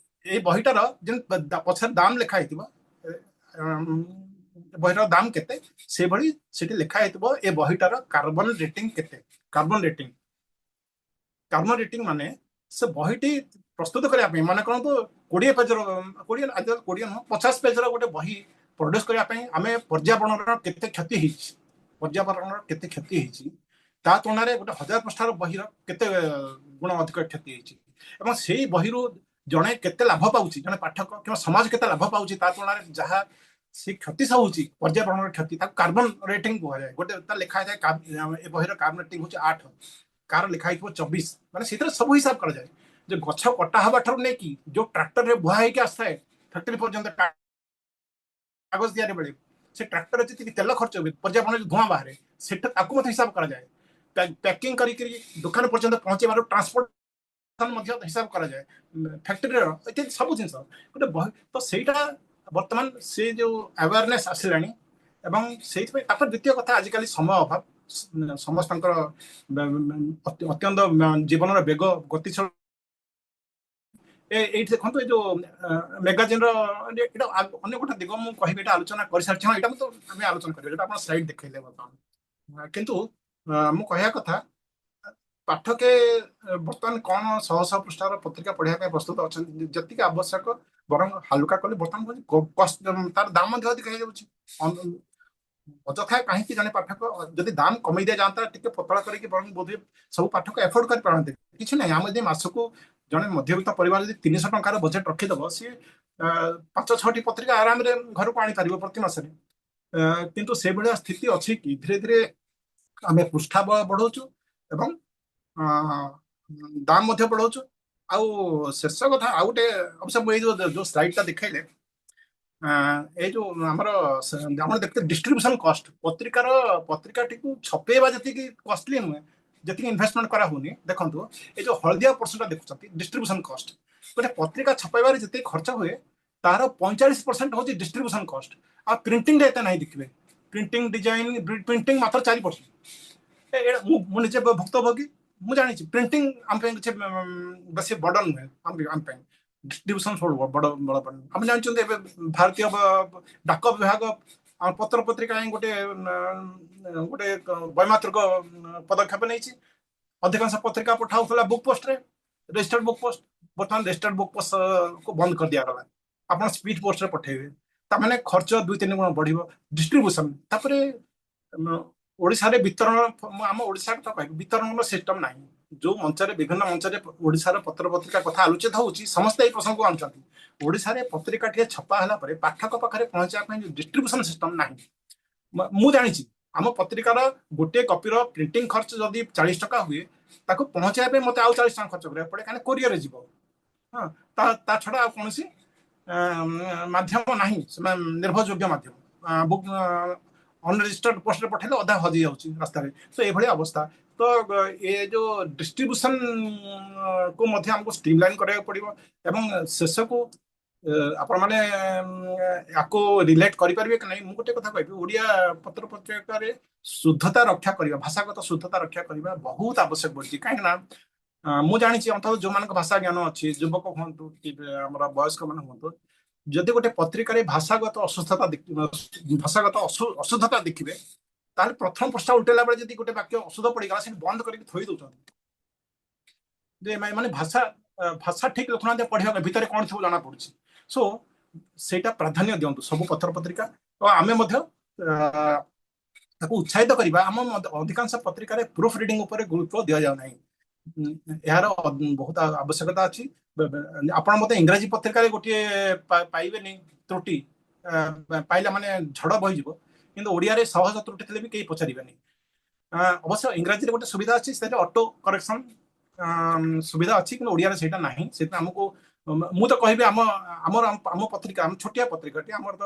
ଏଇ ବହିଟାର ଯେନ୍ ପଛରେ ଦାମ ଲେଖା ହେଇଥିବ, ବହିଟାର ଦାମ କେତେ, ସେଇଭଳି ସେଠି ଲେଖା ହେଇଥିବ ଏ ବହିଟାର କାର୍ବନ ରେଟିଂ କେତେ। କାର୍ବନ ରେଟିଂ ମାନେ ସେ ବହିଟି ପ୍ରସ୍ତୁତ କରିବା ପାଇଁ ମନେ କରନ୍ତୁ 20 ପେଜର 20 ନୁହଁ 50 ପେଜର ଗୋଟେ ବହି ପ୍ରଡ୍ୟୁସ କରିବା ପାଇଁ ଆମେ ପର୍ଯ୍ୟାବରଣର କେତେ କ୍ଷତି ହେଇଛି ତା ତୁଳନାରେ ଗୋଟେ 1000 ପୃଷ୍ଠାର ବହିର କେତେ ଗୁଣ ଅଧିକ କ୍ଷତି ହେଇଛି, ଏବଂ ସେଇ ବହିରୁ ଜଣେ କେତେ ଲାଭ ପାଉଛି, ଜଣେ ପାଠକ କିମ୍ବା ସମାଜ କେତେ ଲାଭ ପାଉଛି ତା ତୁଳନାରେ ଯାହା ସେ କ୍ଷତି ସବୁ ହଉଛି ପର୍ଯ୍ୟାବରଣର କ୍ଷତି, ତାକୁ କାର୍ବନ ରେଟିଂ କୁହାଯାଏ। ଗୋଟେ ତା ଲେଖା ହେଇଥାଏ ଏ ବହିର କାର୍ବନ ରେଟିଂ ହଉଛି 8, କାର ଲେଖା ହେଇଥିବ 24, ମାନେ ସେଥିରେ ସବୁ ହିସାବ କରାଯାଏ ଯେ ଗଛ କଟା ହବା ଠାରୁ ନେଇକି ଯୋଉ ଟ୍ରାକ୍ଟରରେ ବୁହା ହେଇକି ଆସିଥାଏ ଫ୍ୟାକ୍ଟ୍ରି ପର୍ଯ୍ୟନ୍ତ କାଗଜ ତିଆରି ବେଳେ ସେ ଟ୍ରାକ୍ଟରରେ ଯେତିକି ତେଲ ଖର୍ଚ୍ଚ ହୁଏ, ପର୍ଯ୍ୟାବରଣ ଧୂଆଁ ବାହାରେ, ସେଟା ତାକୁ ମଧ୍ୟ ହିସାବ କରାଯାଏ। ପ୍ୟାକିଂ କରିକି ଦୋକାନ ପର୍ଯ୍ୟନ୍ତ ପହଞ୍ଚେଇବାର ଟ୍ରାନ୍ସପୋର୍ଟ ମଧ୍ୟ ହିସାବ କରାଯାଏ, ଫ୍ୟାକ୍ଟ୍ରିର ଇତ୍ୟାଦି ସବୁ ଜିନିଷ ଗୋଟେ ବହି। ତ ସେଇଟା ବର୍ତ୍ତମାନ ସେ ଯୋଉ ଆୱାରନେସ୍ ଆସିଲାଣି, ଏବଂ ସେଇଥିପାଇଁ ତାପରେ ଦ୍ୱିତୀୟ କଥା ଆଜିକାଲି ସମୟ ଅଭାବ, ସମସ୍ତଙ୍କର ଅତ୍ୟନ୍ତ ଜୀବନର ବେଗ ଗତିଶୀଳ। ଏଇଠି ଦେଖନ୍ତୁ ଏ ଯୋଉ ମେଗାଜିନର ଏଇଟା ଅନ୍ୟ ଗୋଟେ ଦିଗ ମୁଁ କହିବି, ଏଇଟା ଆଲୋଚନା କରିସାରିଛି। ହଁ, ଏଇଟା ମୁଁ ତ ଆମେ ଆଲୋଚନା କରିବା, ଏଇଟା ଆପଣ ସ୍ଲାଇଡ୍ ଦେଖେଇଲେ ବର୍ତ୍ତମାନ। କିନ୍ତୁ ମୁଁ କହିବା କଥା ପାଠକେ ବର୍ତ୍ତମାନ କଣ 100 ପୃଷ୍ଠାର ପତ୍ରିକା ପଢିବା ପାଇଁ ପ୍ରସ୍ତୁତ ଅଛନ୍ତି, ଯେତିକି ଆବଶ୍ୟକ ବରଂ ହାଲୁକା କଲେ ବର୍ତ୍ତମାନ ତାର ଦାମ ମଧ୍ୟ ଅଧିକ ହେଇଯାଉଛି। ଅଯଥା କାହିଁକି ଜଣେ ପାଠକ ଯଦି ଦାମ କମେଇ ଦିଆଯାଆନ୍ତା, ଟିକେ ପତଳା କରିକି ବରଂ ବୋଧହୁଏ ସବୁ ପାଠକ ଏଫୋର୍ଡ କରିପାରନ୍ତି। କିଛି ନାହିଁ, ଆମେ ଯଦି ମାସକୁ ଜଣେ ମଧ୍ୟବିତ୍ତ ପରିବାର ଯଦି 300 ଟଙ୍କାର ବଜେଟ ରଖିଦବ, ସିଏ 5-6ଟି ପତ୍ରିକା ଆରାମରେ ଘରକୁ ଆଣିପାରିବ ପ୍ରତି ମାସରେ। କିନ୍ତୁ ସେଇଭଳିଆ ସ୍ଥିତି ଅଛି କି ଧୀରେ ଧୀରେ ଆମେ ପୃଷ୍ଠା ବଢଉଛୁ ଏବଂ ଦାମ ମଧ୍ୟ ବଢାଉଛୁ। ଆଉ ଶେଷ କଥା ଆଉ ଗୋଟେ ଅବଶ୍ୟ ମୁଁ ଏଇ ଯୋଉ ସ୍ଲାଇଡଟା ଦେଖେଇଲେ, ଏଇ ଯୋଉ ଆମର ଆପଣ ଦେଖତେ ଡିଷ୍ଟ୍ରିବ୍ୟୁସନ କଷ୍ଟ, ପତ୍ରିକାଟିକୁ ଛପେଇବା ଯେତିକି କଷ୍ଟଲି ନୁହେଁ, ଯେତିକି ଇନଭେଷ୍ଟମେଣ୍ଟ କରା ହଉନି। ଦେଖନ୍ତୁ ଏଇ ଯୋଉ ହଳଦିଆ ପର୍ସେଣ୍ଟଟା ଦେଖୁଛନ୍ତି ଡିଷ୍ଟ୍ରିବ୍ୟୁସନ କଷ୍ଟ, ଗୋଟେ ପତ୍ରିକା ଛପେଇବାରେ ଯେତିକି ଖର୍ଚ୍ଚ ହୁଏ ତାର 45% ହଉଛି ଡିଷ୍ଟ୍ରିବ୍ୟୁସନ କଷ୍ଟ। ଆଉ ପ୍ରିଣ୍ଟିଂରେ ଏତେ ନାହିଁ, ଦେଖିବେ ପ୍ରିଣ୍ଟିଂ ଡିଜାଇନ ପ୍ରିଣ୍ଟିଂ ମାତ୍ର 4%। ମୁଁ ନିଜେ ଭୁକ୍ତଭୋଗୀ, ମୁଁ ଜାଣିଛି ପ୍ରିଣ୍ଟିଂ ଆମ ପାଇଁ କିଛି ବେଶୀ ବଡ ନୁହେଁ, ଆମ ପାଇଁ ଡିଷ୍ଟ୍ରିବ୍ୟୁସନ ସବୁ ବଡ ଆମେ ଜାଣିଛନ୍ତି। ଏବେ ଭାରତୀୟ ଡାକ ବିଭାଗ ପତ୍ର ପତ୍ରିକା ପାଇଁ ଗୋଟେ ବୈମାତ୍ରିକ ପଦକ୍ଷେପ ନେଇଛି। ଅଧିକାଂଶ ପତ୍ରିକା ପଠା ହଉଥିଲା ବୁକ୍ ପୋଷ୍ଟରେ, ରେଜିଷ୍ଟର୍ଡ ବୁକ୍ ପୋଷ୍ଟ। ବର୍ତ୍ତମାନ ରେଜିଷ୍ଟର୍ଡ ବୁକ୍ ପୋଷ୍ଟ କୁ ବନ୍ଦ କରିଦିଆଗଲା, ଆପଣ ସ୍ପିଡ ପୋଷ୍ଟରେ ପଠେଇବେ, ତାମାନେ ଖର୍ଚ୍ଚ 2-3 ଗୁଣ ବଢିବ ଡିଷ୍ଟ୍ରିବ୍ୟୁସନ। ତାପରେ ଓଡ଼ିଶାରେ ବିତରଣ, ଆମ ଓଡ଼ିଶାରେ ତ କହିବି ବିତରଣର ସିଷ୍ଟମ ନାହିଁ। ଯୋଉ ମଞ୍ଚରେ ବିଭିନ୍ନ ମଞ୍ଚରେ ଓଡ଼ିଶାର ପତ୍ର ପତ୍ରିକା କଥା ଆଲୋଚିତ ହଉଛି, ସମସ୍ତେ ଏଇ ପ୍ରସଙ୍ଗକୁ ଆଣୁଛନ୍ତି। ଓଡ଼ିଶାରେ ପତ୍ରିକାଟିଏ ଛପା ହେଲା ପରେ ପାଠକ ପାଖରେ ପହଞ୍ଚିବା ପାଇଁ ଡିଷ୍ଟ୍ରିବ୍ୟୁସନ ସିଷ୍ଟମ ନାହିଁ। ମୁଁ ଜାଣିଛି ଆମ ପତ୍ରିକାର ଗୋଟିଏ କପିର ପ୍ରିଣ୍ଟିଂ ଖର୍ଚ୍ଚ ଯଦି 40 ଟଙ୍କା ହୁଏ, ତାକୁ ପହଞ୍ଚାଇବା ପାଇଁ ମତେ ଆଉ 40 ଟଙ୍କା ଖର୍ଚ୍ଚ କରିବାକୁ ପଡେ, କାରଣ କୋରିଅରରେ ଯିବ। ହଁ, ତା ଛଡା ଆଉ କୌଣସି ମାଧ୍ୟମ ନାହିଁ, ନିର୍ଭରଯୋଗ୍ୟ ମାଧ୍ୟମ। ଅନରେଜିଷ୍ଟର୍ଡ ପୋଷ୍ଟରେ ପଠେଇଲେ ଅଧା ହଜି ଯାଉଛି ରାସ୍ତାରେ। ତ ଏଇଭଳି ଅବସ୍ଥା। ତ ଏ ଯୋଉ ଡିଷ୍ଟ୍ରିବ୍ୟୁସନ କୁ ମଧ୍ୟ ଆମକୁ ଷ୍ଟ୍ରିମଲାଇନ କରିବାକୁ ପଡିବ, ଏବଂ ଶେଷକୁ ଆପଣ ମାନେ ୟାକୁ ରିଲେଟ୍ କରିପାରିବେ କି ନାହିଁ ମୁଁ ଗୋଟେ କଥା କହିବି ଓଡ଼ିଆ ପତ୍ର ପତ୍ରିକାରେ ଶୁଦ୍ଧତା ରକ୍ଷା କରିବା ଭାଷାଗତ ଶୁଦ୍ଧତା ରକ୍ଷା କରିବା ବହୁତ ଆବଶ୍ୟକ ପଡୁଛି କାହିଁକି ନା ମୁଁ ଜାଣିଛି ଅନ୍ତତଃ ଯୋଉମାନଙ୍କ ଭାଷା ଜ୍ଞାନ ଅଛି ଯୁବକ ହୁଅନ୍ତୁ କି ଆମର ବୟସ୍କ ମାନେ ହୁଅନ୍ତୁ ଯଦି ଗୋଟେ ପତ୍ରିକାରେ ଭାଷାଗତ ଅସୁସ୍ଥତା ଭାଷାଗତ ଅଶୁଦ୍ଧତା ଦେଖିବେ ତାହେଲେ ପ୍ରଥମ ପୃଷ୍ଠା ଉଲ୍ଟେଇଲା ବେଳେ ଯଦି ଗୋଟେ ବାକ୍ୟ ଅଶୁଦ୍ଧ ପଡିଗଲା ସେଠି ବନ୍ଦ କରିକି ଥୋଇ ଦଉଛନ୍ତି ଯେ ମାନେ ଭାଷା ଭାଷା ଠିକ ଲେଖୁନାହାନ୍ତି ପଢିବା ଭିତରେ କଣ ଥିବ ଜଣା ପଡୁଛି ସୋ ସେଇଟା ପ୍ରାଧାନ୍ୟ ଦିଅନ୍ତୁ ସବୁ ପତ୍ର ପତ୍ରିକା ଓ ଆମେ ମଧ୍ୟ ତାକୁ ଉତ୍ସାହିତ କରିବା ଆମ ଅଧିକାଂଶ ପତ୍ରିକାରେ ପ୍ରୁଫ୍ ରିଡିଂ ଉପରେ ଗୁରୁତ୍ୱ ଦିଆଯାଉ ନାହିଁ ଏହାର ବହୁତ ଆବଶ୍ୟକତା ଅଛି ଆପଣ ମତେ ଇଂରାଜୀ ପତ୍ରିକାରେ ଗୋଟିଏ ପାଇବେନି ତ୍ରୁଟି ପାଇଲା ମାନେ ଝଡ ବହିଯିବ କିନ୍ତୁ ଓଡିଆରେ ସହଜ ତ୍ରୁଟି ଥିଲେ ବି କେହି ପଚାରିବେନି ଅବଶ୍ୟ ଇଂରାଜୀରେ ଗୋଟେ ସୁବିଧା ଅଛି ସେଇଟା ଅଟୋ କରେକ୍ସନ ସୁବିଧା ଅଛି କିନ୍ତୁ ଓଡିଆରେ ସେଇଟା ନାହିଁ ସେଥିପାଇଁ ଆମକୁ ମୁଁ ତ କହିବି ଆମ ପତ୍ରିକା ଆମ ଛୋଟିଆ ପତ୍ରିକାଟି ଆମର ତ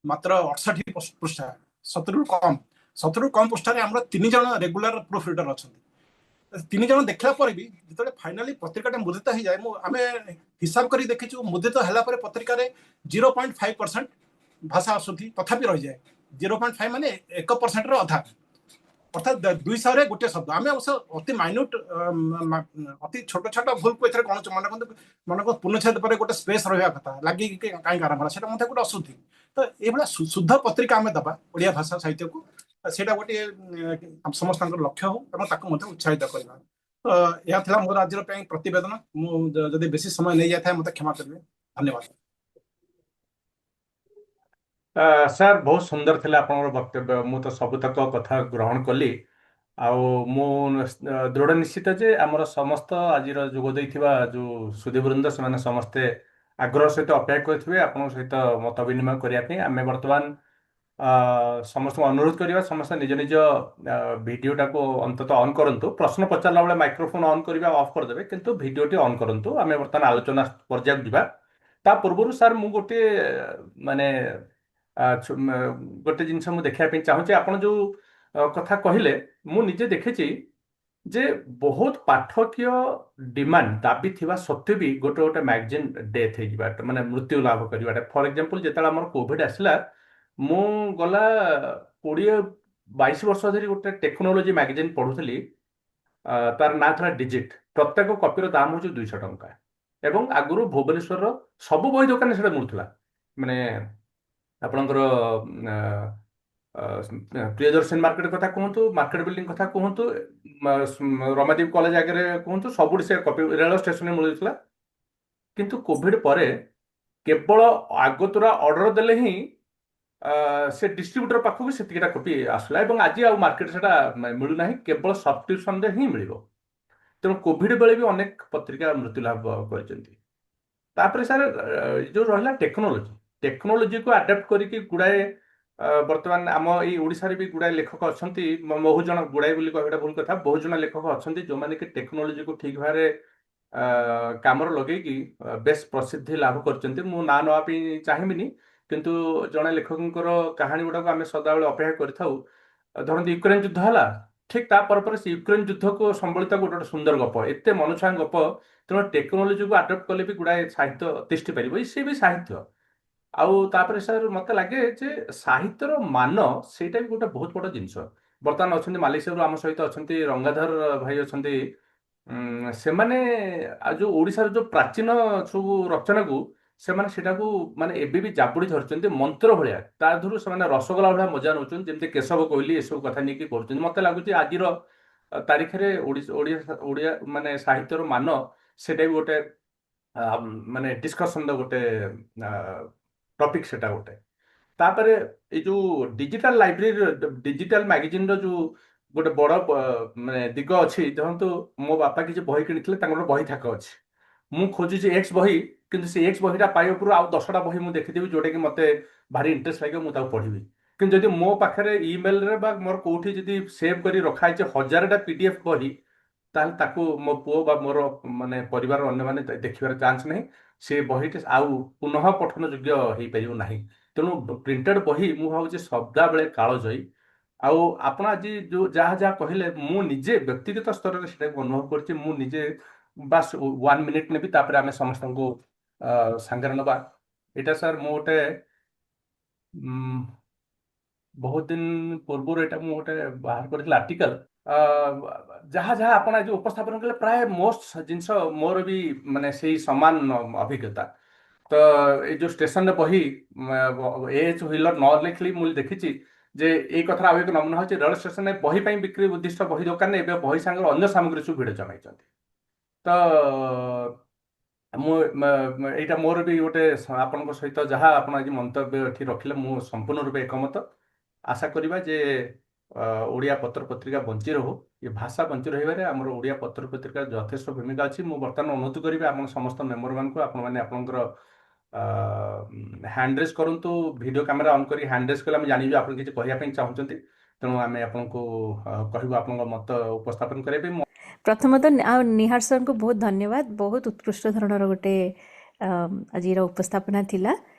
ମାତ୍ର 68 ପୃଷ୍ଠା 70ରୁ କମ ପୃଷ୍ଠାରେ ଆମର 3 ଜଣ ରେଗୁଲାର ପ୍ରୁଫ୍ ରିଡର ଅଛନ୍ତି 3 ଜଣ ଦେଖିଲା ପରେ ବି ଯେତେବେଳେ ଫାଇନାଲି ପତ୍ରିକାଟା ମୁଦ୍ରିତ ହେଇଯାଏ ଆମେ ହିସାବ କରି ଦେଖିଛୁ ମୁଦ୍ରିତ ହେଲା ପରେ ପତ୍ରିକାରେ 0.5% ଭାଷା ଅଶୁଦ୍ଧି ତଥାପି ରହିଯାଏ 0.5 ମାନେ 1%ର ଅଧା অর্থাৎ 200ରେ ଗୋଟିଏ ଶବ୍ଦ ଆମେ ଅବଶ୍ୟ ଅତି ମାଇନ୍ୟୁଟ ଅତି ଛୋଟ ଛୋଟ ଭୁଲକୁ ଏଥିରେ ଗଣୁଛୁ ମନେକର ପୂର୍ଣ୍ଣଚ୍ଛେଦ ପରେ ଗୋଟେ ସ୍ପେସ୍ ରହିବା କଥା ଲାଗିକି କାହିଁକି ଆରମ୍ଭ ହେଲା ସେଇଟା ମଧ୍ୟ ଗୋଟେ ଅଶୁଦ୍ଧି ତ ଏଇଭଳିଆ ଶୁଦ୍ଧ ପତ୍ରିକା ଆମେ ଦେବା ଓଡ଼ିଆ ଭାଷା ସାହିତ୍ୟକୁ ସେଇଟା ଗୋଟିଏ ସମସ୍ତଙ୍କର ଲକ୍ଷ୍ୟ ହଉ ଏବଂ ତାକୁ ମଧ୍ୟ ଉତ୍ସାହିତ କରିବା ତ ଏହା ଥିଲା ମୋର ଆଜିର ପାଇଁ ପ୍ରତିବେଦନ ମୁଁ ଯଦି ବେଶୀ ସମୟ ନେଇଯାଇଥାଏ ମୋତେ କ୍ଷମା କରିବେ ଧନ୍ୟବାଦ ସାର୍ ବହୁତ ସୁନ୍ଦର ଥିଲା ଆପଣଙ୍କର ବକ୍ତବ୍ୟ ମୁଁ ତ ସବୁତକ କଥା ଗ୍ରହଣ କଲି ଆଉ ମୁଁ ଦୃଢ ନିଶ୍ଚିତ ଯେ ଆମର ସମସ୍ତ ଆଜିର ଯୋଗ ଦେଇଥିବା ଯୋଉ ସୁଧୀବୃନ୍ଦ ସେମାନେ ସମସ୍ତେ ଆଗ୍ରହ ସହିତ ଅପେକ୍ଷା କରିଥିବେ ଆପଣଙ୍କ ସହିତ ମତ ବିନିମୟ କରିବା ପାଇଁ ଆମେ ବର୍ତ୍ତମାନ ସମସ୍ତଙ୍କୁ ଅନୁରୋଧ କରିବା ସମସ୍ତେ ନିଜ ନିଜ ଭିଡିଓଟାକୁ ଅନ୍ତତଃ ଅନ୍ କରନ୍ତୁ ପ୍ରଶ୍ନ ପଚାରିଲା ବେଳେ ମାଇକ୍ରୋଫୋନ ଅନ୍ କରିବା ଅଫ୍ କରିଦେବେ କିନ୍ତୁ ଭିଡିଓଟି ଅନ୍ କରନ୍ତୁ ଆମେ ବର୍ତ୍ତମାନ ଆଲୋଚନା ପର୍ଯ୍ୟାୟକୁ ଯିବା ତା ପୂର୍ବରୁ ସାର୍ ମୁଁ ଗୋଟିଏ ମାନେ ଗୋଟେ ଜିନିଷ ମୁଁ ଦେଖିବା ପାଇଁ ଚାହୁଁଛି ଆପଣ ଯୋଉ କଥା କହିଲେ ମୁଁ ନିଜେ ଦେଖିଛି ଯେ ବହୁତ ପାଠକୀୟ ଡିମାଣ୍ଡ ଦାବି ଥିବା ସତ୍ତ୍ୱେ ବି ଗୋଟେ ଗୋଟେ ମ୍ୟାଗାଜିନ୍ ଡେଥ୍ ହେଇଯିବା ମାନେ ମୃତ୍ୟୁ ଲାଭ କରିବାଟା ଫର ଏକ୍ଜାମ୍ପଲ ଯେତେବେଳେ ଆମର କୋଭିଡ ଆସିଲା ମୁଁ ଗଲା 20-22 ବର୍ଷ ଧରି ଗୋଟେ ଟେକ୍ନୋଲୋଜି ମ୍ୟାଗାଜିନ୍ ପଢୁଥିଲି ତାର ନାଁ ଥିଲା ଡିଜିଟ୍ ପ୍ରତ୍ୟେକ କପିର ଦାମ ହଉଛି 200 ଟଙ୍କା ଏବଂ ଆଗରୁ ଭୁବନେଶ୍ୱରର ସବୁ ବହି ଦୋକାନରେ ସେଟା ମିଳୁଥିଲା ମାନେ ଆପଣଙ୍କର ପ୍ରିୟଦର୍ଶିନୀ ମାର୍କେଟ କଥା କୁହନ୍ତୁ ମାର୍କେଟ ବିଲ୍ଡିଂ କଥା କୁହନ୍ତୁ ରମାଦେବୀ କଲେଜ ଆଗରେ କୁହନ୍ତୁ ସବୁଠି ସେ କପି ରେଳ ଷ୍ଟେସନରେ ମିଳୁଥିଲା କିନ୍ତୁ କୋଭିଡ ପରେ କେବଳ ଆଗତୁରା ଅର୍ଡର ଦେଲେ ହିଁ ସେ ଡିଷ୍ଟ୍ରିବ୍ୟୁଟର ପାଖକୁ ସେତିକିଟା କପି ଆସିଲା ଏବଂ ଆଜି ଆଉ ମାର୍କେଟ ସେଟା ମିଳୁନାହିଁ କେବଳ ସବସ୍କ୍ରିପସନରେ ହିଁ ମିଳିବ ତେଣୁ କୋଭିଡ ବେଳେ ବି ଅନେକ ପତ୍ରିକା ମୃତ୍ୟୁ ଲାଭ କରିଛନ୍ତି ତାପରେ ସାର୍ ଯୋଉ ରହିଲା ଟେକ୍ନୋଲୋଜିକୁ ଆଡାପ୍ଟ କରିକି ଗୁଡାଏ ବର୍ତ୍ତମାନ ଆମ ଏଇ ଓଡ଼ିଶାରେ ବି ଗୁଡାଏ ଲେଖକ ଅଛନ୍ତି ବହୁ ଜଣ ଗୁଡାଏ ବୋଲି କହିବାଟା ଭୁଲ କଥା ବହୁ ଜଣ ଲେଖକ ଅଛନ୍ତି ଯୋଉମାନେ କି ଟେକ୍ନୋଲୋଜିକୁ ଠିକ ଭାବରେ କାମରେ ଲଗେଇକି ବେଶ ପ୍ରସିଦ୍ଧି ଲାଭ କରିଛନ୍ତି ମୁଁ ନାଁ ନେବା ପାଇଁ ଚାହିଁବିନି କିନ୍ତୁ ଜଣେ ଲେଖକଙ୍କର କାହାଣୀ ଗୁଡାକୁ ଆମେ ସଦାବେଳେ ଅପେକ୍ଷା କରିଥାଉ ଧରନ୍ତୁ ୟୁକ୍ରେନ ଯୁଦ୍ଧ ହେଲା ଠିକ ତା ପରେ ସେ ୟୁକ୍ରେନ ଯୁଦ୍ଧକୁ ସମ୍ବଳିତ ଗୋଟେ ଗୋଟେ ସୁନ୍ଦର ଗପ ଏତେ ମନଛୁଆଁ ଗପ ତେଣୁ ଟେକ୍ନୋଲୋଜିକୁ ଆଡପ୍ଟ କଲେ ବି ଗୁଡାଏ ସାହିତ୍ୟ ତିଷ୍ଠି ପାରିବ ସେ ବି ସାହିତ୍ୟ ଆଉ ତାପରେ ସାର୍ ମତେ ଲାଗେ ଯେ ସାହିତ୍ୟର ମାନ ସେଇଟା ବି ଗୋଟେ ବହୁତ ବଡ ଜିନିଷ ବର୍ତ୍ତମାନ ଅଛନ୍ତି ମାଲେସିଆରୁ ଆମ ସହିତ ଅଛନ୍ତି ରଙ୍ଗାଧର ଭାଇ ଅଛନ୍ତି ସେମାନେ ଯୋଉ ଓଡ଼ିଶାର ଯୋଉ ପ୍ରାଚୀନ ସବୁ ରଚନାକୁ ସେମାନେ ସେଟାକୁ ମାନେ ଏବେ ବି ଜାବୁଡି ଧରିଛନ୍ତି ମନ୍ତ୍ର ଭଳିଆ ତା ଦେହରୁ ସେମାନେ ରସଗୋଲା ଭଳିଆ ମଜା ନେଉଛନ୍ତି ଯେମିତି କେଶବ କୋଇଲି ଏସବୁ କଥା ନେଇକି କରୁଛନ୍ତି ମତେ ଲାଗୁଛି ଆଜିର ତାରିଖରେ ଓଡ଼ିଆ ମାନେ ସାହିତ୍ୟର ମାନ ସେଟା ବି ଗୋଟେ ମାନେ ଡିସ୍କସନର ଗୋଟେ ଟପିକ ସେଟା ଗୋଟେ ତାପରେ ଏଇ ଯୋଉ ଡିଜିଟାଲ ଲାଇବ୍ରେରୀ ଡିଜିଟାଲ ମ୍ୟାଗାଜିନର ଯୋଉ ଗୋଟେ ବଡ ମାନେ ଦିଗ ଅଛି ଧରନ୍ତୁ ମୋ ବାପା କିଛି ବହି କିଣିଥିଲେ ତାଙ୍କର ବହି ଥାକ ଅଛି ମୁଁ ଖୋଜୁଛି ଏକ୍ସ ବହି କିନ୍ତୁ ସେ ଏକ୍ସ ବହିଟା ପାଇବା ପୂର୍ବରୁ ଆଉ 10ଟା ବହି ମୁଁ ଦେଖିଥିବି ଯୋଉଟା କି ମତେ ଭାରି ଇଣ୍ଟରେଷ୍ଟ ଲାଗିବ ମୁଁ ତାକୁ ପଢିବି କିନ୍ତୁ ଯଦି ମୋ ପାଖରେ ଇମେଲରେ ବା ମୋର କୋଉଠି ଯଦି ସେଭ୍ କରି ରଖା ହେଇଛି 1000ଟା PDF ବହି ତାହେଲେ ତାକୁ ମୋ ପୁଅ ବା ମୋର ମାନେ ପରିବାର ଅନ୍ୟମାନେ ଦେଖିବାର ଚାନ୍ସ ନାହିଁ ସେ ବହିଟି ଆଉ ପୁନଃ ପଠନ ଯୋଗ୍ୟ ହେଇପାରିବ ନାହିଁ ତେଣୁ ପ୍ରିଣ୍ଟେଡ ବହି ମୁଁ ଭାବୁଛି ସଦାବେଳେ କାଳଜୟୀ ଆଉ ଆପଣ ଆଜି ଯୋଉ ଯାହା ଯାହା କହିଲେ ମୁଁ ନିଜେ ବ୍ୟକ୍ତିଗତ ସ୍ତରରେ ସେଟାକୁ ଅନୁଭବ କରିଛି ମୁଁ ନିଜେ ବାସ୍ 1 ମିନିଟ୍ ନେବି ତାପରେ ଆମେ ସମସ୍ତଙ୍କୁ ସାଙ୍ଗରେ ନେବା এটা স্যার ମୁଁ ଗୋଟେ ବହୁତ ଦିନ ପୂର୍ବରୁ ଏଇଟା ମୁଁ ଗୋଟେ ବାହାର କରିଥିଲି ଆର୍ଟିକଲ। ଯାହା ଯାହା ଆପଣ ଆଜି ଉପସ୍ଥାପନ କଲେ ପ୍ରାୟ ମୋଷ୍ଟ ଜିନିଷ ମୋର ବି ମାନେ ସେଇ ସମାନ ଅଭିଜ୍ଞତା। ତ ଏଇ ଯୋଉ ଷ୍ଟେସନରେ ବହି ଏଚ୍ ହ୍ୱିଲର ନ ଲେଖିଲି ମୁଁ ଦେଖିଛି ଯେ ଏଇ କଥାର ଆଉ ଏକ ନମୁନା ହେଉଛି ରେଳ ଷ୍ଟେସନରେ ବହି ପାଇଁ ବିକ୍ରି ଉଦ୍ଦିଷ୍ଟ ବହି ଦୋକାନରେ ଏବେ ବହି ସାଙ୍ଗରେ ଅନ୍ୟ ସାମଗ୍ରୀ ସବୁ ଭିଡ଼ ଜମାଇଛନ୍ତି। ତ ଏଇଟା ମୋର ବି ଗୋଟେ ଆପଣଙ୍କ ସହିତ ଯାହା ଆପଣ ଆଜି ମନ୍ତବ୍ୟ ଏଠି ରଖିଲେ ମୁଁ ସମ୍ପୂର୍ଣ୍ଣ ରୂପେ ଏକମତ। ଆଶା କରିବା ଯେ ଓଡ଼ିଆ ପତ୍ର ପତ୍ରିକା ବଞ୍ଚି ରହୁ। ଏ ଭାଷା ବଞ୍ଚି ରହିବାରେ ଆମର ଓଡ଼ିଆ ପତ୍ର ପତ୍ରିକାର ଯଥେଷ୍ଟ ଭୂମିକା ଅଛି। ମୁଁ ବର୍ତ୍ତମାନ ଅନୁରୋଧ କରିବି ଆପଣ ସମସ୍ତ ମେମ୍ବରମାନଙ୍କୁ ଆପଣମାନେ ଆପଣଙ୍କର ହ୍ୟାଣ୍ଡ ରେଜ୍ କରନ୍ତୁ। ଭିଡ଼ିଓ କ୍ୟାମେରା ଅନ୍ କରି ହ୍ୟାଣ୍ଡ ରେଜ୍ କଲେ ଆମେ ଜାଣିବୁ ଆପଣ କିଛି କହିବା ପାଇଁ ଚାହୁଁଛନ୍ତି। ତେଣୁ ଆମେ ଆପଣଙ୍କୁ କହିବୁ ଆପଣଙ୍କ ମତ ଉପସ୍ଥାପନ କରିବା ପାଇଁ। ପ୍ରଥମତଃ ନିହାର ସାର୍ଙ୍କୁ ବହୁତ ଧନ୍ୟବାଦ। ବହୁତ ଉତ୍କୃଷ୍ଟ ଧରଣର ଗୋଟେ ଆଜିର ଉପସ୍ଥାପନା ଥିଲା।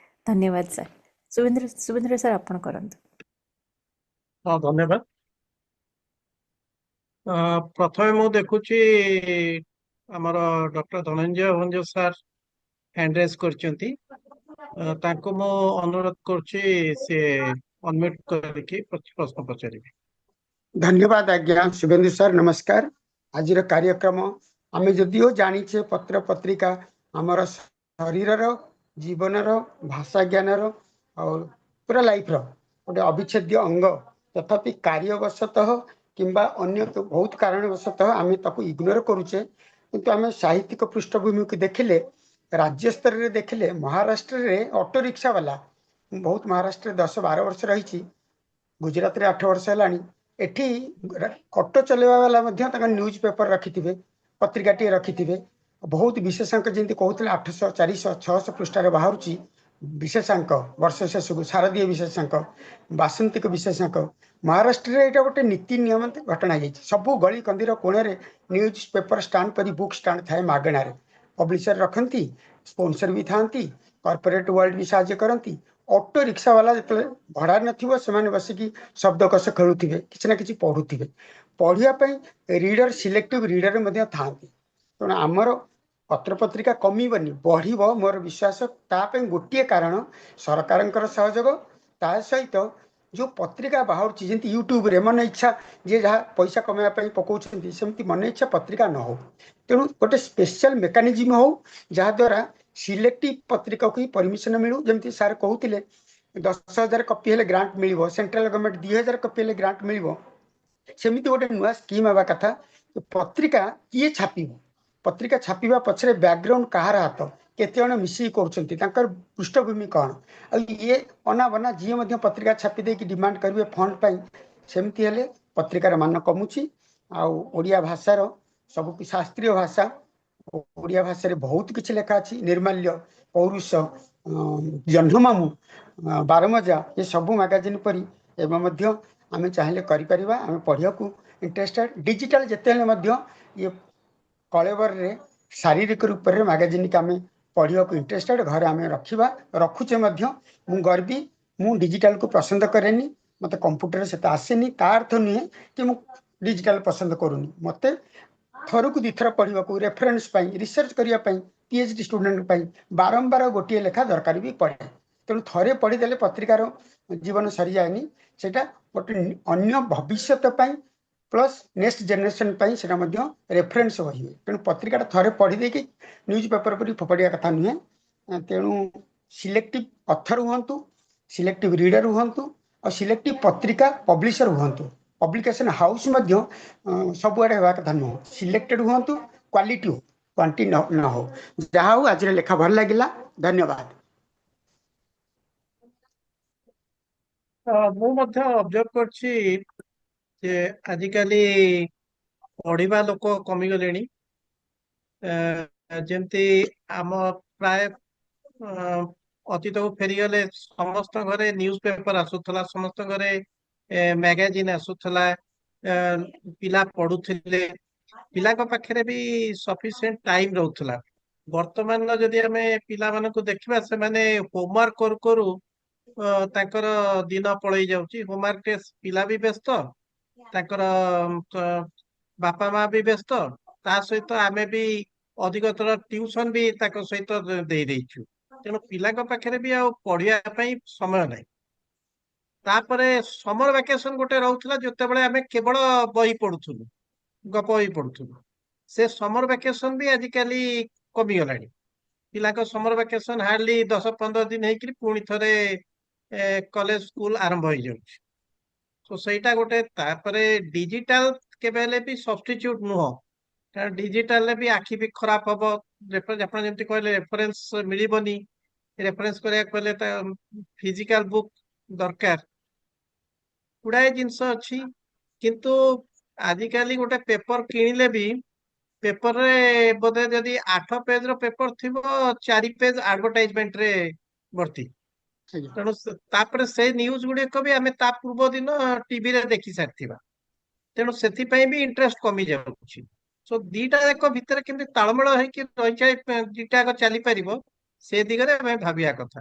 ଧନ୍ୟବାଦ ସାର୍। ଶୁଭେନ୍ଦ୍ର ସାର୍ ଆପଣ କରନ୍ତୁ। ହଁ ଧନ୍ୟବାଦ। ପ୍ରଥମେ ମୁଁ ଦେଖୁଛି ଆମର doctor Dhananjay Bhanja sir hand raise କରିଛନ୍ତି। ତାଙ୍କୁ ମୁଁ ଅନୁରୋଧ କରୁଛି ସେ ଅନମ୍ୟୁଟ୍ କରିକି ପ୍ରଶ୍ନ ପଚାରିବେ। धन्यवाद आज्ञा शुभेन्दु सर नमस्कार। आज कार्यक्रम आम जदिओ जाचे पत्र पत्रिका आमर शरीर जीवनर भाषा ज्ञानर और पूरा लाइफ गोटे अविच्छेद्य अंग तथापि कार्यवशतः किंबा अन्य बहुत कारणवशतः आम ताको इग्नोर करुचे किंतु आम साहित्यिक पृष्ठभूमि को देखिले राज्य स्तर में देखिले महाराष्ट्र रे ऑटो रिक्शा वाला बहुत महाराष्ट्र 10-12 वर्ष रही गुजरात रे 8 वर्ष है एठी ऑटो चलेवा वाला न्यूज पेपर रखिथिबे पत्रिका टी रखिथिबे बहुत विशेषांक जमी कहते 800 400 600 पृष्ठार बाहर विशेषांक वर्ष शेष को शारदीय विशेषांक बासंतिक विशेषांक महाराष्ट्र में यहाँ गोटे नीति नियम घटना सबू गली कंदीर कोणे न्यूज पेपर स्टाण्ड पर बुक स्टाण्ड थाए मागणार पब्लिशर रखती स्पॉन्सर भी था कॉर्पोरेट वर्ल्ड भी साहाय्य करती ऑटो रिक्शा वाला जो भड़ा नथिबो से बसिकी शब्दकोश खेलुथिबे किसी ना किसी पढ़ुथिबे पढ़ापी रीडर सिलेक्टिव रीडर था तेणु आमर पत्र पत्रिका कमिबनी बढ़िबो मोर विश्वास तापे गोटे कारण सरकार सहयोग ता सहित जो पत्रिका बाहर जमी यूट्यूब रे मन इच्छा जे जहाँ पैसा कमाई पकाउछन्ती सेमती मन इच्छा पत्रिका न हो तेणु गोटे स्पेशल मेकानिज्म हो जहाद्वारा सिलेक्टिव पत्रिका को ही परमिशन मिलू जमी सार कहते 10,000 कॉपी हेले ग्रांट मिलिबो सेंट्रल गवर्नमेंट 2,000 कॉपी हेले ग्रांट मिलिबो सेमिति गोटे नुआ स्कीम आवा कथा पत्रिका किए छापिबो पत्रिका छापिबा पछरे बैकग्राउंड कहार हाथ केते जण मिसी करूछन्ती तांकर पृष्ठभूमि कौन आ ये अना बना जी मध्य पत्रिका छापी दे कि डिमांड करिवे फंड पाई सेमिति हेले पत्रिकार मान कमुची आ ओडिया भाषार सब शास्त्रीय भाषा ओडिया भाषा रे बहुत किछि लेखा अछि निर्माल्य पौरुष जह्नमामु बारमजा ये सबू मैगजीन परी एवं मध्य आम चाहिए करिपरिबा आम पढ़िया को इंटरेस्टेड डिजिटल जेते ये कलेबर रे शारीरिक रूप से मैगजीन के आम पढ़िया को इंटरेस्टेड घर आम रखा रखुचे मु गर्वी मु डिजिटल को पसंद करेनी मत कंप्यूटर से आसेनी ता अर्थ नुहे कि मु डिजिटल पसंद करूनी मत थर को दुथर पढ़ा रेफरेन्स रिसर्च करने पीएचडी स्टूडेंट बारंबार गोटे लेखा दरकार भी पड़े तेणु थे पढ़ीदे पत्रिकार जीवन सरी जाएनी सेटा गोटे अन्य भविष्य प्लस नेक्स्ट जेनेरेशन से रेफरेन्स बही तेणु पत्रिका थे पढ़ी न्यूज पेपर पर फोपड़िया कथा नुहे तेणु सिलेक्टिव अथर हूँ सिलेक्टिव रीडर हूँ और सिलेक्टिव पत्रिका पब्लिशर हूँ पब्लिकेशन हाउस सबुआड़े होगा कथा नुह सिलेक्टेड हूँ क्वालिटी हो क्वांटी न हो जहाँ हो आज लेखा भल लगे धन्यवाद। मुझे ऑब्जर्व करछि जे आजिकाली पढ़िबा लोक कमिगले जमती आम प्राय अतीत को फेरीगले समस्त घरे न्यूज पेपर आसूला समस्त घरे मैगजीन आसूला पिला पढ़ुले पिला पाखे भी सफिशिएंट टाइम रोला वर्तमान जदि आम पिला को देखा से माने होमवर्क करू करू तांकर दिन पलई जाउची होमवर्क टेस्ट पिला भी व्यस्त तांकर बापा माँ भी व्यस्त ता सहित आमे भी अधिकतर ट्यूशन भी ताको सहित दे देइछु ତେଣୁ ପିଲାଙ୍କ ପାଖରେ ବି ଆଉ ପଢିବା ପାଇଁ ସମୟ ନାହିଁ। ତାପରେ ସମର ଭ୍ୟାକେସନ ଗୋଟେ ରହୁଥିଲା ଯେତେବେଳେ ଆମେ କେବଳ ବହି ପଢୁଥିଲୁ, ଗପ ବହି ପଢୁଥିଲୁ। ସେ ସମର ଭ୍ୟାକେସନ ବି ଆଜିକାଲି କମିଗଲାଣି। ପିଲାଙ୍କ ସମର ଭ୍ୟାକେସନ ହାର୍ଡଲି 10-15 ଦିନ ହେଇକିରି ପୁଣି ଥରେ କଲେଜ ସ୍କୁଲ ଆରମ୍ଭ ହେଇଯାଉଛି। ତ ସେଇଟା ଗୋଟେ। ତାପରେ ଡିଜିଟାଲ କେବେ ହେଲେ ବି ସବଷ୍ଟିଚ୍ୟୁଟ ନୁହଁ, କାରଣ ଡିଜିଟାଲରେ ବି ଆଖି ବି ଖରାପ ହବ। ଆପଣ ଯେମିତି କହିଲେ ରେଫରେନ୍ସ ମିଳିବନି, ରେଫରେନ୍ସ କରିବାକୁ ହେଲେ ତା ଫିଜିକାଲ ବୁକ୍ ଦରକାର। ଗୁଡାଏ ଜିନିଷ ଅଛି, କିନ୍ତୁ ଆଜିକାଲି ଗୋଟେ ପେପର କିଣିଲେ ବି ପେପରରେ ବୋଧେ ଯଦି 8 ପେଜର ପେପର ଥିବ 4 ପେଜ ଆଡଭର୍ଟାଇଜମେଣ୍ଟରେ ଭର୍ତ୍ତି। ଆଜ୍ଞା। ତେଣୁ ତାପରେ ସେଇ ନ୍ୟୁଜ ଗୁଡିକ ବି ଆମେ ତା ପୂର୍ବ ଦିନ ଟିଭିରେ ଦେଖି ସାରିଥିବା। ତେଣୁ ସେଥିପାଇଁ ବି ଇଣ୍ଟରେଷ୍ଟ କମି ଯାଉଛି। ସୋ ଦିଟା ଯାକ ଭିତରେ କେମିତି ତାଳମେଳ ହେଇକି ରହିଯାଏ, ଦିଟା ଯାକ ଚାଲିପାରିବ, ସେ ଦିଗରେ ଆମେ ଭାବିବା କଥା।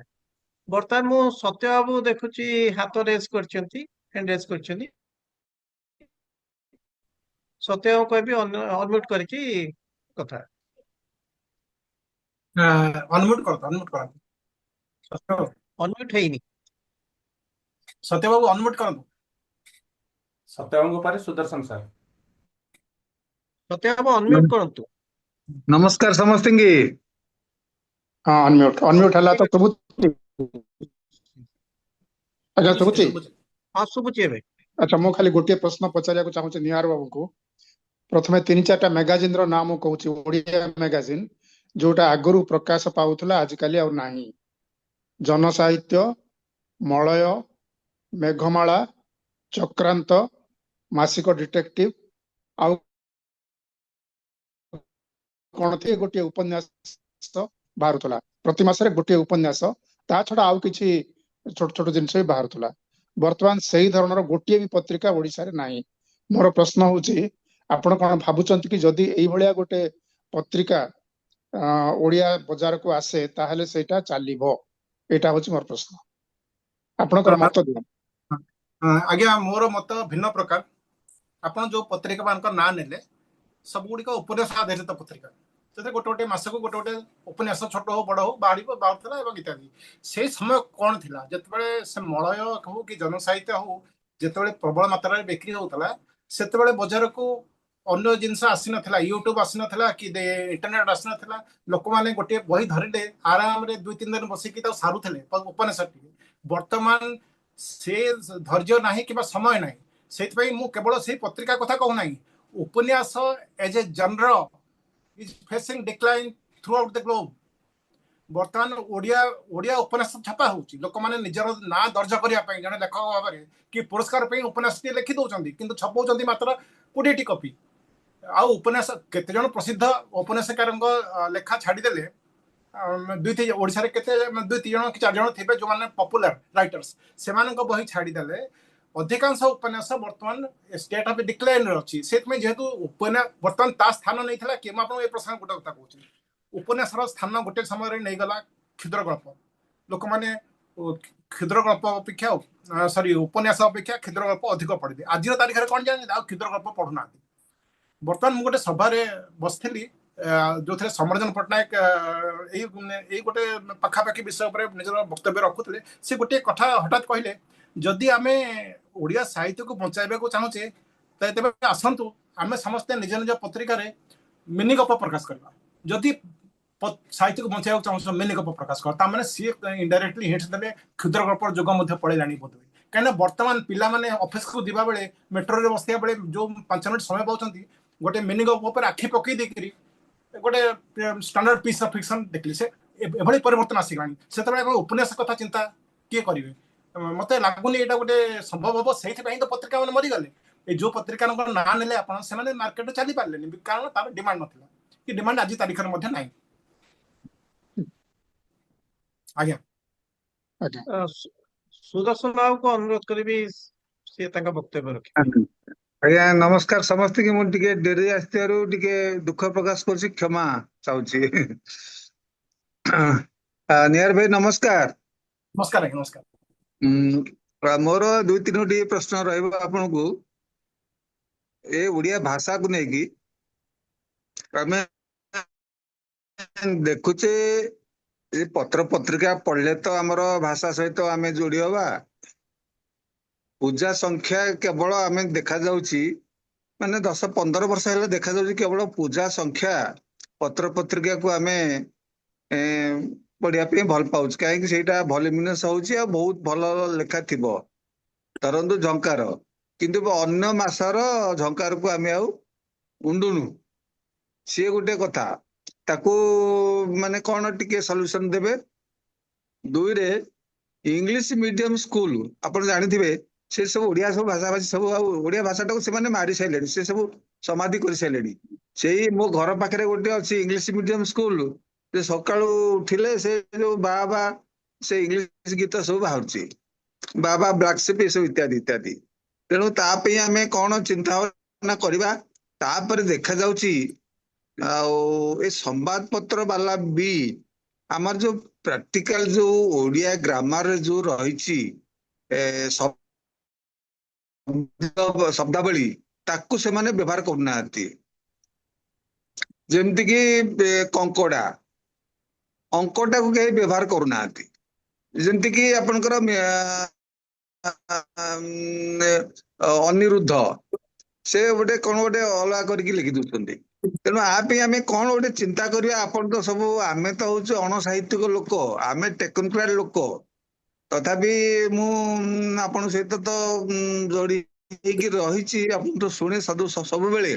ବର୍ତ୍ତମାନ ମୁଁ ସତ୍ୟ ବାବୁ ଦେଖୁଛି ହାତ ରେସ୍ କରିଛନ୍ତି, ହ୍ୟାଣ୍ଡ ରେସ୍ କରିଛନ୍ତି। ସତ୍ୟ ବାବୁ କହିବି ଅନମ୍ୟୁଟ କରିକି କଥା। ଅନମ୍ୟୁଟ କରନ୍ତୁ, ଅନମ୍ୟୁଟ କରନ୍ତୁ। ଅନମ୍ୟୁଟ ହେଇନି। ସତ୍ୟ ବାବୁ ଅନମ୍ୟୁଟ କରନ୍ତୁ। ସତ୍ୟବାବୁଙ୍କ ପରେ ସୁଦର୍ଶନ ସାର୍। ସତ୍ୟ ବାବୁ ଅନମ୍ୟୁଟ କରନ୍ତୁ। ନମସ୍କାର ସମସ୍ତଙ୍କୁ। ହଁ ଅନମ୍ୟୁଟ ହେଲା ଠିକ ତ ଅଛି। ସବୁ। ଆଜ୍ଞା ଶୁଭୁଛି ଶୁଭୁଛି। ଶୁଭୁଛି। ହଁ ଶୁଭୁଛି ଏବେ। ଆଚ୍ଛା, ମୁଁ ଖାଲି ଗୋଟିଏ ପ୍ରଶ୍ନ ପଚାରିବାକୁ ଚାହୁଁଛି ନିହାର ବାବୁଙ୍କୁ। ପ୍ରଥମେ 3-4ଟା ମ୍ୟାଗାଜିନର ନାଁ ମୁଁ କହୁଛି, ଓଡ଼ିଆ ମ୍ୟାଗାଜିନ ଯୋଉଟା ଆଗରୁ ପ୍ରକାଶ ପାଉଥିଲା ଆଜିକାଲି ଆଉ ନାହିଁ। ଜନସାହିତ୍ୟ, ମଳୟ, ମେଘମାଳା, ଚକ୍ରାନ୍ତ, ମାସିକ ଡିଟେକ୍ଟିଭ, ଆଉ କଣ ଗୋଟିଏ ଉପନ୍ୟାସ ବାହାରୁଥିଲା। ପ୍ରତି ମାସରେ ଗୋଟିଏ ଉପନ୍ୟାସ, ତା ଛଡା ଆଉ କିଛି ଛୋଟ ଛୋଟ ଜିନିଷ ବି ବାହାରୁଥିଲା। ବର୍ତ୍ତମାନ ସେଇ ଧରଣର ଗୋଟିଏ ବି ପତ୍ରିକା ଓଡିଶାରେ ନାହିଁ। ମୋର ପ୍ରଶ୍ନ ହଉଛି, ଆପଣ କଣ ଭାବୁଛନ୍ତି କି ଯଦି ଏଇଭଳିଆ ଗୋଟେ ପତ୍ରିକା ଓଡିଆ ବଜାରକୁ ଆସେ ତାହେଲେ ସେଇଟା ଚାଲିବ? ଏଇଟା ହଉଛି ମୋର ପ୍ରଶ୍ନ, ଆପଣଙ୍କର ମତ ଦିଅନ୍ତୁ। ଆଜ୍ଞା, ମୋର ମତ ଭିନ୍ନ ପ୍ରକାର। ଆପଣ ଯୋଉ ପତ୍ରିକା ମାନଙ୍କର ନାଁ ନେଲେ ସବୁଗୁଡିକ ଉପନ୍ୟାସ ଆଧାରିତ ପତ୍ରିକା। ସେଥିରେ ଗୋଟେ ଗୋଟେ ମାସକୁ ଗୋଟେ ଗୋଟେ ଉପନ୍ୟାସ, ଛୋଟ ହଉ ବଡ ହଉ, ବାହାରୁଥିଲା ଏବଂ ଇତ୍ୟାଦି। ସେଇ ସମୟ କଣ ଥିଲା, ଯେତେବେଳେ ସେ ମଳୟ ହଉ କି ଜନସାହିତ୍ୟ ହଉ ଯେତେବେଳେ ପ୍ରବଳ ମାତ୍ରାରେ ବିକ୍ରି ହଉଥିଲା, ସେତେବେଳେ ବଜାରକୁ ଅନ୍ୟ ଜିନିଷ ଆସିନଥିଲା, ୟୁଟ୍ୟୁବ ଆସିନଥିଲା କି ଇଣ୍ଟରନେଟ ଆସିନଥିଲା। ଲୋକମାନେ ଗୋଟିଏ ବହି ଧରିଲେ ଆରାମରେ 2-3 ଦିନ ବସିକି ତାକୁ ସାରୁଥିଲେ ଉପନ୍ୟାସଟି। ବର୍ତ୍ତମାନ ସେ ଧୈର୍ଯ୍ୟ ନାହିଁ କିମ୍ବା ସମୟ ନାହିଁ। ସେଇଥିପାଇଁ ମୁଁ କେବଳ ସେଇ ପତ୍ରିକା କଥା କହୁନାହିଁ, ଉପନ୍ୟାସ as a genre is facing decline throughout the globe. ବର୍ତ୍ତମାନ ଓଡ଼ିଆ ଉପନ୍ୟାସ ଛପା ହଉଛି, ଲୋକମାନେ ନିଜର ନାଁ ଦର୍ଜ କରିବା ପାଇଁ ଜଣେ ଲେଖକ ଭାବରେ କି ପୁରସ୍କାର ପାଇଁ ଉପନ୍ୟାସଟି ଲେଖି ଦଉଛନ୍ତି, କିନ୍ତୁ ଛପଉଛନ୍ତି ମାତ୍ର 20ଟି କପି। ଆଉ ଉପନ୍ୟାସ କେତେ ଜଣ ପ୍ରସିଦ୍ଧ ଉପନ୍ୟାସକାରଙ୍କ ଲେଖା ଛାଡ଼ିଦେଲେ ଓଡ଼ିଶାରେ କେତେ 2-3 ଜଣ କି 4 ଜଣ ଥିବେ ଯୋଉମାନେ ପପୁଲାର ରାଇଟର୍ସ, ସେମାନଙ୍କ ବହି ଛାଡ଼ିଦେଲେ ଅଧିକାଂଶ ଉପନ୍ୟାସ ବର୍ତ୍ତମାନ ଷ୍ଟେଟ୍ ଅଫ୍ ଡିକ୍ଲାଇନରେ ଅଛି। ସେଥିପାଇଁ ଯେହେତୁ ଉପନ୍ୟାସ ବର୍ତ୍ତମାନ ତା ସ୍ଥାନ ନେଇଥିଲା କି, ମୁଁ ଆପଣଙ୍କୁ ଏ ପ୍ରସଙ୍ଗ ଗୋଟେ କଥା କହୁଛି, ଉପନ୍ୟାସର ସ୍ଥାନ ଗୋଟେ ସମୟରେ ନେଇଗଲା କ୍ଷୁଦ୍ର ଗଳ୍ପ। ଲୋକମାନେ କ୍ଷୁଦ୍ର ଗଳ୍ପ ଅପେକ୍ଷା ଉପନ୍ୟାସ ଅପେକ୍ଷା କ୍ଷୁଦ୍ର ଗଳ୍ପ ଅଧିକ ପଢିଲେ। ଆଜିର ତାରିଖରେ କଣ ଜାଣିଲେ, ଆଉ କ୍ଷୁଦ୍ର ଗଳ୍ପ ପଢୁନାହାନ୍ତି। ବର୍ତ୍ତମାନ ମୁଁ ଗୋଟେ ସଭାରେ ବସିଥିଲି ଯୋଉଥିରେ ସମରଞ୍ଜନ ପଟ୍ଟନାୟକ ଏଇ ଗୋଟେ ପାଖାପାଖି ବିଷୟ ଉପରେ ନିଜର ବକ୍ତବ୍ୟ ରଖୁଥିଲେ। ସେ ଗୋଟିଏ କଥା ହଠାତ୍ କହିଲେ, ଯଦି ଆମେ ଓଡ଼ିଆ ସାହିତ୍ୟକୁ ବଞ୍ଚାଇବାକୁ ଚାହୁଁଛେ ତେବେ ଆସନ୍ତୁ ଆମେ ସମସ୍ତେ ନିଜ ନିଜ ପତ୍ରିକାରେ ମିନି ଗପ ପ୍ରକାଶ କରିବା। ଯଦି ସାହିତ୍ୟକୁ ବଞ୍ଚାଇବାକୁ ଚାହୁଁଛ ମିନି ଗପ ପ୍ରକାଶ କର, ତାମାନେ ସିଏ ଇନଡାଇରେକ୍ଟଲି ହିଣ୍ଟ ଦେଲେ କ୍ଷୁଦ୍ର ଗଳ୍ପର ଯୁଗ ମଧ୍ୟ ପଳେଇଲାଣି ବୋଧହୁଏ। କାହିଁକିନା ବର୍ତ୍ତମାନ ପିଲାମାନେ ଅଫିସକୁ ଯିବା ବେଳେ, ମେଟ୍ରୋରେ ବସିବା ବେଳେ ଯୋଉ 5 ମିନିଟ୍ ସମୟ ପାଉଛନ୍ତି, ଗୋଟେ ମିନି ଗପ ଉପରେ ଆଖି ପକେଇ ଦେଇକିରି ଗୋଟେ ଷ୍ଟାଣ୍ଡାର୍ଡ ପିସ୍ ଅଫ ଫିକ୍ସନ ଦେଖିଲି। ସେ ଏଭଳି ପରିବର୍ତ୍ତନ ଆସିଗଲାଣି। ସେତେବେଳେ ଉପନ୍ୟାସ କଥା ଚିନ୍ତା କିଏ କରିବେ? ମତେ ଲାଗୁନି ଏଇଟା ଗୋଟେ ସମ୍ଭବ ହବ। ସେଇଥିପାଇଁ ତ ପତ୍ରିକା ମାନେ ମରିଗଲେ। এই ଯୋଉ ପତ୍ରିକାଙ୍କ ନାଁ ନେଲେ ଆପଣ, ସେମାନେ ମାର୍କେଟରେ ଚାଲି ପାରିଲେନି, କାରଣ ତାର ଡିମାଣ୍ଡ ନଥିଲା, କି ଡିମାଣ୍ଡ ଆଜି ତାରିଖରେ ମଧ୍ୟ ନାହିଁ। ଆଜ୍ଞା ସୁଦର୍ଶନ ବାବୁଙ୍କୁ ଅନୁରୋଧ କରିବି, ସିଏ ତାଙ୍କ ବକ୍ତବ୍ୟ ରଖିବେ। ଆଜ୍ଞା ନମସ୍କାର ସମସ୍ତଙ୍କୁ। ମୁଁ ଟିକେ ଡେରି ଆସିଥିବାରୁ ଟିକେ ଦୁଃଖ ପ୍ରକାଶ କରୁଛି, କ୍ଷମା ଚାହୁଁଛି। ନିହାର ଭାଇ ନମସ୍କାର। ନମସ୍କାର ଆଜ୍ଞା, ନମସ୍କାର। ମୋର 2-3ଟି ପ୍ରଶ୍ନ ରହିବ ଆପଣଙ୍କୁ। ଏ ଓଡ଼ିଆ ଭାଷାକୁ ନେଇକି ଆମେ ଦେଖୁଛେ ଏ ପତ୍ର ପତ୍ରିକା ପଢିଲେ ତ ଆମର ଭାଷା ସହିତ ଆମେ ଯୋଡି ହବା। ପୂଜା ସଂଖ୍ୟା କେବଳ ଆମେ ଦେଖାଯାଉଛି ମାନେ 10-15 ବର୍ଷ ହେଲେ ଦେଖାଯାଉଛି କେବଳ ପୂଜା ସଂଖ୍ୟା ପତ୍ର ପତ୍ରିକାକୁ ଆମେ ପଢିବା ପାଇଁ ଭଲ ପାଉଛୁ, କାହିଁକି ସେଇଟା ଭଲ୍ୟୁମିନସ୍ ହଉଛି ଆଉ ବହୁତ ଭଲ ଲେଖା ଥିବ। ଧରନ୍ତୁ ଝଙ୍କାର, କିନ୍ତୁ ଅନ୍ୟ ମାସର ଝଙ୍କାରକୁ ଆମେ ଆଉ ଉଣ୍ଡୁନୁ। ସିଏ ଗୋଟେ କଥା, ତାକୁ ମାନେ କଣ ଟିକେ ସଲ୍ୟୁସନ ଦେବେ। ଦୁଇରେ ଇଂଲିଶ ମିଡିୟମ ସ୍କୁଲ ଆପଣ ଜାଣିଥିବେ ସେ ସବୁ ଓଡିଆ ସବୁ ଭାଷାଭାଷୀ ସବୁ ଆଉ ଓଡିଆ ଭାଷାଟାକୁ ସେମାନେ ମାରି ସାରିଲେଣି, ସେ ସବୁ ସମାଧି କରିସାରିଲେଣି। ସେଇ ମୋ ଘର ପାଖରେ ଗୋଟେ ଅଛି ଇଂଲିଶ ମିଡିୟମ ସ୍କୁଲ, ସେ ସକାଳୁ ଉଠିଲେ ସେ ଯୋଉ ବା ସେ ଇଂଲିଶ ଗୀତ ସବୁ ବାହାରୁଛି, ବା ବ୍ଲାକ୍ ସିପ୍ ଏସବୁ ଇତ୍ୟାଦି ଇତ୍ୟାଦି। ତେଣୁ ତା ପାଇଁ ଆମେ କଣ ଚିନ୍ତା ଭାବନା କରିବା। ତାପରେ ଦେଖାଯାଉଛି ଆଉ ଏ ସମ୍ବାଦ ପତ୍ର ବାଲା ବି ଆମର ଯୋଉ ପ୍ରାକ୍ଟିକାଲ ଯୋଉ ଓଡିଆ ଗ୍ରାମାର ଯୋଉ ରହିଛି ଶବ୍ଦାବଳୀ, ତାକୁ ସେମାନେ ବ୍ୟବହାର କରୁନାହାନ୍ତି। ଯେମିତିକି କଙ୍କଡା, ଅଙ୍କଟାକୁ କେହି ବ୍ୟବହାର କରୁନାହାନ୍ତି। ଯେମିତିକି ଆପଣଙ୍କର ଅନିରୁଦ୍ଧ, ସେ ଗୋଟେ କଣ ଗୋଟେ ଅଲଗା କରିକି ଲେଖି ଦଉଛନ୍ତି। ତେଣୁ ଆ ପାଇଁ ଆମେ କଣ ଗୋଟେ ଚିନ୍ତା କରିବା। ଆପଣ ତ ସବୁ, ଆମେ ତ ହଉଛୁ ଅଣସାହିତ୍ୟିକ ଲୋକ, ଆମେ ଟେକ୍ନିକାଲ ଲୋକ, ତଥାପି ମୁଁ ଆପଣଙ୍କ ସହିତ ତ ଯୋଡି ହେଇକି ରହିଛି, ଆପଣ ତ ଶୁଣେ ସବୁବେଳେ।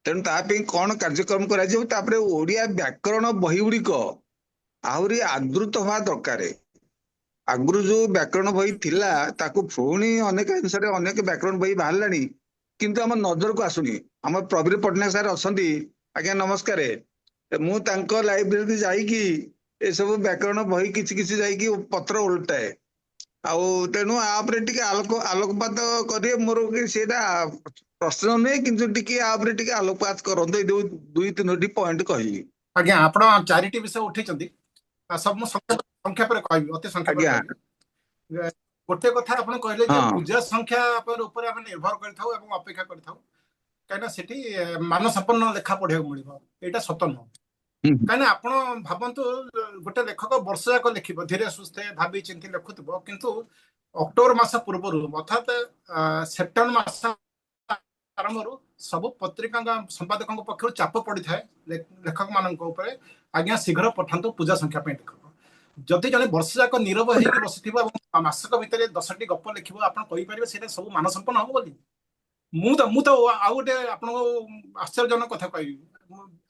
ତେଣୁ ତା ପାଇଁ କଣ କାର୍ଯ୍ୟକ୍ରମ କରାଯିବ। ତାପରେ ଓଡିଆ ବ୍ୟାକରଣ ବହି ଗୁଡିକ ଆହୁରି ଆଦୃତ ହବା ଦରକାର। ଆଗରୁ ଯୋଉ ବ୍ୟାକରଣ ବହି ଥିଲା ତାକୁ ପୁଣି ଅନେକ ଜିନିଷରେ ଅନେକ ବ୍ୟାକରଣ ବହି ବାହାରିଲାଣି, କିନ୍ତୁ ଆମ ନଜରକୁ ଆସୁନି। ଆମ ପ୍ରବୀର ପଟ୍ଟନାୟକ ସାର୍ ଅଛନ୍ତି, ଆଜ୍ଞା ନମସ୍କାର। ମୁଁ ତାଙ୍କ ଲାଇବ୍ରେରୀକୁ ଯାଇକି ଏସବୁ ବ୍ୟାକରଣ ବହି କିଛି କିଛି ଯାଇକି ପତ୍ର ଓଲଟାଏ। ଆଉ ତେଣୁ ଆ ଉପରେ ଟିକେ ଆଲୋକପାତ କରିବେ। ମୋର ସେଇଟା ପ୍ରଶ୍ନ ନୁହେଁ, କିନ୍ତୁ ଟିକେ ଆ ଉପରେ ଟିକେ ଆଲୋକପାତ କରନ୍ତୁ। ଏଇ 2-3ଟି ପଏଣ୍ଟ କହିଲି। ଆଜ୍ଞା, ଆପଣ 4ଟି ବିଷୟ ଉଠେଇଛନ୍ତି। ସବୁ ମୁଁ ସଂକ୍ଷେପରେ କହିବି, ଅତି ସଂକ୍ଷେପରେ ଆଜ୍ଞା। କହିବି। ଗୋଟେ କଥା ଆପଣ କହିଲେ ଯେ ହଁ। ପୂଜା ସଂଖ୍ୟା ଉପରେ ଆମେ ନିର୍ଭର କରିଥାଉ ଏବଂ ଅପେକ୍ଷା କରିଥାଉ, କାହିଁକିନା ସେଠି ମାନସମ୍ପନ୍ନ ଲେଖା ପଢିବାକୁ ମିଳିବ। ଏଇଟା ସତ ନୁହଁ। କାହିଁକିନା ଆପଣ ଭାବନ୍ତୁ, ଗୋଟେ ଲେଖକ ବର୍ଷ ଯାକ ଲେଖିବ, ଧୀରେ ସୁସ୍ଥେ ଭାବି ଚିନ୍ତି ଲେଖୁଥିବ, କିନ୍ତୁ ଅକ୍ଟୋବର ମାସ ପୂର୍ବରୁ ଅର୍ଥାତ୍ ସେପ୍ଟେମ୍ବର ମାସ ଆରମ୍ଭରୁ ସବୁ ପତ୍ରିକା ସମ୍ପାଦକଙ୍କ ପକ୍ଷରୁ ଚାପ ପଡିଥାଏ ଲେଖକ ମାନଙ୍କ ଉପରେ, ଆଜ୍ଞା ଶୀଘ୍ର ପଠାନ୍ତୁ ପୂଜା ସଂଖ୍ୟା ପାଇଁ ଲେଖକ। ଯଦି ଜଣେ ବର୍ଷ ଯାକ ନୀରବ ହେଇକି ବସିଥିବ ଏବଂ ମାସକ ଭିତରେ 10ଟି ଗପ ଲେଖିବ, ଆପଣ କହିପାରିବେ ସେଇଟା ସବୁ ମାନସମ୍ପନ୍ନ ହବ ବୋଲି? ମୁଁ ତ ଆଉ ଗୋଟେ ଆପଣଙ୍କୁ ଆଶ୍ଚର୍ଯ୍ୟଜନକ କଥା କହିବି।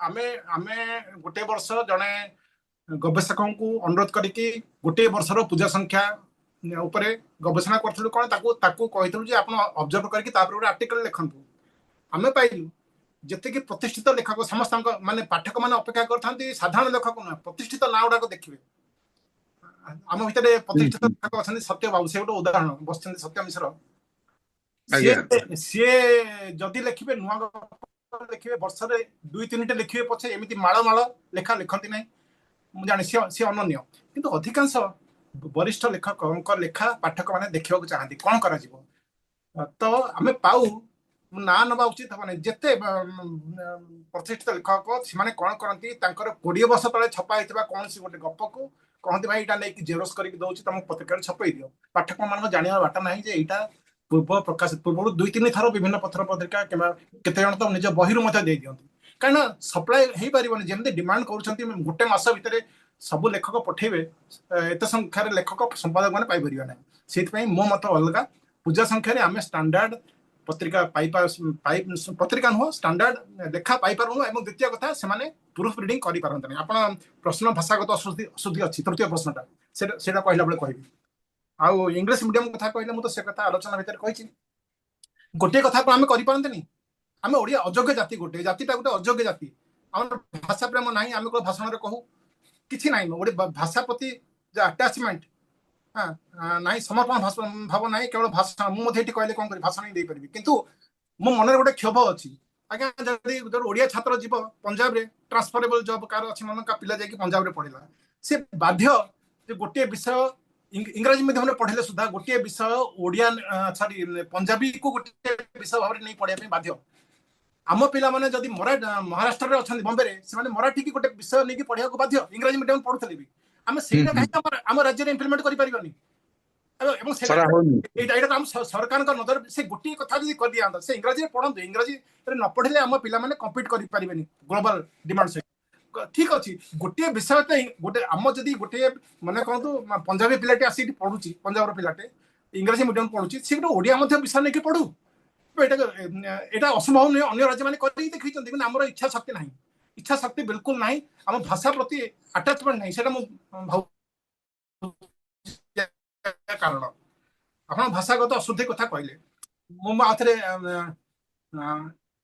ଆମେ ଆମେ ଗୋଟେ ବର୍ଷ ଜଣେ ଗବେଷକଙ୍କୁ ଅନୁରୋଧ କରିକି ଗୋଟିଏ ବର୍ଷର ପୂଜା ସଂଖ୍ୟା ଉପରେ ଗବେଷଣା କରିଥିଲୁ। କଣ ତାକୁ କହିଥିଲୁ ଯେ ଆପଣ ଅବଜର୍ଭ କରିକି ତାପରେ ଗୋଟେ ଆର୍ଟିକଲ ଲେଖନ୍ତୁ। ଆମେ ପାଇଲୁ ଯେତିକି ପ୍ରତିଷ୍ଠିତ ଲେଖକ ସମସ୍ତଙ୍କ ମାନେ ପାଠକ ମାନେ ଅପେକ୍ଷା କରିଥାନ୍ତି ସାଧାରଣ ଲେଖକ ନୁହେଁ, ପ୍ରତିଷ୍ଠିତ ନାଁ ଗୁଡାକ ଦେଖିବେ। ଆମ ଭିତରେ ପ୍ରତିଷ୍ଠିତ ଲେଖକ ଅଛନ୍ତି, ସତ୍ୟ ବାବୁ, ସେ ଗୋଟେ ଉଦାହରଣ ବସିଛନ୍ତି, ସତ୍ୟ ମିଶ୍ର। ସିଏ ଯଦି ଲେଖିବେ ନୂଆ ଗପ ଲେଖିବେ, ବର୍ଷରେ 2-3ଟି ଲେଖିବେ ପଛେ, ଏମିତି ମାଳ ମାଳ ଲେଖା ଲେଖନ୍ତି ନାହିଁ। ମୁଁ ଜାଣି ସିଏ ଅନନ୍ୟ। କିନ୍ତୁ ଅଧିକାଂଶ ବରିଷ୍ଠ ଲେଖକଙ୍କ ଲେଖା ପାଠକ ମାନେ ଦେଖିବାକୁ ଚାହାନ୍ତି। କଣ କରାଯିବ? ତ ଆମେ ପାଉ, ନାଁ ନେବା ଉଚିତ ହବ ନାହିଁ, ଯେତେ ପ୍ରତିଷ୍ଠିତ ଲେଖକ ସେମାନେ କଣ କରନ୍ତି, ତାଙ୍କର 20 ବର୍ଷ ତଳେ ଛପା ହେଇଥିବା କୌଣସି ଗୋଟେ ଗପକୁ କହନ୍ତି ଭାଇ ଏଇଟା ନେଇକି ଜେରକ୍ସ କରିକି ଦଉଛି, ତମ ପତ୍ରିକାରେ ଛପେଇ ଦିଅ। ପାଠକ ମାନଙ୍କ ଜାଣିବା ବାଟ ନାହିଁ ଯେ ଏଇଟା ପୂର୍ବରୁ 2-3 ଥର ବିଭିନ୍ନ ପତ୍ର ପତ୍ରିକା କିମ୍ବା କେତେ ଜଣ ତ ନିଜ ବହିରୁ ମଧ୍ୟ ଦେଇ ଦିଅନ୍ତି। କାହିଁକିନା ସପ୍ଲାଏ ହେଇପାରିବନି, ଯେମିତି ଡିମାଣ୍ଡ କରୁଛନ୍ତି ଗୋଟେ ମାସ ଭିତରେ ସବୁ ଲେଖକ ପଠେଇବେ, ଏତେ ସଂଖ୍ୟାରେ ଲେଖକ ସମ୍ପାଦକ ମାନେ ପାଇପାରିବେ ନାହିଁ। ସେଇଥିପାଇଁ ମୋ ମତ ଅଲଗା। ପୂଜା ସଂଖ୍ୟାରେ ଆମେ ଷ୍ଟାଣ୍ଡାର୍ଡ ପତ୍ରିକା ପତ୍ରିକା ନୁହଁ, ଷ୍ଟାଣ୍ଡାର୍ଡ ଲେଖା ପାଇପାରୁନୁ। ଏବଂ ଦ୍ୱିତୀୟ କଥା, ସେମାନେ ପ୍ରୁଫ୍ ରିଡିଂ କରିପାରନ୍ତିନି। ଆପଣ ପ୍ରଶ୍ନ ଭାଷାଗତ ଅଶୁଦ୍ଧି ଅଛି, ତୃତୀୟ ପ୍ରଶ୍ନଟା ସେଇଟା କହିଲା ବେଳେ କହିବି। ଆଉ ଇଂଲିଶ ମିଡିୟମ କଥା କହିଲେ ମୁଁ ତ ସେ କଥା ଆଲୋଚନା ଭିତରେ କହିଛି। ଗୋଟିଏ କଥାକୁ ଆମେ କରିପାରନ୍ତିନି, ଆମେ ଓଡିଆ ଅଯୋଗ୍ୟ ଜାତି, ଗୋଟେ ଜାତିଟା ଗୋଟେ ଅଯୋଗ୍ୟ ଜାତି। ଆମର ଭାଷା ପ୍ରେମ ନାହିଁ, ଆମେ କୋଉ ଭାଷଣରେ କହୁ କିଛି ନାହିଁ। ଗୋଟେ ଭାଷା ପ୍ରତି ଆଟାଚମେଣ୍ଟ ନାହିଁ, ସମର୍ପଣ ଭାବ ନାହିଁ, କେବଳ ଭାଷା। ମୁଁ ମଧ୍ୟ ଏଠି କହିଲେ କଣ କରିବି, ଭାଷଣ ହିଁ ଦେଇପାରିବି, କିନ୍ତୁ ମୋ ମନରେ ଗୋଟେ କ୍ଷୋଭ ଅଛି। ଆଜ୍ଞା ଯଦି ଓଡିଆ ଛାତ୍ର ଯିବ ପଞ୍ଜାବରେ, ଟ୍ରାନ୍ସଫରେବଲ ଜବ କାହାର ଅଛି, ମନେ ପିଲା ଯାଇକି ପଞ୍ଜାବରେ ପଢିଲା, ସେ ବାଧ୍ୟ ଯେ ଗୋଟିଏ ବିଷୟ ଇଂରାଜୀ ମାଧ୍ୟମରେ ପଢିଲେ ସୁଦ୍ଧା ଗୋଟିଏ ବିଷୟ ଓଡିଆ ପଞ୍ଜାବୀକୁ ଗୋଟିଏ ବିଷୟ ଭାବରେ ନେଇ ପଢିବା ପାଇଁ ବାଧ୍ୟ। आम पिला माने जदि महाराष्ट्र रे अछंती बॉम्बे रे से माने मराठी की गोटे विषय नहीं कि पढ़िया को बाध्य इंग्रजी मीडियम पढ़ुतले भी आमे सेटा काहे हम राज्य रे इंप्लीमेंट करि परिबनी एवं करा होनी एटा हम सरकार का नजर से गोटे कथा जदि कर दिया से इंग्रजी रे पढ़ंतु इंग्रजी रे न पढ़िले हम पिला माने कम्पीट करि परिबनी ग्लोबल डिमांड से ठीक अछि गोटे विषय ते गोटे आम जदि गोटे माने कहंतु पंजाबी पिलाटे आसी पढुची पंजाब रो पिलाटे इंग्रजी मीडियम पढुची से गोटे ओडिया मध्ये विषय नहीं कि पढु এটা অসম্ভব নয় অন্য রাজ্য মানে করে দেখিছেন কিন্তু আমার ইচ্ছা শক্তি নাই ইচ্ছা শক্তি বিলকুল নাই আমার ভাষা প্রতি আটাচমেন্ট নাই সেটা মু কারণ আপনার ভাষাগত অশুদ্ধি কথা কইলে মু আউথরে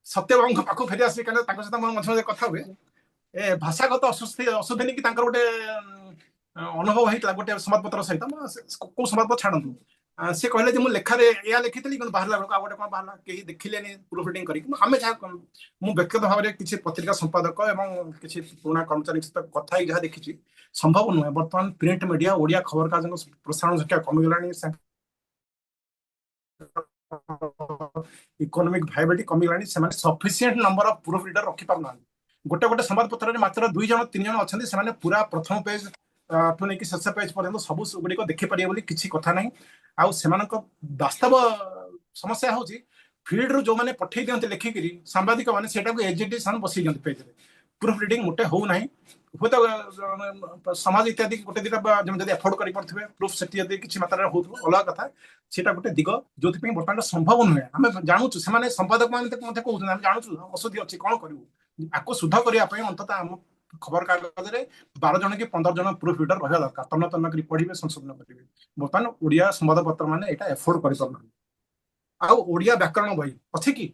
সত্যবাবুଙ୍କ পাখକୁ ফেরি আসবি কারণ তাଙ୍କ সହିତ ମୋର ମଝିରେ କଥା ହୁଏ ଏ ଭାଷାଗତ ଅଶୁଦ୍ଧି ନେଇକି ତାଙ୍କର ଗୋଟେ ଅନୁଭବ ହେଇଥିଲା ଗୋଟେ ସମ୍ବାଦପତ୍ର ସହିତ କୋଉ ସମ୍ବାଦପତ୍ର ଛାଡ଼ନ୍ତୁ से कहले जे मु लेखारे या लिखितली କିନ୍ତୁ ବାହାରିଲା ବେଳକୁ ଆଉ ଗୋଟେ କଣ ବାହାରିଲା କେହି ଦେଖିଲେନି ପ୍ରୁଫ୍ ରିଡିଂ କରିକି ଆମେ ଯାହା ମୁଁ ବ୍ୟକ୍ତିଗତ ଭାବରେ କିଛି ପତ୍ରିକା ସମ୍ପାଦକ ଏବଂ କିଛି ପୁରୁଣା କର୍ମଚାରୀଙ୍କ ସହିତ କଥା ହେଇ ଯାହା ଦେଖିଛି ସମ୍ଭବ ନୁହେଁ ବର୍ତ୍ତମାନ ପ୍ରିଣ୍ଟ ମିଡିଆ ଓଡ଼ିଆ ଖବରକାଗଜଙ୍କ ପ୍ରସାରଣ ସଂଖ୍ୟା କମିଗଲାଣି ଇକୋନୋମିକ ଭାଇବିଲିଟି କମିଗଲାଣି ସେମାନେ sufficient number of proofreader ରଖିପାରୁନାହାନ୍ତି ଗୋଟେ ଗୋଟେ ସମ୍ବାଦପତ୍ରରେ ମାତ୍ର 2 ଜଣ 3 ଜଣ ଅଛନ୍ତି ସେମାନେ ପୁରା ପ୍ରଥମ ପେଜ ଠୁ ନେଇକି ଶେଷ ପେଜ ପର୍ଯ୍ୟନ୍ତ ସବୁ ଗୁଡ଼ିକ ଦେଖିପାରିବେ ବୋଲି କିଛି କଥା ନାହିଁ ଆଉ ସେମାନଙ୍କ ବାସ୍ତବ ସମସ୍ୟା ହଉଛି ଫିଲ୍ଡ ରୁ ଯୋଉମାନେ ପଠେଇ ଦିଅନ୍ତି ଲେଖିକିରି ସାମ୍ବାଦିକ ମାନେ ସେଟାକୁ ଏଜିଟି ସେମାନେ ବସେଇ ଦିଅନ୍ତି ପେଜରେ ପ୍ରୁଫ୍ ରିଡିଂ ମୋଟେ ହଉନାହିଁ ହୁଏତ ସମାଜ ଇତ୍ୟାଦି ଗୋଟେ ଦିଟା ଯଦି ଏଫୋର୍ଡ କରିପାରୁଥିବେ ପ୍ରୁଫ୍ ସେଠି ଯଦି କିଛି ମାତ୍ରାରେ ହଉଥିବ ଅଲଗା କଥା ସେଟା ଗୋଟେ ଦିଗ ଯୋଉଥିପାଇଁ ବର୍ତ୍ତମାନ ସମ୍ଭବ ନୁହେଁ ଆମେ ଜାଣୁଛୁ ସେମାନେ ସମ୍ପାଦକ ମାନେ ମଧ୍ୟ କହୁଛନ୍ତି ଆମେ ଜାଣୁଛୁ ଅସୁଧି ଅଛି କଣ କରିବୁ ଆକୁ ଶୁଦ୍ଧ କରିବା ପାଇଁ ଅନ୍ତତଃ ଆମ ଖବର କାଗଜରେ 12 ଜଣ କି 15 ଜଣ ପ୍ରୁଫ୍ ରିଡର ରହିବା ଦରକାର ତନ୍ନ ତନ୍ନ କରି ପଢିବେ ସଂଶୋଧନ କରିବେ ବର୍ତ୍ତମାନ ଓଡ଼ିଆ ସମ୍ବାଦପତ୍ର ମାନେ ଏଇଟା ଏଫୋର୍ଡ କରିପାରୁନାହାନ୍ତି ଆଉ ଓଡ଼ିଆ ବ୍ୟାକରଣ ବହି ଅଛି କି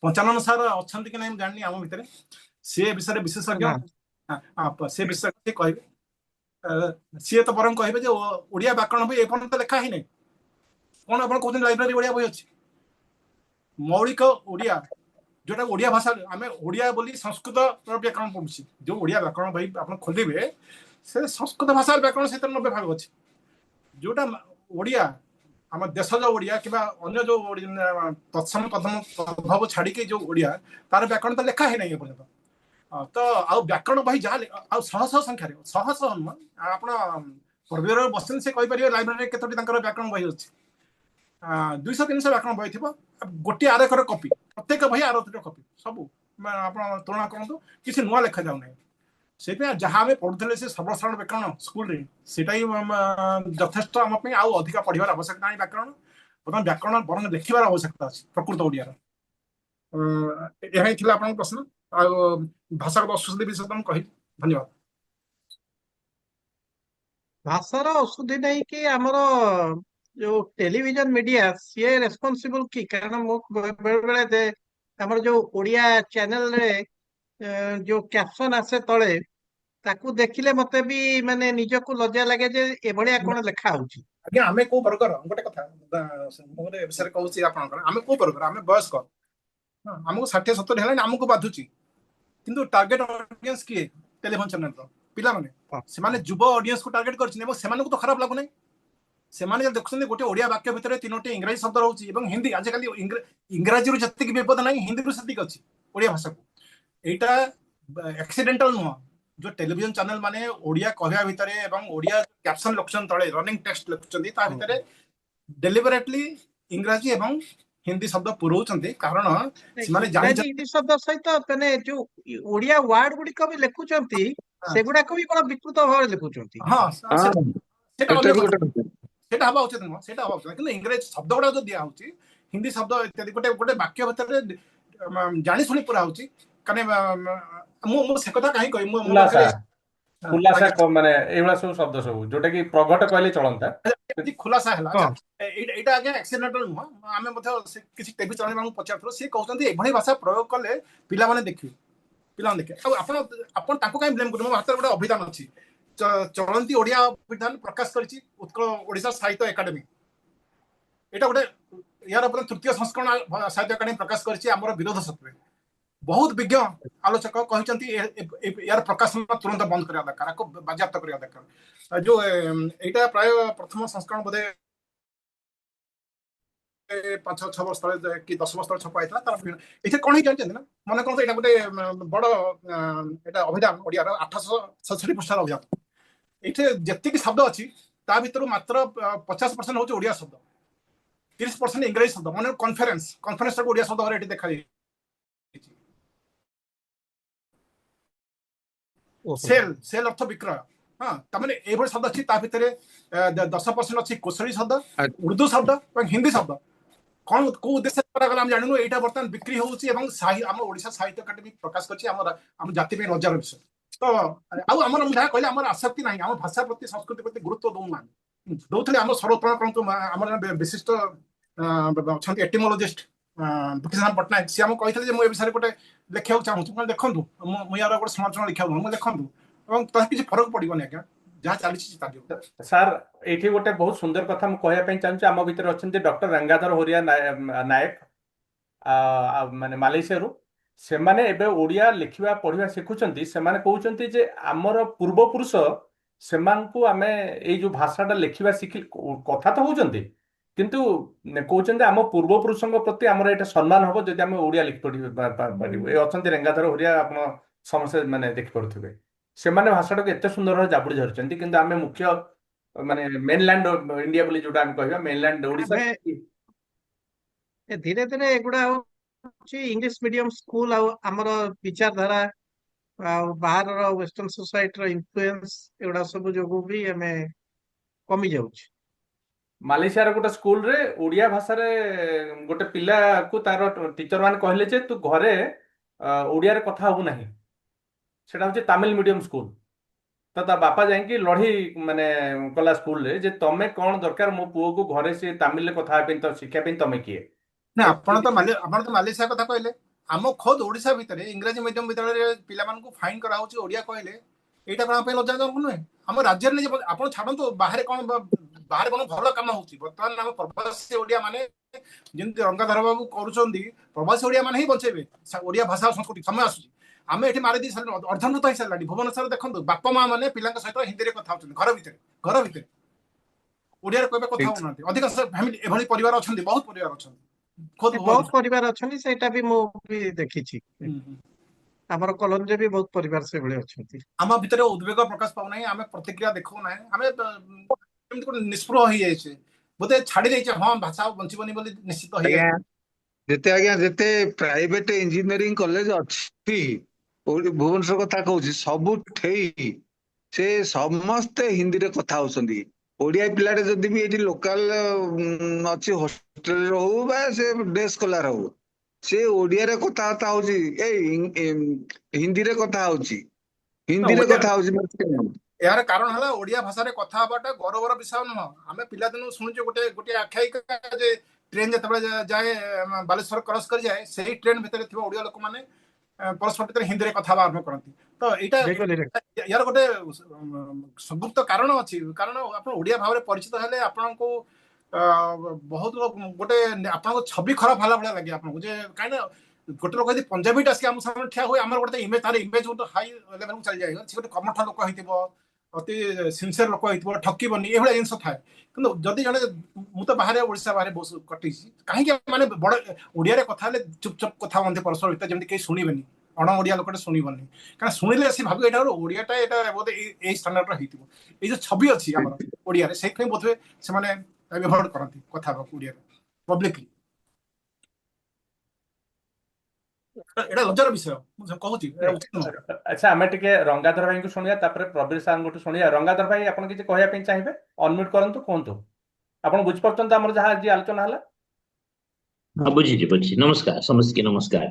ପଞ୍ଚାନନ ସାର୍ ଅଛନ୍ତି କି ନାହିଁ ମୁଁ ଜାଣିନି ଆମ ଭିତରେ ସେ ବିଷୟରେ ବିଶେଷଜ୍ଞ ସେ ବିଷୟରେ କହିବେ ସିଏ ତ ବରଂ କହିବେ ଯେ ଓଡ଼ିଆ ବ୍ୟାକରଣ ବହି ଏପର୍ଯ୍ୟନ୍ତ ଲେଖା ହେଇନାହିଁ କଣ ଆପଣ କହୁଛନ୍ତି ଲାଇବ୍ରେରୀ ଓଡ଼ିଆ ବହି ଅଛି ମୌଳିକ ଓଡ଼ିଆ जोटा ओडिया भाषा आम ओडिया बोली संस्कृत व्याकरण पढ़ुची जो ओडिया व्याकरण बही आप खोलिए से संस्कृत भाषा व्याकरण से 90 भाग अच्छे जोटा ओडिया आम देश जो ओडिया कि अन्य जो तत्सम प्रभाव छाड़ी जो ओडिया तार व्याकरण तो लिखा है नहीं पर्यटन तो आउ व्याकरण बही जहाँ शह शह संख्यार शह शह नुह आप बस से कहीपर लाइब्रेरी केतोटी व्याकरण बही अच्छे 200-300 व्याकरण बही थी गोटे आरेखर कपी प्रत्येक बही आरथर कपी सब आप तुलना करूँ किसी नुआ लेखा जाऊ ना से जहाँ आम पढ़ुले से सर्वसाधारण व्याकरण स्कूल सेटा ही यथेष्ट आम आउ अधिका पढ़ार आवश्यकता नहीं व्याकरण बर्तमान व्याकरण बरं लिखार आवश्यकता अच्छी प्रकृत ओडिया यही आप प्रश्न आ भाषागत अशुद्धि विषय तो कही धन्यवाद भाषार अशुद्धि नहीं कि आमर जो टेलीविजन मीडिया सी रेस्पॉन्सिबल की कारण बेले बेले आमर जो ओडिया चैनल रे जो कैप्शन आसे तले ताकू देखिले मते भी माने निजको लज्जा लगे जे एभलिया कोन लेखा होची आज्ञा आमे को वर्गर गोटे कथा मोरे विषय कहूची आपनकर आमे को वर्गर आमे वयस्क हमको 60-70 हेलानी हमको बाधुची किंतु टार्गेट ऑडियंस किए टेलीविजन चैनल पिला माने से माने युवा ऑडियंस को टार्गेट करछि एवं सेमाने को तो खराब लागु नै सेमाने देखुछन गोटे ओडिया वाक्य भितर 3टी इंग्रजी शब्द रहउची एवं हिंदी आजकल इंग्रजी रु जतिक विपद नै हिंदी रु सतिक अछि ओडिया भाषा को एटा एक्सीडेंटल नुह जो टेलीविजन चैनल माने ओडिया कहया भितर एवं ओडिया कैप्शन लिखुछन तळे रनिंग टेक्स्ट लिखुछन ता भितर डेलिबरेटली इंग्रजी एवं हिंदी शब्द पुरौछन्ते कारण माने जानि हिंदी शब्द सहित माने जो ओडिया वर्ड गुडी को भी लिखुछन्ती सेगुडा को भी कोन विकृत भाव लिखुछन्ती हां सेटा हवा उचित नुह सेटा हवा उचित किंतु इंग्रजी शब्द गुडा जो दिया होची हिंदी शब्द इत्यादि गोटे गोटे वाक्य भितर जानि सुनि पुरा होची कने मु से कथा काहे कहि मु खुलासा माने एवला सब शब्द सब जोटा कि प्रगट कहले चलंता यदि खुलासा हला एटा आगे एक्सीडेंटल नुह आमे मथे किछि टीवी चैनल मानु पचारथरो से कहउछन्ती एभली भाषा प्रयोग कले पिला माने देखियो पिला देखे आपण आपण ताको काहे ब्लेम करू मो हाथ गोटे अभिधान अछि चलंती ओडिया अभिधान प्रकाश करछि उत्कल ओडिसा साहित्य एकेडमी एटा गोटे यार अपन तृतीय संस्करण साहित्य एकेडमी प्रकाश करछि हमर विरोध सत्वे बहुत विज्ञ आलोचक कहते यार प्रकाशन तुरंत बंद करा दरकार को बाज्याप्त करा दरकार जो एटा प्राय प्रथम संस्करण बोधे ପାଞ୍ଚ ଛଅ ବର୍ଷ ତଳେ କି 10 ବର୍ଷ ତଳେ ଛପା ହେଇଥିଲା ତାର ଏଥିରେ କଣ ହେଇଛି ଜାଣିଛନ୍ତି ନା ମନେ କରନ୍ତୁ ଏଇଟା ଗୋଟେ ବଡ ଏଇଟା ଅଭିଧାନ ଓଡିଆର 867 ପୃଷ୍ଠାର ଅଭିଧାନ ଏଇଠି ଯେତିକି ଶବ୍ଦ ଅଛି ତା ଭିତରୁ ମାତ୍ର 50% ହଉଛି ଓଡିଆ ଶବ୍ଦ 30% ଇଂରାଜୀ ଶବ୍ଦ ମାନେ କନଫରେନ୍ସ ଓଡିଆ ଶବ୍ଦ ଏଠି ଦେଖାଯାଇଛି ସେଲ ଅର୍ଥ ବିକ୍ରୟ ହଁ ତାମାନେ ଏଇଭଳି ଶବ୍ଦ ଅଛି ତା ଭିତରେ 10% ଅଛି କୋଶଳୀ ଶବ୍ଦ ଉର୍ଦ୍ଦୁ ଶବ୍ଦ ଏବଂ ହିନ୍ଦୀ ଶବ୍ଦ କଣ କୋଉ ଉଦ୍ଦେଶ୍ୟ କରାଗଲା ଆମେ ଜାଣିନୁ ଏଇଟା ବର୍ତ୍ତମାନ ବିକ୍ରି ହଉଛି ଏବଂ ଆମ ଓଡିଶା ସାହିତ୍ୟ ଏକାଡେମୀ ପ୍ରକାଶ କରିଛି ଆମ ଜାତି ପାଇଁ ଲଜ୍ଜାର ବିଷୟ ତ ଆଉ ଆମର ମୁଁ ଯାହା କହିଲେ ଆମର ଆସକ୍ତି ନାହିଁ ଆମ ଭାଷା ପ୍ରତି ସଂସ୍କୃତି ପ୍ରତି ଗୁରୁତ୍ୱ ଦଉନାହାନ୍ତି ଦଉଥିଲେ ଆମ ସର୍ବୋତ୍ତମ କରନ୍ତୁ ଆମର ବିଶିଷ୍ଟ ଅଛନ୍ତି ଏଟିମୋଲୋଜିଷ୍ଟ ଭୂତିସାର ପଟ୍ଟନାୟକ ସିଏ ଆମକୁ କହିଥିଲେ ଯେ ମୁଁ ଏ ବିଷୟରେ ଗୋଟେ ଲେଖିବାକୁ ଚାହୁଁଛି ମୁଁ ଦେଖନ୍ତୁ ମୁଁ ୟାର ଗୋଟେ ସମାଲୋଚନା ଲେଖିବାକୁ ମୁଁ ଦେଖନ୍ତୁ ଏବଂ ତାହା କିଛି ଫରକ ପଡିବନି ଆଜ୍ଞା ଯାହା ଚାଲିଛି ସାର୍ ଏଇଠି ଗୋଟେ ବହୁତ ସୁନ୍ଦର କଥା ମୁଁ କହିବା ପାଇଁ ଚାହୁଁଛି ଆମ ଭିତରେ ଅଛନ୍ତି ଡକ୍ଟର ରଙ୍ଗାଧର ହୋରିଆ ନାୟକ ମାନେ ମାଲେସିଆରୁ ସେମାନେ ଏବେ ଓଡିଆ ଲେଖିବା ପଢିବା ଶିଖୁଛନ୍ତି ସେମାନେ କହୁଛନ୍ତି ଯେ ଆମର ପୂର୍ବପୁରୁଷ ସେମାନଙ୍କୁ ଆମେ ଏଇ ଯୋଉ ଭାଷାଟା ଲେଖିବା ଶିଖି କଥା ତ ହଉଛନ୍ତି କିନ୍ତୁ କହୁଛନ୍ତି ଆମ ପୂର୍ବପୁରୁଷଙ୍କ ପ୍ରତି ଆମର ଏଇଟା ସମ୍ମାନ ହବ ଯଦି ଆମେ ଓଡିଆ ଲେଖି ପାରିବୁ ଏ ଅଛନ୍ତି ରଙ୍ଗାଧର ହୋରିଆ ଆପଣ ସମସ୍ତେ ମାନେ ଦେଖିପାରୁଥିବେ ସେମାନେ ଭାଷାଟାକୁ ଏତେ ସୁନ୍ଦର ଭାବେ ଜାବୁଡି ଧରିଛନ୍ତି କିନ୍ତୁ ଆମେ ମୁଖ୍ୟ ମାନେ ମେନଲ୍ୟାଣ୍ଡ ଇଣ୍ଡିଆ ବୋଲି ଯୋଉଟା ଆମେ କହିବା ମେନଲ୍ୟାଣ୍ଡ ଓଡିଶା ଧୀରେ ଧୀରେ ଏଗୁଡା ହଉଛି ଇଂଲିଶ ମିଡିୟମ ସ୍କୁଲ ଆଉ ଆମର ବିଚାରଧାରା ଆଉ ବାହାରର ୱେଷ୍ଟର୍ଣ୍ଣ ସୋସାଇଟିର ଇନଫ୍ଲୁଏନ୍ସ ଏଗୁଡା ସବୁ ଯୋଗୁ ବି ଆମେ କମି ଯାଉଛି ମାଲେସିଆର ଗୋଟେ ସ୍କୁଲରେ ଓଡିଆ ଭାଷାରେ ଗୋଟେ ପିଲାକୁ ତାର ଟିଚର ମାନେ କହିଲେ ଯେ ତୁ ଘରେ ଓଡିଆରେ କଥା ହବୁ ନାହିଁ ସେଟା ହଉଛି ତାମିଲ ମିଡିୟମ ସ୍କୁଲ ତ ତା ବାପା ଯାଇକି ଲଢେଇ ମାନେ କଲା ସ୍କୁଲରେ ଯେ ତମେ କଣ ଦରକାର ମୋ ପୁଅକୁ ଘରେ ସେ ତାମିଲରେ କଥା ହେବା ପାଇଁ ତ ଶିଖିବା ପାଇଁ ତମେ କିଏ ନା ଆପଣ ତ ମାଲେସିଆ କଥା କହିଲେ ଆମ ଖୋଦ ଓଡିଶା ଭିତରେ ଇଂରାଜୀ ମିଡିୟମ ବିଦ୍ୟାଳୟରେ ପିଲାମାନଙ୍କୁ ଫାଇନ କରାହଉଛି ଓଡିଆ କହିଲେ ଏଇଟା କଣ ପାଇଁ ଲଜ୍ଜାଜନକ ନୁହେଁ ଆମ ରାଜ୍ୟରେ ନିଜେ ଆପଣ ଛାଡନ୍ତୁ ବାହାରେ କଣ ଭଲ କାମ ହଉଛି ବର୍ତ୍ତମାନ ଆମ ପ୍ରବାସୀ ଓଡିଆ ମାନେ ଯେମିତି ରଙ୍ଗାଧର ବାବୁ କରୁଛନ୍ତି ପ୍ରବାସୀ ଓଡିଆ ମାନେ ହିଁ ବଞ୍ଚେଇବେ ଓଡିଆ ଭାଷା ସଂସ୍କୃତି ସମୟ ଆସୁଛି ଆମେ ଏଠି ମାରି ଦେଇ ସାରିଲୁ ଅର୍ଦ୍ଧନୃତ ହେଇସାରିଲାଣି ଭୁବନେଶ୍ୱରରେ ଦେଖନ୍ତୁ ବାପା ମା ମାନେ ପିଲାଙ୍କ ସହିତ ହିନ୍ଦୀରେ କଥା ହଉଛନ୍ତି ଘର ଭିତରେ ଓଡିଆରେ କହିବେ କଥା ହଉନାହାନ୍ତି ଅଧିକାଂଶ ଫ୍ୟାମିଲି ଏଭଳି ପରିବାର ଅଛନ୍ତି ବହୁତ ପରିବାର ଅଛନ୍ତି ବହୁତ ପରିବାର ଅଛନ୍ତି ସେଇଟା ବି ମୁଁ ବି ଦେଖିଛି ଆମର କଲୋନୀରେ ବି ବହୁତ ପରିବାର ସେଭଳି ଅଛନ୍ତି ଆମ ଭିତରେ ଉଦ୍ବେଗ ପ୍ରକାଶ ପାଉନାହିଁ ଆମେ ପ୍ରତିକ୍ରିୟା ଦେଖାଉନାହିଁ ଆମେ ଏମିତି ଗୋଟେ ନିଷ୍ପୃହ ହେଇଯାଇଛେ ବୋଧେ ଛାଡି ଦେଇଛେ ହଁ ଭାଷା ବଞ୍ଚିବନି ବୋଲି ନିଶ୍ଚିତ ଆଜ୍ଞା ଯେତେ ପ୍ରାଇଭେଟ ଇଞ୍ଜିନିୟରିଂ କଲେଜ ଅଛି ଭୁବନେଶ୍ୱର କଥା କହୁଛି ସବୁଠେଇ ସେ ସମସ୍ତେ ହିନ୍ଦୀରେ କଥା ହଉଛନ୍ତି ଓଡିଆ ପିଲାଟେ ଯଦି ବି ଏଠି ଲୋକାଲ ଅଛି ହଷ୍ଟେଲରେ ହଉ ବା ସେ ଡେ ସ୍କଲାର ହଉ ସେ ଓଡିଆରେ କଥାବାର୍ତ୍ତା ହଉଛି ହିନ୍ଦୀରେ କଥା ହଉଛି ଏହାର କାରଣ ହେଲା ଓଡିଆ ଭାଷାରେ କଥା ହବାଟା ଗୌରବର ବିଷୟ ନୁହଁ ଆମେ ପିଲାଦିନୁ ଶୁଣୁଛୁ ଗୋଟେ ଆଖ୍ୟାୟିକା ଯେ ଟ୍ରେନ ଯେତେବେଳେ ଯାଏ ବାଲେଶ୍ୱର କ୍ରସ କରିଯାଏ ସେଇ ଟ୍ରେନ ଭିତରେ ଥିବା ଓଡିଆ ଲୋକମାନେ ପରସ୍ପର ଭିତରେ ହିନ୍ଦୀରେ କଥା ହେବା ଆରମ୍ଭ କରନ୍ତି ତ ଏଇଟା ୟାର ଗୋଟେ ସଂଯୁକ୍ତ କାରଣ ଅଛି କାରଣ ଆପଣ ଓଡିଆ ଭାବରେ ପରିଚିତ ହେଲେ ଆପଣଙ୍କୁ ବହୁତ ଗୋଟେ ଆପଣଙ୍କ ଛବି ଖରାପ ହେଲା ଭଳିଆ ଲାଗେ ଆପଣଙ୍କୁ ଯେ କାହିଁକି ନା ଗୋଟେ ଲୋକ ଯଦି ପଞ୍ଜାବୀଟା ଆସିକି ଆମ ସାମନେ ଠିଆ ହୁଏ ଆମର ଗୋଟେ ଇମେଜ ତାର ଇମେଜ ଗୋଟେ ହାଇ ଲେଭେଲକୁ ଚାଲିଯାଏ ସେ ଗୋଟେ କର୍ମଠ ଲୋକ ହେଇଥିବ ଅତି ସିନସିୟର ଲୋକ ହେଇଥିବ ଠକିବନି ଏଇଭଳିଆ ଜିନିଷ ଥାଏ କିନ୍ତୁ ଯଦି ଜଣେ ମୁଁ ତ ବାହାରେ ଓଡିଶା ବାହାରେ ବହୁତ କଟିଛି କାହିଁକି ମାନେ ବଡ ଓଡିଆରେ କଥା ହେଲେ ଚୁପଚାପ କଥା ହୁଅନ୍ତି ପରସ୍ପର ଭିତରେ ଯେମିତି କେହି ଶୁଣିବେନି ଅଣ ଓଡିଆ ଲୋକଟେ ଶୁଣିବନି କାରଣ ଶୁଣିଲେ ସେ ଭାବିବେ ଏଇଟା ଓଡିଆଟା ଏଇଟା ବୋଧେ ଏଇ ଷ୍ଟାଣ୍ଡାର୍ଡର ହେଇଥିବ ଏଇ ଯୋଉ ଛବି ଅଛି ଆମର ଓଡିଆରେ ସେଇଥିପାଇଁ ବୋଧହୁଏ ସେମାନେ ବ୍ୟବହାର କରନ୍ତି କଥା ହେବାକୁ ଓଡିଆରେ ପବ୍ଲିକଲି ଏଇଟା ଲଜ୍ଜାର ବିଷୟ ମୁଁ କହୁଛି ଆଚ୍ଛା ଆମେ ଟିକେ ରଙ୍ଗାଧର ଭାଇଙ୍କୁ ଶୁଣିବା ତାପରେ ପ୍ରବୀର ସାର୍ଙ୍କଠୁ ଶୁଣିବା ରଙ୍ଗାଧର ଭାଇ ଆପଣ କିଛି କହିବା ପାଇଁ ଚାହିଁବେ ଅନମ୍ୟୁଟ କରନ୍ତୁ କୁହନ୍ତୁ ଆପଣ ବୁଝିପାରୁଛନ୍ତି ଆମର ଯାହା ଆଜି ଆଲୋଚନା ହେଲା ବୁଝିଛି ନମସ୍କାର ସମସ୍ତଙ୍କୁ ନମସ୍କାର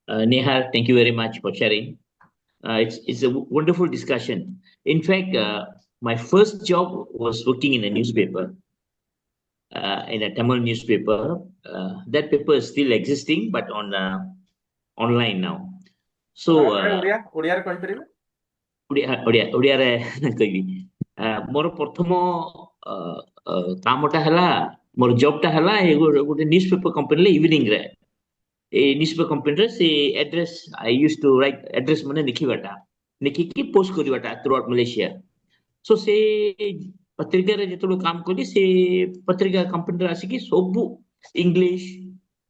Nihar, thank you very much for sharing. It's a wonderful discussion. In fact, my first job was working in a newspaper, in a Tamil newspaper. That paper is still existing, but on online now. So, ଓଡ଼ିଆରେ କହିପାରିବେ ଓଡ଼ିଆରେ କହିବି ମୋର ପ୍ରଥମ କାମଟା ହେଲା ମୋର ଜବଟା ହେଲା ଗୋଟେ ନ୍ୟୁଜପେପର କମ୍ପାନୀରେ ଇଭିନିଂରେ a newspaper company say address I used to write address mane likhiwata likhiki post kariwata throughout Malaysia so say पत्रिका रे जेतबे काम कली से पत्रिका कंपनी रे आसी कि सब इंग्लिश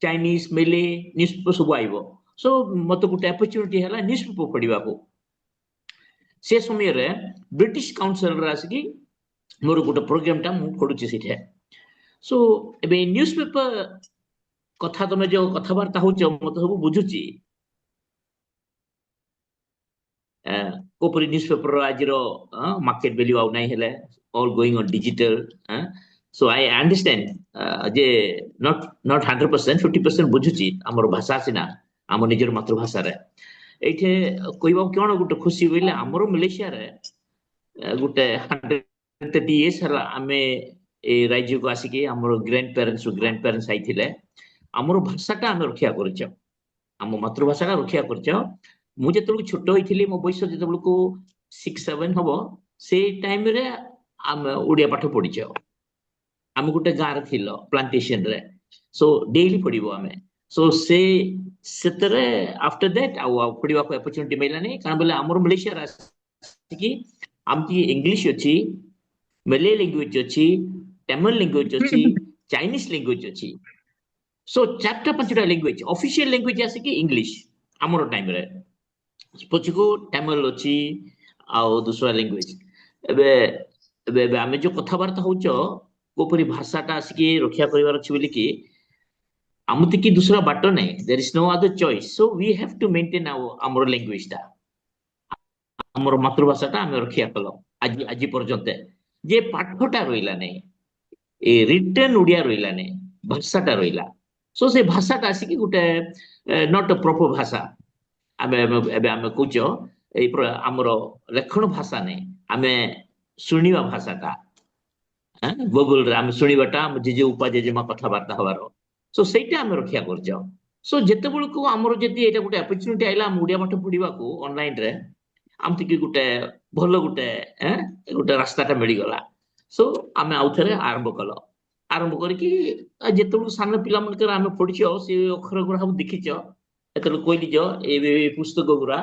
चाइनीज मेले न्यूज़पेपर सब आइबो सो मते गुटे अपॉर्चुनिटी हला न्यूज़पेपर पढिबा को से समय रे ब्रिटिश काउंसिल रे आसी कि मोर गुटे प्रोग्राम टा मु पढुची सिथे सो एबे न्यूज़पेपर कथा तमे जो कथाबार्ता होच मते सब बुझुची कोपरी न्यूज़पेपर आज मार्केट वैल्यू आउ नाही हेले all going on digital so I understand J not 100% 50% बुझुची हमर भाषा सिना हम निजर मातृभाषा रे एठे कहबा कोन गुटे खुशी होइले हमर मलेशिया रे गुटे 130 इयर्स हला हमें ए राज्य को आसी के हमर ग्रैंड पेरेंट्स आइथिले हमर भाषाटा हम रक्षा करछ हम मातृभाषा रक्षा करछ मु जेतबे छोट होइथिली मो बयस जेतबे को 6-7 हबो से टाइम रे हम उड़िया पाठ पढिछ हम गुटे गार थिलो प्लांटेशन रे सो डेली पढिबो हमें सो से सेतरे आफ्टर दैट आ पढिबा को अपॉर्चुनिटी मिला नै कारण बोले हमर मलेशिया रा कि आमती इंग्लिश अछि मलय लैंग्वेज अछि तमिल लैंग्वेज अछि चाइनीज लैंग्वेज अछि सो चारटा पांचटा लैंग्वेज ऑफिशियल लैंग्वेज आसी कि इंग्लिश हमर टाइम रे पछिको तमिल अछि आ दूसरा लैंग्वेज एबे एबे आमे जो कथाबार्ता होचो कोपरी भाषाटा आसी रक्षा करिवार अछि बोली कि आमति की दूसरा बाट नै there is no other choice so we have to maintain our language टा आमर मातृभाषाटा आमे रक्षा कलो आज पर्यंत जे पाठटा रहिला नै ए रिटन ओडिया रहिला नै भाषाटा रहिला सो से भाषाटा आसी कि गुटे नॉट अ प्रॉपर भाषा आमे एबे आमे कहचो ए आमर लेखन भाषा नै आमे सुनिवा भाषाटा गूगल रे आमे सुनिबाटा जे उपा जेमा कथाबार्ता हबार सो सेटा आमे रक्षा करछो सो जेते बेल को हमर जति एटा गुटे अपॉर्चुनिटी आइला हम ओडिया पाठ पढिबा को ऑनलाइन रे आमति की गुटे भलो गुटे गुटे रास्ताटा मिली गला सो आमे आउथरे आरंभ करके जेते बेल सामने पिला मन कर आमे पढिछो से अक्षर गुरा हम देखिछो एतल कोइली जो ए पुस्तक गुरा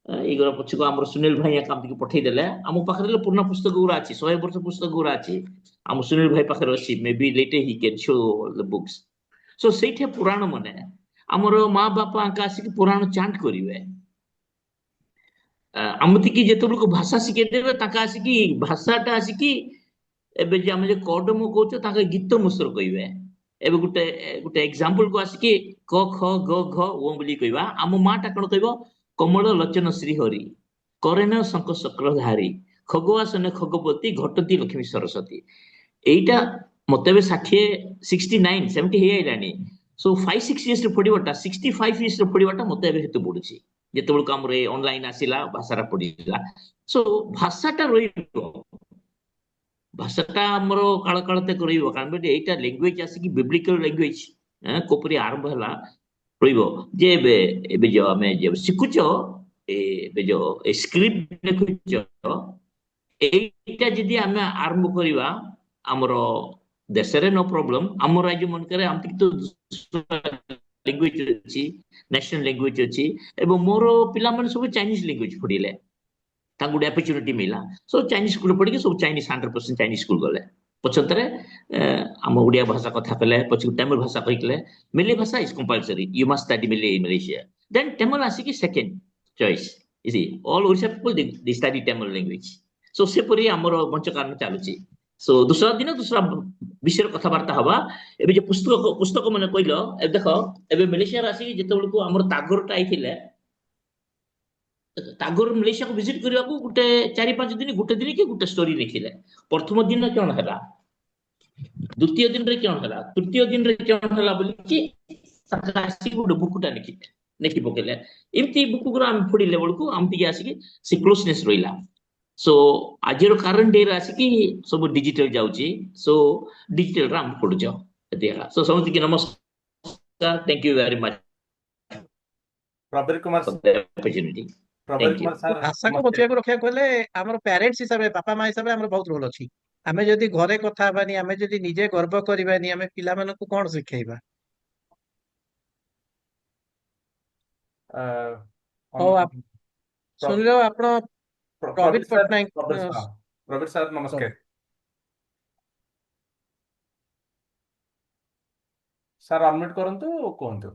एगरा पछको हमर सुनील भाई काम के पठै देले हम पाखरे पूर्ण पुस्तक गुरा अछि 100 वर्ष पुस्तक गुरा अछि हम सुनील भाई पाखरे अछि maybe later he can show the books so सेठे पुराण मने हमर मां बापा अंका आसी पुराण चांट करिवे आमति की जेतबे को भाषा सिखे देबे ताका आसी की भाषाटा आसी की एबे जे हम जे कोडम कहउछो ताका गीत मुसर कहिवे एबे गुटे गुटे एग्जांपल को आसी की क ख ग घ ओ बोली कहिवा हम माटा कोन कहबो कमल लोचन श्री हरि करेन शंख चक्रधारी खगवासन खगपति घटती लक्ष्मी सरस्वती एटा मते 69 70 हे आइलानी सो 5-6 इयर्स रे पढिबाटा 65 इयर्स रे पढिबाटा मते हेतु पढुची जेतबेल काम रे ऑनलाइन आसिला भाषारा पढिला सो भाषाटा रहिबो भाषाटा हमरो काळ काळते करिबो कारण बे एटा लैंग्वेज आसी कि बिब्लिकल लैंग्वेज कोपरी आरंभ हला रहिबो जे एबे जो हमें जे सिकुचो एबे जो स्क्रिप्ट लिखुचो एटा जदी हमें आरंभ करिवा हमरो देशरे नो प्रॉब्लम हमर राज्य मन करे हम तो लैंग्वेज अछि नेशनल लैंग्वेज अछि एबो मोरो पिला मन सब चाइनीज लैंग्वेज पढिले ता गुड अपॉर्चुनिटी मिला सो चाइनीज स्कूल पढि के सब चाइनीज 100% चाइनीज स्कूल गले पछतरे हम ओडिया भाषा कथा कले पछि तमिल भाषा कहिकले मलय भाषा is compulsory you must study Malay in Malaysia then Tamil आसी की second choice is all Odisha people they study Tamil language so से परी हमर मंच कारण चालुची सो दूसरा दिन दूसरा विषय कथाबार्ता हवा एबे जे पुस्तक माने कइलो ए देखो एबे मलेशिया रासी जेतेबेल को हमर तागरटा आइथिले तागर मलेशिया को विजिट करिया को गुटे 4-5 दिन गुटे दिन के गुटे स्टोरी लिखिले प्रथम दिन कोन हला द्वितीय दिन रे कोन हला तृतीय दिन रे कोन हला बोली कि साकासी गुटे बुकटा लिखि पकेले इमती बुक गुरा हम पढि लेवल को आमती आसी कि से क्लोजनेस रहिला सो आजिर कारण डे आसी कि सब डिजिटल जाउची सो डिजिटल राम पढुचो एतिया सो समझ कि नमस्कार thank you very much Praveer Kumar opportunity Praveer Kumar sir भाषा को नमस्ते बचाइବାକୁ ରକ୍ଷା କଲେ ଆମର ପ୍ୟାରେଣ୍ଟସ ହିସାବରେ ବାପା ମା ହିସାବରେ ଆମର ବହୁତ ରୋଲ ଅଛି ଆମେ ଯଦି ଘରେ କଥା ହେବାନି ଆମେ ଯଦି ନିଜେ ଗର୍ବ କରିବାନି ଆମେ ପିଲାମାନଙ୍କୁ କଣ ଶିଖେଇବା ହଉ प्र- ଶୁଣିଲ ଆପଣ प्रवीर ପ୍ରବୀର सर ପଟ୍ଟନାୟକ प्रवीर सर नमस्कार ସାର୍ ଅନମ୍ୟୁଟ୍ କରନ୍ତୁ କୁହନ୍ତୁ।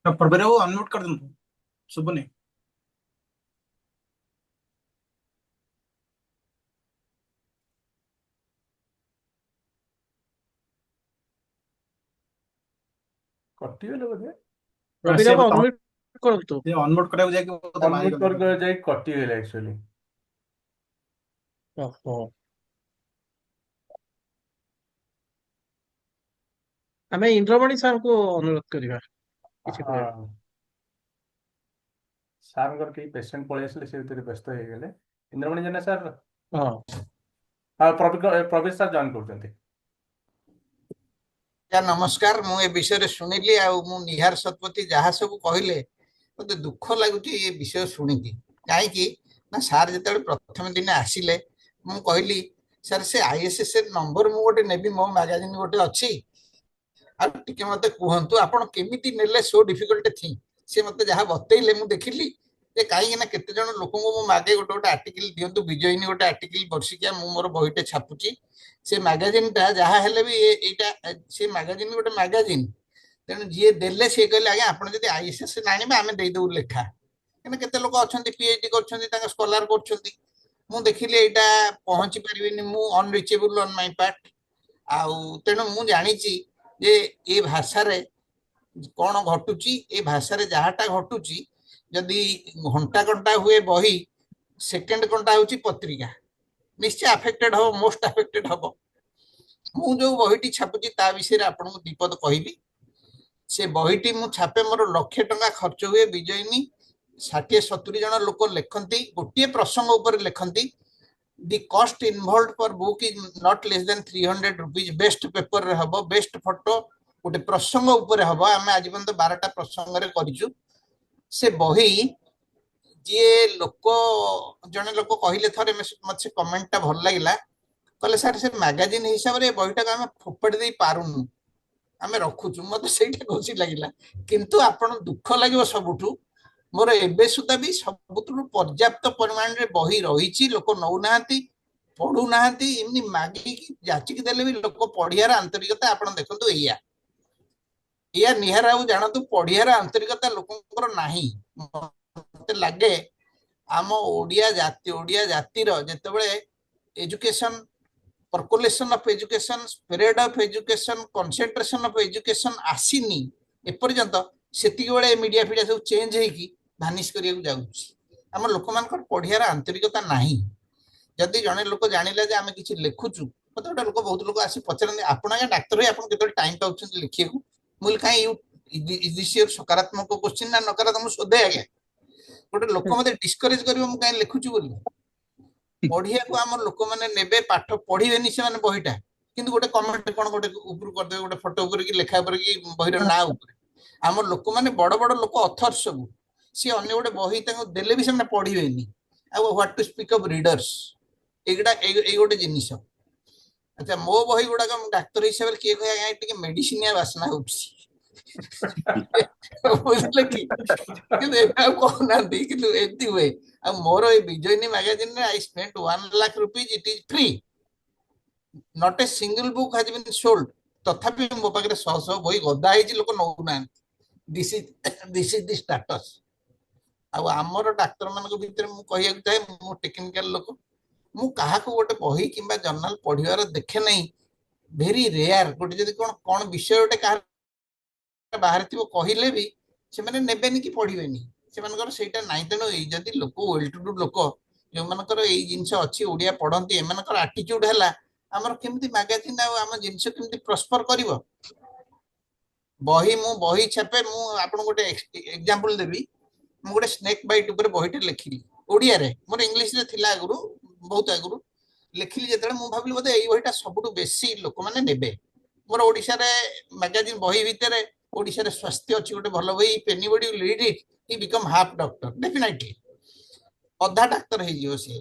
ପୂର୍ବରୁ ଅନମ୍ୟୁଟ୍ କରିଦିଅନ୍ତୁ, ଶୁଭୁନି। କଟିଗଲେ ବୋଧେ ରବି ବାବୁ ଅନମ୍ୟୁଟ୍ କରନ୍ତୁ। ଅନମ୍ୟୁଟ୍ କରିବାକୁ ଯାଇକି ବୋଧେ ଅନମ୍ୟୁଟ୍ ବାହାରିଗଲେ। କରି ଯାଇ କଟିଗଲେ ଆକ୍ଚୁଆଲି। ଓହୋ। ଆମେ ଇନ୍ଦ୍ରମଣି ସାର୍ଙ୍କୁ ଅନୁରୋଧ କରିବା କିଛି କହିବା। ହଁ ସାର୍ଙ୍କର କେହି ପେସେଣ୍ଟ ପଳେଇ ଆସିଲେ ସେ ଭିତରେ ବ୍ୟସ୍ତ ହେଇଗଲେ। ଇନ୍ଦ୍ରମଣି ଜେନା ସାର୍ ହଁ ପ୍ରବେଶ ସାର୍ ଜଏନ୍ କରୁଛନ୍ତି। ନମସ୍କାର। ମୁଁ ଏ ବିଷୟରେ ଶୁଣିଲି ଆଉ ମୁଁ ନିହାର ଶତପଥୀ ଯାହା ସବୁ କହିଲେ ମତେ ଦୁଃଖ ଲାଗୁଛି ଏ ବିଷୟ ଶୁଣିକି। କାହିଁକି ନା ସାର୍ ଯେତେବେଳେ ପ୍ରଥମ ଦିନ ଆସିଲେ ମୁଁ କହିଲି ସାର୍ ସେ ISSN ନମ୍ବର ମୁଁ ଗୋଟେ ନେବି, ମୋ ମ୍ୟାଗାଜିନ୍ ଗୋଟେ ଅଛି, ଆଉ ଟିକେ ମତେ କୁହନ୍ତୁ ଆପଣ କେମିତି ନେଲେ ସୋ ଡିଫିକଲ୍ଟ ଥିଙ୍ଗ। ସେ ମତେ ଯାହା ବତେଇଲେ ମୁଁ ଦେଖିଲି ଯେ କାହିଁକି ନା କେତେ ଜଣ ଲୋକଙ୍କୁ ମୁଁ ମାଗେ ଗୋଟେ ଗୋଟେ ଆର୍ଟିକଲ ଦିଅନ୍ତୁ, ବିଜୟିନୀ ଗୋଟେ ଆର୍ଟିକଲ ବର୍ଷିକିଆ ମୁଁ ମୋର ବହିଟେ ଛାପୁଛି। ସେ ମ୍ୟାଗାଜିନ୍ ଟା ଯାହା ହେଲେ ବି ଏଇଟା ସେ ମ୍ୟାଗାଜିନ୍ ଗୋଟେ ମ୍ୟାଗାଜିନ୍, ତେଣୁ ଯିଏ ଦେଲେ ସିଏ କହିଲେ ଆଜ୍ଞା ଆପଣ ଯଦି ISSN ଆଣିବେ ଆମେ ଦେଇଦେବୁ ଲେଖା। କାହିଁକିନା କେତେ ଲୋକ ଅଛନ୍ତି PhD କରୁଛନ୍ତି, ତାଙ୍କ ସ୍କଲାର କରୁଛନ୍ତି। ମୁଁ ଦେଖିଲି ଏଇଟା ପହଞ୍ଚି ପାରିବିନି, ମୁଁ ଅନରିଚେବୁଲ ଅନ୍ ମାଇ ପାର୍ଟ। ଆଉ ତେଣୁ ମୁଁ ଜାଣିଛି ଯେ ଏ ଭାଷାରେ କଣ ଘଟୁଛି, ଏ ଭାଷାରେ ଯାହାଟା ଘଟୁଛି, ଯଦି ଘଣ୍ଟା ଘଣ୍ଟା ହୁଏ ବହି, ସେକେଣ୍ଡ ଘଣ୍ଟା ହଉଛି ପତ୍ରିକା, ନିଶ୍ଚୟ ଆଫେକ୍ଟେଡ ହବ, ମୋଷ୍ଟ ଆଫେକ୍ଟେଡ ହବ। ମୁଁ ଯୋଉ ବହିଟି ଛାପୁଛି ତା ବିଷୟରେ ଆପଣଙ୍କୁ ଦିପଦ କହିବି। ସେ ବହିଟି ମୁଁ ଛାପେ, ମୋର ₹1,00,000 ଖର୍ଚ୍ଚ ହୁଏ। ବିଜୟିନୀ 60-70 ଜଣ ଲୋକ ଲେଖନ୍ତି, ଗୋଟିଏ ପ୍ରସଙ୍ଗ ଉପରେ ଲେଖନ୍ତି। ଦି କଷ୍ଟ involved for book is not less than ₹300। Best ପେପରରେ ହବ, ବେଷ୍ଟ ଫଟୋ ଗୋଟେ ପ୍ରସଙ୍ଗ ଉପରେ ହବ। ଆମେ ଆଜି ପର୍ଯ୍ୟନ୍ତ 12ଟା ପ୍ରସଙ୍ଗରେ କରିଛୁ। ସେ ବହି ଯିଏ ଲୋକ, ଜଣେ ଲୋକ କହିଲେ ଥରେ, ମତେ କମେଣ୍ଟଟା ଭଲ ଲାଗିଲା, କହିଲେ ସାର୍ ସେ ମ୍ୟାଗାଜିନ୍ ହିସାବରେ ଏ ବହିଟାକୁ ଆମେ ଫୋପାଡ଼ି ଦେଇ ପାରୁନୁ, ଆମେ ରଖୁଛୁ। ମତେ ସେଇଟା ଖୁସି ଲାଗିଲା। କିନ୍ତୁ ଆପଣ ଦୁଃଖ ଲାଗିବ ସବୁଠୁ, ମୋର ଏବେ ସୁଦ୍ଧା ବି ସବୁଠୁ ପର୍ଯ୍ୟାପ୍ତ ପରିମାଣରେ ବହି ରହିଛି, ଲୋକ ନଉନାହାନ୍ତି, ପଢୁନାହାନ୍ତି। ଏମିତି ମାଗିକି ଯାଚିକି ଦେଲେ ବି ଲୋକ ପଢିବାର ଆନ୍ତରିକତା ଆପଣ ଦେଖନ୍ତୁ ଏଇଆ ନିହାର ଆଉ ଜାଣନ୍ତୁ, ପଢିବାର ଆନ୍ତରିକତା ଲୋକଙ୍କର ନାହିଁ। ମତେ ଲାଗେ ଆମ ଓଡିଆ ଜାତିର ଯେତେବେଳେ education, percolation of education, spirit of education, concentration of education ଆସିନି ଏପର୍ଯ୍ୟନ୍ତ, ସେତିକି ବେଳେ ମିଡିଆ ଫିଡିଆ ସବୁ ଚେଞ୍ଜ ହେଇକି ଭାନିଶ କରିବାକୁ ଯାଉଛି। ଆମ ଲୋକମାନଙ୍କର ପଢିବାର ଆନ୍ତରିକତା ନାହିଁ। ଯଦି ଜଣେ ଲୋକ ଜାଣିଲା ଯେ ଆମେ କିଛି ଲେଖୁଛୁ, ମତେ ଗୋଟେ ଲୋକ, ବହୁତ ଲୋକ ଆସି ପଚାରନ୍ତି ଆପଣ ଆଜ୍ଞା ଡାକ୍ତର ହେଇ ଆପଣ କେତେବେଳେ ଟାଇମ ପାଉଛନ୍ତି ଲେଖିବାକୁ? ମୁଁ କାହିଁ ସକାରାତ୍ମକ କୋଶ୍ଚିନ୍ ନା ନକାରାତ୍ମକ ଶୋଧେ ଆଜ୍ଞା? ଗୋଟେ ଲୋକ ମତେ ଡିସ୍କରେଜ କରିବ ମୁଁ କାହିଁ ଲେଖୁଛି ବୋଲି। ପଢିବାକୁ ଆମର ଲୋକମାନେ ନେବେ, ପାଠ ପଢିବେନି ସେମାନେ ବହିଟା, କିନ୍ତୁ ଗୋଟେ କମେଣ୍ଟ କଣ ଗୋଟେ ଉପରୁ କରିଦେବେ, ଗୋଟେ ଫଟୋ ଉପରେ କି ଲେଖା ଉପରେ କି ବହିର ନାଁ ଉପରେ। ଆମର ଲୋକମାନେ ବଡ ବଡ ଲୋକ, ଅଥର ସବୁ, ସିଏ ଅନ୍ୟ ଗୋଟେ ବହି ତାଙ୍କୁ ଦେଲେ ବି ସେମାନେ ପଢିବେନି। ଆଉ what two speak of readers, ଏଇ ଗୋଟେ ଜିନିଷ। ଆଚ୍ଛା, ମୋ ବହି ଗୁଡାକ ମୁଁ ଡାକ୍ତର ହିସାବରେ କିଏ କହେ ଆଜ୍ଞା ଟିକେ ମେଡିସିନିଆ ବାସ୍ନା ହଉଛି, ବୁଝିଲେ କି? କିନ୍ତୁ ଏବେ ଆଉ କହୁନାହାନ୍ତି, କିନ୍ତୁ ଏମିତି ହୁଏ। ଆଉ ମୋର ଏଇ ବିଜୟିନୀ ମ୍ୟାଗାଜିନରେ I spent ₹1,00,000, it is free, not a single book has been sold. ତଥାପି ମୋ ପାଖରେ ଶହ ଶହ ବହି ଗଦା ହେଇଛି, ଲୋକ ନଉନାହାନ୍ତି। This is the status. ଆଉ ଆମର ଡାକ୍ତର ମାନଙ୍କ ଭିତରେ ମୁଁ କହିବାକୁ ଚାହେଁ, ମୁଁ ଟେକ୍ନିକାଲ ଲୋକ, ମୁଁ କାହାକୁ ଗୋଟେ ବହି କିମ୍ବା ଜର୍ନାଲ ପଢିବାର ଦେଖେ ନାହିଁ। Very rare. ଗୋଟେ ଯଦି କଣ ବିଷୟ ଗୋଟେ କାହାର ବାହାରେ ଥିବ କହିଲେ ବି ସେମାନେ ନେବେନି କି ପଢିବେନି, ସେମାନଙ୍କର ସେଇଟା ନାହିଁ। ତେଣୁ ଏଇ ଯଦି ଲୋକ, ୱେଲ୍ ଟୁ ଡୁ ଲୋକ ଯୋଉମାନଙ୍କର ଏଇ ଜିନିଷ ଅଛି, ଓଡିଆ ପଢନ୍ତି, ଏମାନଙ୍କର ଆଟିଚ୍ୟୁଡ ହେଲା ଆମର କେମିତି ମ୍ୟାଗାଜିନ୍ ଆଉ ଆମ ଜିନିଷ କେମିତି ପ୍ରସ୍ପର କରିବ। ମୁଁ ବହି ଛାପେ, ମୁଁ ଆପଣଙ୍କୁ ଗୋଟେ ଏକ୍ସାମ୍ପଲ ଦେବି। ମୁଁ ଗୋଟେ ସ୍ନେକ୍ ବାଇଟ୍ ଉପରେ ବହିଟେ ଲେଖିଲି ଓଡିଆରେ, ମୋର ଇଂଲିଶରେ ଥିଲା ଆଗରୁ, ବହୁତ ଆଗରୁ ଲେଖିଲି। ଯେତେବେଳେ ମୁଁ ଭାବିଲି ବୋଧେ ଏଇ ବହିଟା ସବୁଠୁ ବେଶୀ ଲୋକମାନେ ନେବେ। ମୋର ଓଡିଶାରେ ମ୍ୟାଗାଜିନ୍ ବହି ଭିତରେ ଓଡିଶାରେ ସ୍ୱାସ୍ଥ୍ୟ ଅଛି ଗୋଟେ ଭଲ ବହି, anybody will read it, he become half doctor, definitely ଅଧା ଡାକ୍ତର ହେଇଯିବ ସିଏ।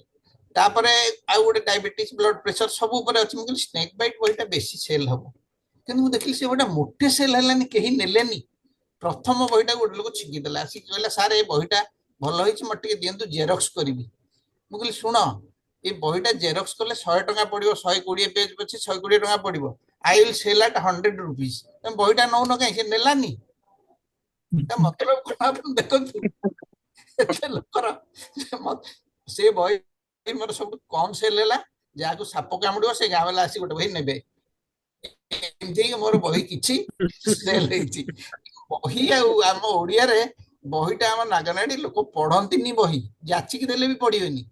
ତାପରେ ଆଉ ଗୋଟେ ଡାଇବେଟିସ୍, ବ୍ଲଡ ପ୍ରେସର ସବୁ ଉପରେ ଅଛି। ମୁଁ କହିଲି ସ୍ନେକ୍ ବାଇଟ୍ ବହିଟା ବେଶୀ ସେଲ୍ ହବ, କିନ୍ତୁ ମୁଁ ଦେଖିଲି ସେ ବହିଟା ମୋଟେ ସେଲ୍ ହେଲାନି, କେହି ନେଲେନି। ପ୍ରଥମ ବହିଟା ଗୋଟେ ଲୋକ ଛିଙ୍କିଦେଲା, ଆସିକି କହିଲା ସାର୍ ଏ ବହିଟା ଭଲ ହେଇଛି, ମତେ ଟିକେ ଦିଅନ୍ତୁ, ଜେରକ୍ସ କରିବି। ମୁଁ କହିଲି ଶୁଣ, ଏ ବହିଟା ଜେରକ୍ସ କଲେ 100 ଟଙ୍କା ପଡିବ, 120 ପେଜ ପଛେ 120 ଟଙ୍କା ପଡିବ। I will sell at 100 rupees तुम बहीटा नौन कहीं से नेलानी मतलब कौन आपण देखंतु एते लोकर से बही मोर सब कम सेल हैला जाको साप कामुड़ो से गाँ वाला आसी गोटे बही नेबे एमती मोर बही किछि सेल ହେଇଛି बही आम ओडिया रे बहीटा आम नागनाड़ी लोक पढ़ंतीनी बही जाचिकी देले भी पढ़िबेनी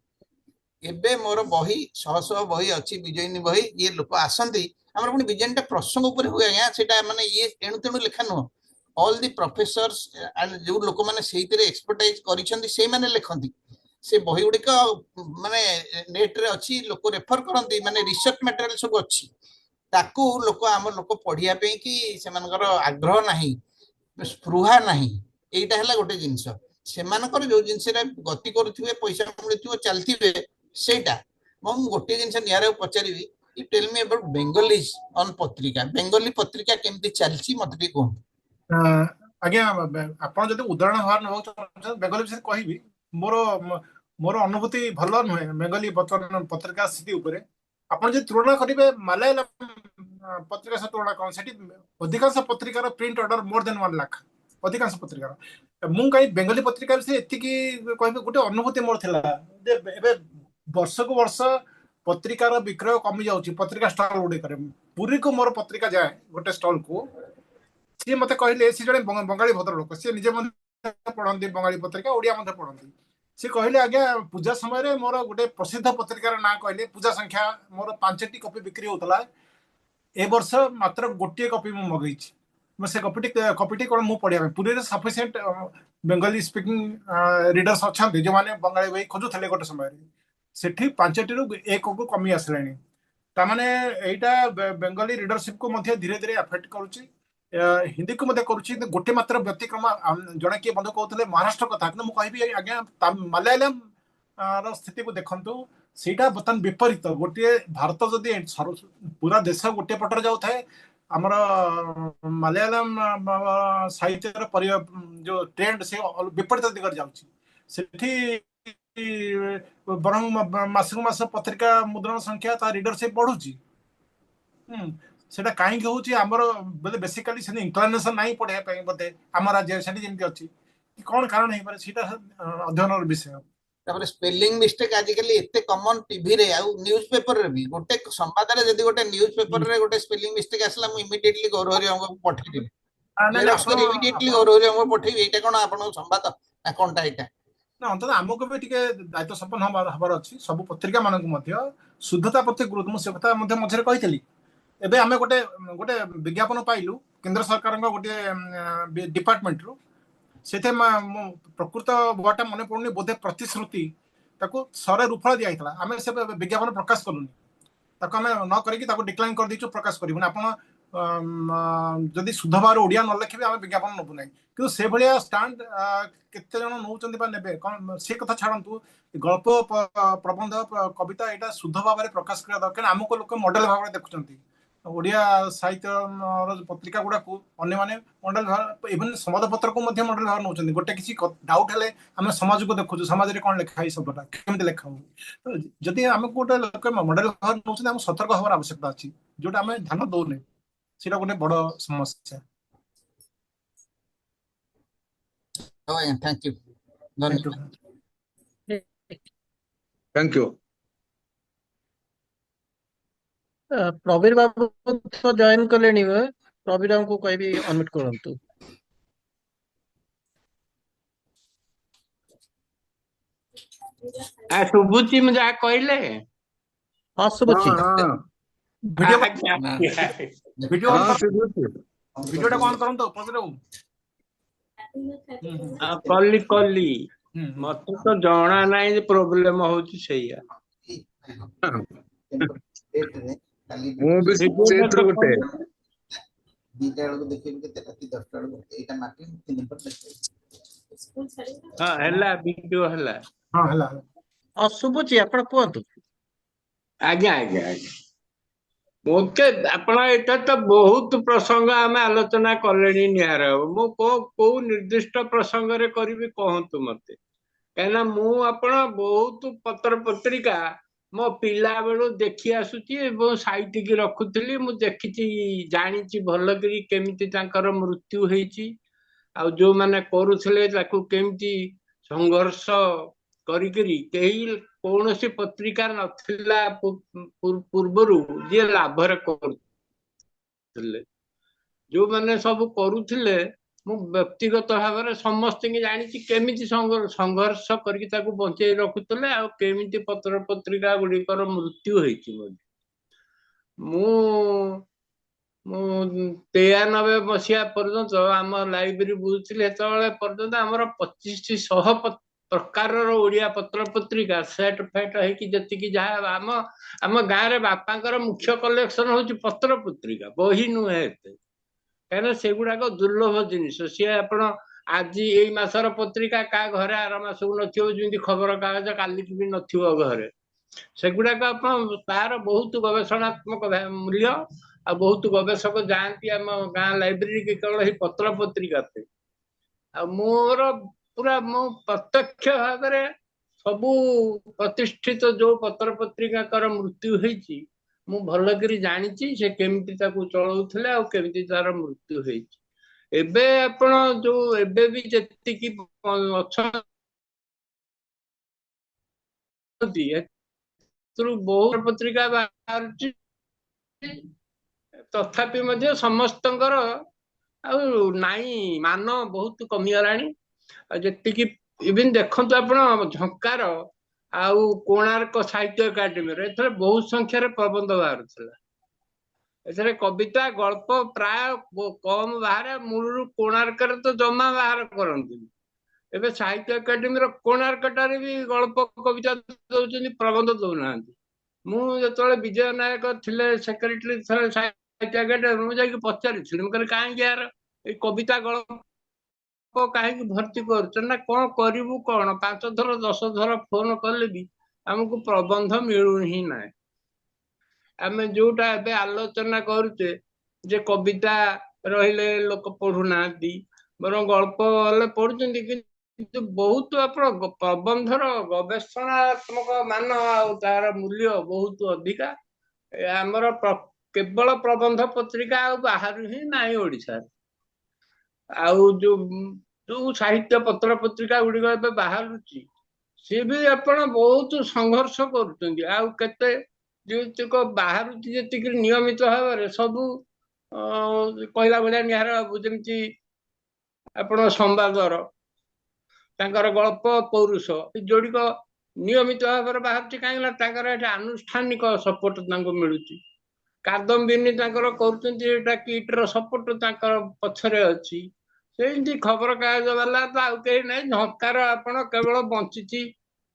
एबे मोर बही शह शह बही अच्छी विजयिनी बही ये लोक आसंती हमर पुनी विजयिनीटा प्रसंग ऊपर हुए आज्ञा सेटा माने ये एणु तेणु लेखा नुह ऑल द प्रोफेसर्स एंड जो लोक माने सेहितरे एक्सपर्टाइज करिसंती से माने लेखंती से बही गुड़िक माने नेट रे अच्छी लोक रेफर करंती माने रिसर्च मटेरियल सब अच्छी ताकू लोक आम लोक पढ़िया पे कि सेमानकर आग्रह नाही स्पृहा नाही एटा हला गोटे जिंस सेमानकर जो जिंस रे गति करूथिबे पैसा मिलुथिबो चलथिबे सेटा मम गोटे जिंस नियारे पचारिबी you tell me about Bengalis on पत्रिका बेंगली पत्रिका केमती चलची मते को आज्ञा आपण जदि उदाहरण भार न बेंगली विषय कहबी मोर मोर अनुभूति भल नुहे बेंगली पत्रिका स्थिति उपरे आपण जे तुलना करिवे मलयालम पत्रिका से तुलना कौन सेठी अधिकांश पत्रिकार print order more than 1 lakh अधिकांश पत्रिकार मु कहीं बेंगली पत्रिका से एतिकी कहबे गोटे अनुभूति मोर थिला जे एबे वर्ष को वर्ष पत्रिकार विक्रय कमी जाउची पत्रिका स्टॉल गुडे करे पुरी को मोर पत्रिका जाए गोटे स्टॉल को सी मते कहले सी जने बंगाली भद्र लोक सी निजे पढ़ती बंगाली पत्रिका ओडिया मध्य पढ़ती सी कहले आज्ञा पूजा समय रे मोर गोटे प्रसिद्ध पत्रिकार ना कहले पूजा संख्या मोर 5टी कॉपी बिक्री होतला ए वर्ष मात्र गोटे कॉपी मु मगैछि म से कॉपीटी कोन मु पढिया पुरी रे सफिशिएंट बेंगली स्पीकिंग रीडर्स अछांती जो माने बंगाली बही खोजुथले गोटे समय रे सेठी 5टी रु एक को कमी आसलानी ता माने एटा बेंगली रीडरशिप को मध्य धीरे धीरे अफेक्ट करूची हिंदी को मध्य करूची गोटे मात्र व्यतिक्रम जने के बंधु कहउथले महाराष्ट्र कथा कि मु कहबी आज्ञा मलयालम रो स्थिति को देखंतु सेटा बतन विपरीत गोटे भारत जदि पूरा देश गोटे पटर जाउ थाए हमर मलयालम साहित्य जो ट्रेंड से विपरीत दिगरे जाउची सेठी बरं मासक मास पत्रिका मुद्रण संख्या ता रीडरशिप बढ़ुची सेटा काहे होची हमर बोले बेसिकली से इंक्लिनेशन नाही पढे पई बते हमर राज्य सेठी जेमति अछि कोन कारण हे पर सेटा अध्ययन विषय तापर स्पेलिंग मिस्टेक आजिकली एते कॉमन टीवी रे आ न्यूज पेपर रे भी गोटे संवाद रे जदी गोटे न्यूज पेपर रे गोटे स्पेलिंग मिस्टेक आसला मु इमीडिएटली गौरव रे हमको पठेइ देबी जेरॉक्स कर इमीडिएटली गौरव रे हमको पठेइ एटा कोन आपन संवाद ना कोनटा एटा ना अंत हमको भी टिके दायित्व संपन्न हबार अछि सब पत्रिका मानक मध्य शुद्धता प्रति गुरुत्व से कथा मध्य मझरे कहितली एबे हमें गोटे गोटे विज्ञापन पाइलु केंद्र सरकार गोटे डिपार्टमेंट रु सेते प्रकृत वर्डटा मन पड़ुनी बोधे प्रतिश्रुति ताको सरे रूफल दिया आइतला हमें से विज्ञापन प्रकाश करूनी ताको हमें न करिकि ताको डिक्लाइन कर दिचु प्रकाश करिबुन आपण जदि शुद्ध भाव ओडिया न लिखिबे हमें विज्ञापन नबु नै कि से भलिया स्टैंड केते जन नउचंदी बा नेबे कोन से कथा छाडंतु गल्प प्रबंध कविता एटा शुद्ध भाव रे प्रकाश करा दरकार हमको लोक मॉडल भाव रे देखुचंती ओडिया साहित्य पत्रिका गुड़ा को अन्य माने मॉडल भाव इवन संवाद पत्र को मध्य मॉडल भाव नउचंदी गोटे किसी डाउट हेले हम समाज को देखु समाज रे कोन लिखा है शब्दटा केमते लिखा हो तो जदि हम गोटे लोक मॉडल भाव नउचंदी हम सतर्क होबार आवश्यकता अछि जोटा हम ध्यान दउ नै सेटा गोटे बड़ समस्या thank you thank you Pravir बाबू तो जॉइन कलेनी प्रवीर हमको कहबी अनम्यूट करंतु शुभुची में जहाँ कहले हां सुबुची वीडियो वीडियोटा कौन करंतो पकड़ो कली कली मत तो जाना नहीं प्रोब्लेम होची सैया मु भी सेत्र गोटे दीटा को देखिबे केते राती 10टा को एटा माटी 3 पर देखिबे स्कूल छाड़ी हां हला वीडियो हला हां हला सुबुची आपण कोंतु आज्ञा आज्ञा आज्ञा ओके अपना एटा तो बहुत प्रसंग आम आलोचना कले निहार मु को निर्दिष्ट प्रसंग रे करी कहतु मते कहना मु आपण बहुत पत्र पत्रिका ମୋ ପିଲା ବେଳୁ ଦେଖି ଆସୁଛି ଏବଂ ସାଇତିକି ରଖୁଥିଲି। ମୁଁ ଦେଖିଛି, ଜାଣିଛି ଭଲ କରି କେମିତି ତାଙ୍କର ମୃତ୍ୟୁ ହେଇଛି, ଆଉ ଯୋଉମାନେ କରୁଥିଲେ ତାକୁ କେମିତି ସଂଘର୍ଷ କରିକିରି କେହି କୌଣସି ପତ୍ରିକା ନଥିଲା ପୂର୍ବରୁ ଯିଏ ଲାଭରେ କରୁଥିଲେ। ଯୋଉମାନେ ସବୁ କରୁଥିଲେ ମୁଁ ବ୍ୟକ୍ତିଗତ ଭାବରେ ସମସ୍ତଙ୍କୁ ଜାଣିଛି କେମିତି ସଂଘର୍ଷ କରିକି ତାକୁ ବଞ୍ଚେଇ ରଖୁଥିଲେ ଆଉ କେମିତି ପତ୍ର ପତ୍ରିକା ଗୁଡିକର ମୃତ୍ୟୁ ହେଇଛି ମଧ୍ୟ। ମୁଁ 93 ପର୍ଯ୍ୟନ୍ତ ଆମ ଲାଇବ୍ରେରୀ ବୁଝୁଥିଲି, ସେତେବେଳେ ପର୍ଯ୍ୟନ୍ତ ଆମର 2500 ପ୍ରକାରର ଓଡିଆ ପତ୍ର ପତ୍ରିକା ସେଟ୍ ଫେଟ୍ ହେଇକି ଯେତିକି ଯାହା ଆମ ଗାଁରେ ବାପାଙ୍କର ମୁଖ୍ୟ କଲେକ୍ସନ ହଉଛି ପତ୍ର ପତ୍ରିକା, ବହି ନୁହେଁ ଏତେ, କାହିଁକିନା ସେଗୁଡାକ ଦୁର୍ଲଭ ଜିନିଷ। ସିଏ ଆପଣ ଆଜି ଏଇ ମାସର ପତ୍ରିକା କାହା ଘରେ ଆର ମାସକୁ ନଥିବ, ଯେମିତି ଖବର କାଗଜ କାଲିକି ବି ନଥିବ ଘରେ। ସେଗୁଡାକ ଆପଣ ତାର ବହୁତ ଗବେଷଣାତ୍ମକ ମୂଲ୍ୟ, ଆଉ ବହୁତ ଗବେଷକ ଯାଆନ୍ତି ଆମ ଗାଁ ଲାଇବ୍ରେରୀ କେବଳ ଏଇ ପତ୍ର ପତ୍ରିକା ପାଇଁ। ଆଉ ମୋର ପୁରା ମୁଁ ପ୍ରତ୍ୟକ୍ଷ ଭାବରେ ସବୁ ପ୍ରତିଷ୍ଠିତ ଯୋଉ ପତ୍ର ପତ୍ରିକାଙ୍କର ମୃତ୍ୟୁ ହେଇଛି ମୁଁ ଭଲକରି ଜାଣିଛି, ସେ କେମିତି ତାକୁ ଚଳଉଥିଲେ ଆଉ କେମିତି ତାର ମୃତ୍ୟୁ ହେଇଛି। ଏବେ ଆପଣ ଯୋଉ ଏବେ ବି ଯେତିକି ଅଛନ୍ତି ଏଥିରୁ ବହୁତ ପତ୍ରିକା ବାହାରୁଛି, ତଥାପି ମଧ୍ୟ ସମସ୍ତଙ୍କର ଆଉ ନାଇଁ, ମାନ ବହୁତ କମିଗଲାଣି। ଆଉ ଯେତିକି ଇଭିନ୍ ଦେଖନ୍ତୁ ଆପଣ ଝଙ୍କାର ଆଉ କୋଣାର୍କ ସାହିତ୍ୟ ଏକାଡେମୀରେ ଏଥିରେ ବହୁତ ସଂଖ୍ୟାରେ ପ୍ରବନ୍ଧ ବାହାରୁଥିଲା। ଏଥିରେ କବିତା ଗଳ୍ପ ପ୍ରାୟ କମ ବାହାରେ, ମୂଳରୁ କୋଣାର୍କରେ ତ ଜମା ବାହାର କରନ୍ତିନି। ଏବେ ସାହିତ୍ୟ ଏକାଡେମୀର କୋଣାର୍କଟାରେ ବି ଗଳ୍ପ କବିତା ଦଉଛନ୍ତି, ପ୍ରବନ୍ଧ ଦଉନାହାନ୍ତି। ମୁଁ ଯେତେବେଳେ ବିଜୟ ନାୟକ ଥିଲେ ସେକ୍ରେଟାରୀ ସାହିତ୍ୟ ଏକାଡେମୀ, ମୁଁ ଯାଇକି ପଚାରିଥିଲି, ମୁଁ କହିଲି କାହିଁକି ୟାର ଏଇ କବିତା ଗଳ୍ପ କାହିଁକି ଭର୍ତ୍ତି କରୁଛ? ନା କଣ କରିବୁ କଣ, 5 ଥର 10 ଥର ଫୋନ କଲେ ବି ଆମକୁ ପ୍ରବନ୍ଧ ମିଳୁ ହିଁ ନାହିଁ। ଆମେ ଯୋଉଟା ଏବେ ଆଲୋଚନା କରୁଛେ ଯେ କବିତା ରହିଲେ ଲୋକ ପଢୁନାହାନ୍ତି, ବରଂ ଗଳ୍ପ ହେଲେ ପଢୁଛନ୍ତି, କିନ୍ତୁ ବହୁତ ଆପଣ ପ୍ରବନ୍ଧର ଗବେଷଣାତ୍ମକ ମାନ ଆଉ ତାର ମୂଲ୍ୟ ବହୁତ ଅଧିକା। ଆମର କେବଳ ପ୍ରବନ୍ଧ ପତ୍ରିକା ଆଉ ବାହାରୁ ହିଁ ନାହିଁ ଓଡିଶାରେ। ଆଉ ଯୋଉ ସାହିତ୍ୟ ପତ୍ର ପତ୍ରିକା ଗୁଡିକ ଏବେ ବାହାରୁଛି, ସିଏ ବି ଆପଣ ବହୁତ ସଂଘର୍ଷ କରୁଛନ୍ତି। ଆଉ କେତେ ଯେତିକ ବାହାରୁଛି ଯେତିକି ନିୟମିତ ଭାବରେ ସବୁ କହିଲା ଭଳିଆ ନିହାର ବାବୁ ଯେମିତି ଆପଣ ସମ୍ବାଦର ତାଙ୍କର ଗଳ୍ପ ପୌରୁଷ ଏ ଯୋଡିକ ନିୟମିତ ଭାବରେ ବାହାରୁଛି, କାହିଁକି ନା ତାଙ୍କର ଏଠି ଆନୁଷ୍ଠାନିକ ସପୋର୍ଟ ତାଙ୍କୁ ମିଳୁଛି। କାଦମ୍ବିନୀ ତାଙ୍କର କରୁଛନ୍ତି, ଏଇଟା କିଟର ସପୋର୍ଟ ତାଙ୍କର ପଛରେ ଅଛି। ସେମିତି ଖବର କାଗଜ ବାଲା ତ ଆଉ କେହି ନାହିଁ। ଝଙ୍କାର ଆପଣ କେବଳ ବଞ୍ଚିଛି,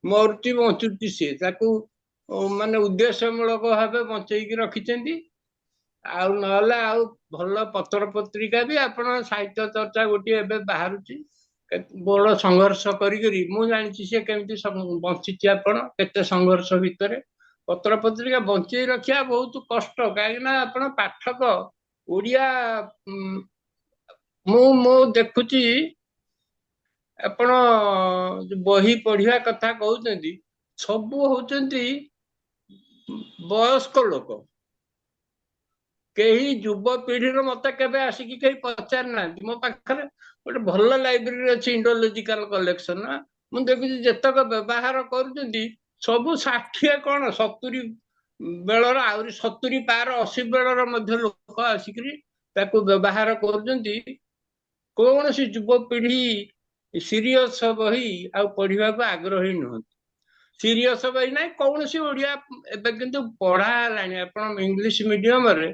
ମରୁଛି ବଞ୍ଚୁଛି, ସିଏ ତାକୁ ମାନେ ଉଦ୍ଦେଶ୍ୟମୂଳକ ଭାବେ ବଞ୍ଚେଇକି ରଖିଛନ୍ତି। ଆଉ ନହେଲେ ଆଉ ଭଲ ପତ୍ର ପତ୍ରିକା ବି ଆପଣ ସାହିତ୍ୟ ଚର୍ଚ୍ଚା ଗୋଟିଏ ଏବେ ବାହାରୁଛି, ବଡ ସଂଘର୍ଷ କରିକିରି ମୁଁ ଜାଣିଛି ସେ କେମିତି ବଞ୍ଚିଛି। ଆପଣ କେତେ ସଂଘର୍ଷ ଭିତରେ ପତ୍ର ପତ୍ରିକା ବଞ୍ଚେଇ ରଖିବା ବହୁତ କଷ୍ଟ, କାହିଁକି ନା ଆପଣ ପାଠକ ଓଡିଆ ମୁଁ ଦେଖୁଛି ଆପଣ ବହି ପଢିବା କଥା କହୁଛନ୍ତି, ସବୁ ହଉଛନ୍ତି ବୟସ୍କ ଲୋକ। କେହି ଯୁବପିଢିର ମତେ କେବେ ଆସିକି କେହି ପଚାରି ନାହାନ୍ତି। ମୋ ପାଖରେ ଗୋଟେ ଭଲ ଲାଇବ୍ରେରୀ ଅଛି, ଇଣ୍ଡୋଲୋଜିକାଲ କଲେକ୍ସନ। ମୁଁ ଦେଖୁଛି ଯେତକ ବ୍ୟବହାର କରୁଛନ୍ତି ସବୁ 60 କଣ 70 ବେଳର, ଆହୁରି 70 ପାର 80 ବେଳର ମଧ୍ୟ ଲୋକ ଆସିକିରି ତାକୁ ବ୍ୟବହାର କରୁଛନ୍ତି। କୌଣସି ଯୁବପିଢି ସିରିୟସ ବହି ଆଉ ପଢିବାକୁ ଆଗ୍ରହୀ ନୁହନ୍ତି। ସିରିୟସ ବହି ନାହିଁ କୌଣସି ଓଡିଆ ଏବେ କିନ୍ତୁ ପଢା ହେଲାଣି। ଆପଣ ଇଂଲିଶ ମିଡିୟମରେ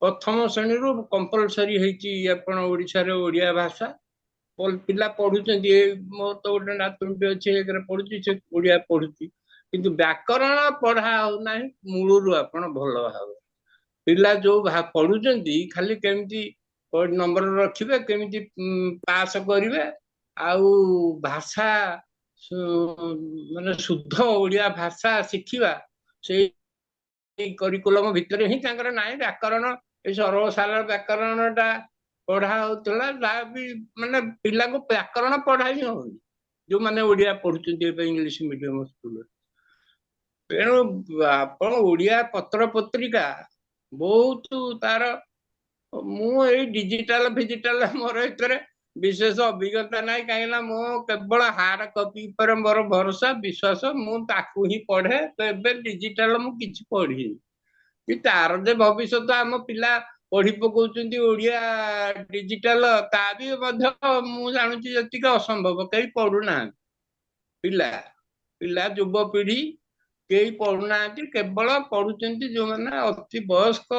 ପ୍ରଥମ ଶ୍ରେଣୀରୁ କମ୍ପଲସରି ହେଇଛି ଆପଣ ଓଡିଶାରେ ଓଡିଆ ଭାଷା। ପିଲା ପଢୁଛନ୍ତି, ମୋର ତ ଗୋଟେ ନାତୁଣୀଟେ ଅଛି, ଏକରେ ପଢୁଛି, ସେ ଓଡିଆ ପଢୁଛି, କିନ୍ତୁ ବ୍ୟାକରଣ ପଢା ହଉନାହିଁ ମୂଳରୁ ଆପଣ ଭଲ ଭାବରେ। ପିଲା ଯୋଉ ପଢୁଛନ୍ତି ଖାଲି କେମିତି ନମ୍ବର ରଖିବେ, କେମିତି ପାସ କରିବେ, ଆଉ ଭାଷା ମାନେ ଶୁଦ୍ଧ ଓଡିଆ ଭାଷା ଶିଖିବା, ସେଇ କରିକୁଲମ ଭିତରେ ହିଁ ତାଙ୍କର ନାହିଁ। ବ୍ୟାକରଣ ଏଇ ସର୍ବସାଧାରଣ ବ୍ୟାକରଣ ଟା ପଢା ହଉଥିଲା, ଯାହା ବି ମାନେ ପିଲାଙ୍କୁ ବ୍ୟାକରଣ ପଢା ହିଁ ହଉନି ଯୋଉମାନେ ଓଡିଆ ପଢୁଛନ୍ତି ଏବେ ଇଂଲିଶ ମିଡିୟମ ସ୍କୁଲରେ। ତେଣୁ ଆପଣ ଓଡିଆ ପତ୍ର ପତ୍ରିକା ବହୁତ ତାର, ମୁଁ ଏଇ ଡିଜିଟାଲ ଫିଜିଟାଲ ମୋର ଏଥିରେ ବିଶେଷ ଅଭିଜ୍ଞତା ନାହିଁ, କାହିଁକି ନା ମୁଁ କେବଳ ହାର୍ଡ କପି ଉପରେ ମୋର ଭରସା ବିଶ୍ୱାସ, ମୁଁ ତାକୁ ହିଁ ପଢେ। ତ ଏବେ ଡିଜିଟାଲ ମୁଁ କିଛି ପଢିନି, କି ତାର ଯେ ଭବିଷ୍ୟତ ଆମ ପିଲା ପଢି ପକଉଛନ୍ତି ଓଡିଆ ଡିଜିଟାଲ, ତା ବି ମଧ୍ୟ ମୁଁ ଜାଣୁଛି ଯେତିକି ଅସମ୍ଭବ, କେହି ପଢୁନାହାନ୍ତି। ପିଲା ପିଲା ଯୁବପିଢି କେହି ପଢୁନାହାନ୍ତି, କେବଳ ପଢୁଛନ୍ତି ଯୋଉମାନେ ଅତି ବୟସ୍କ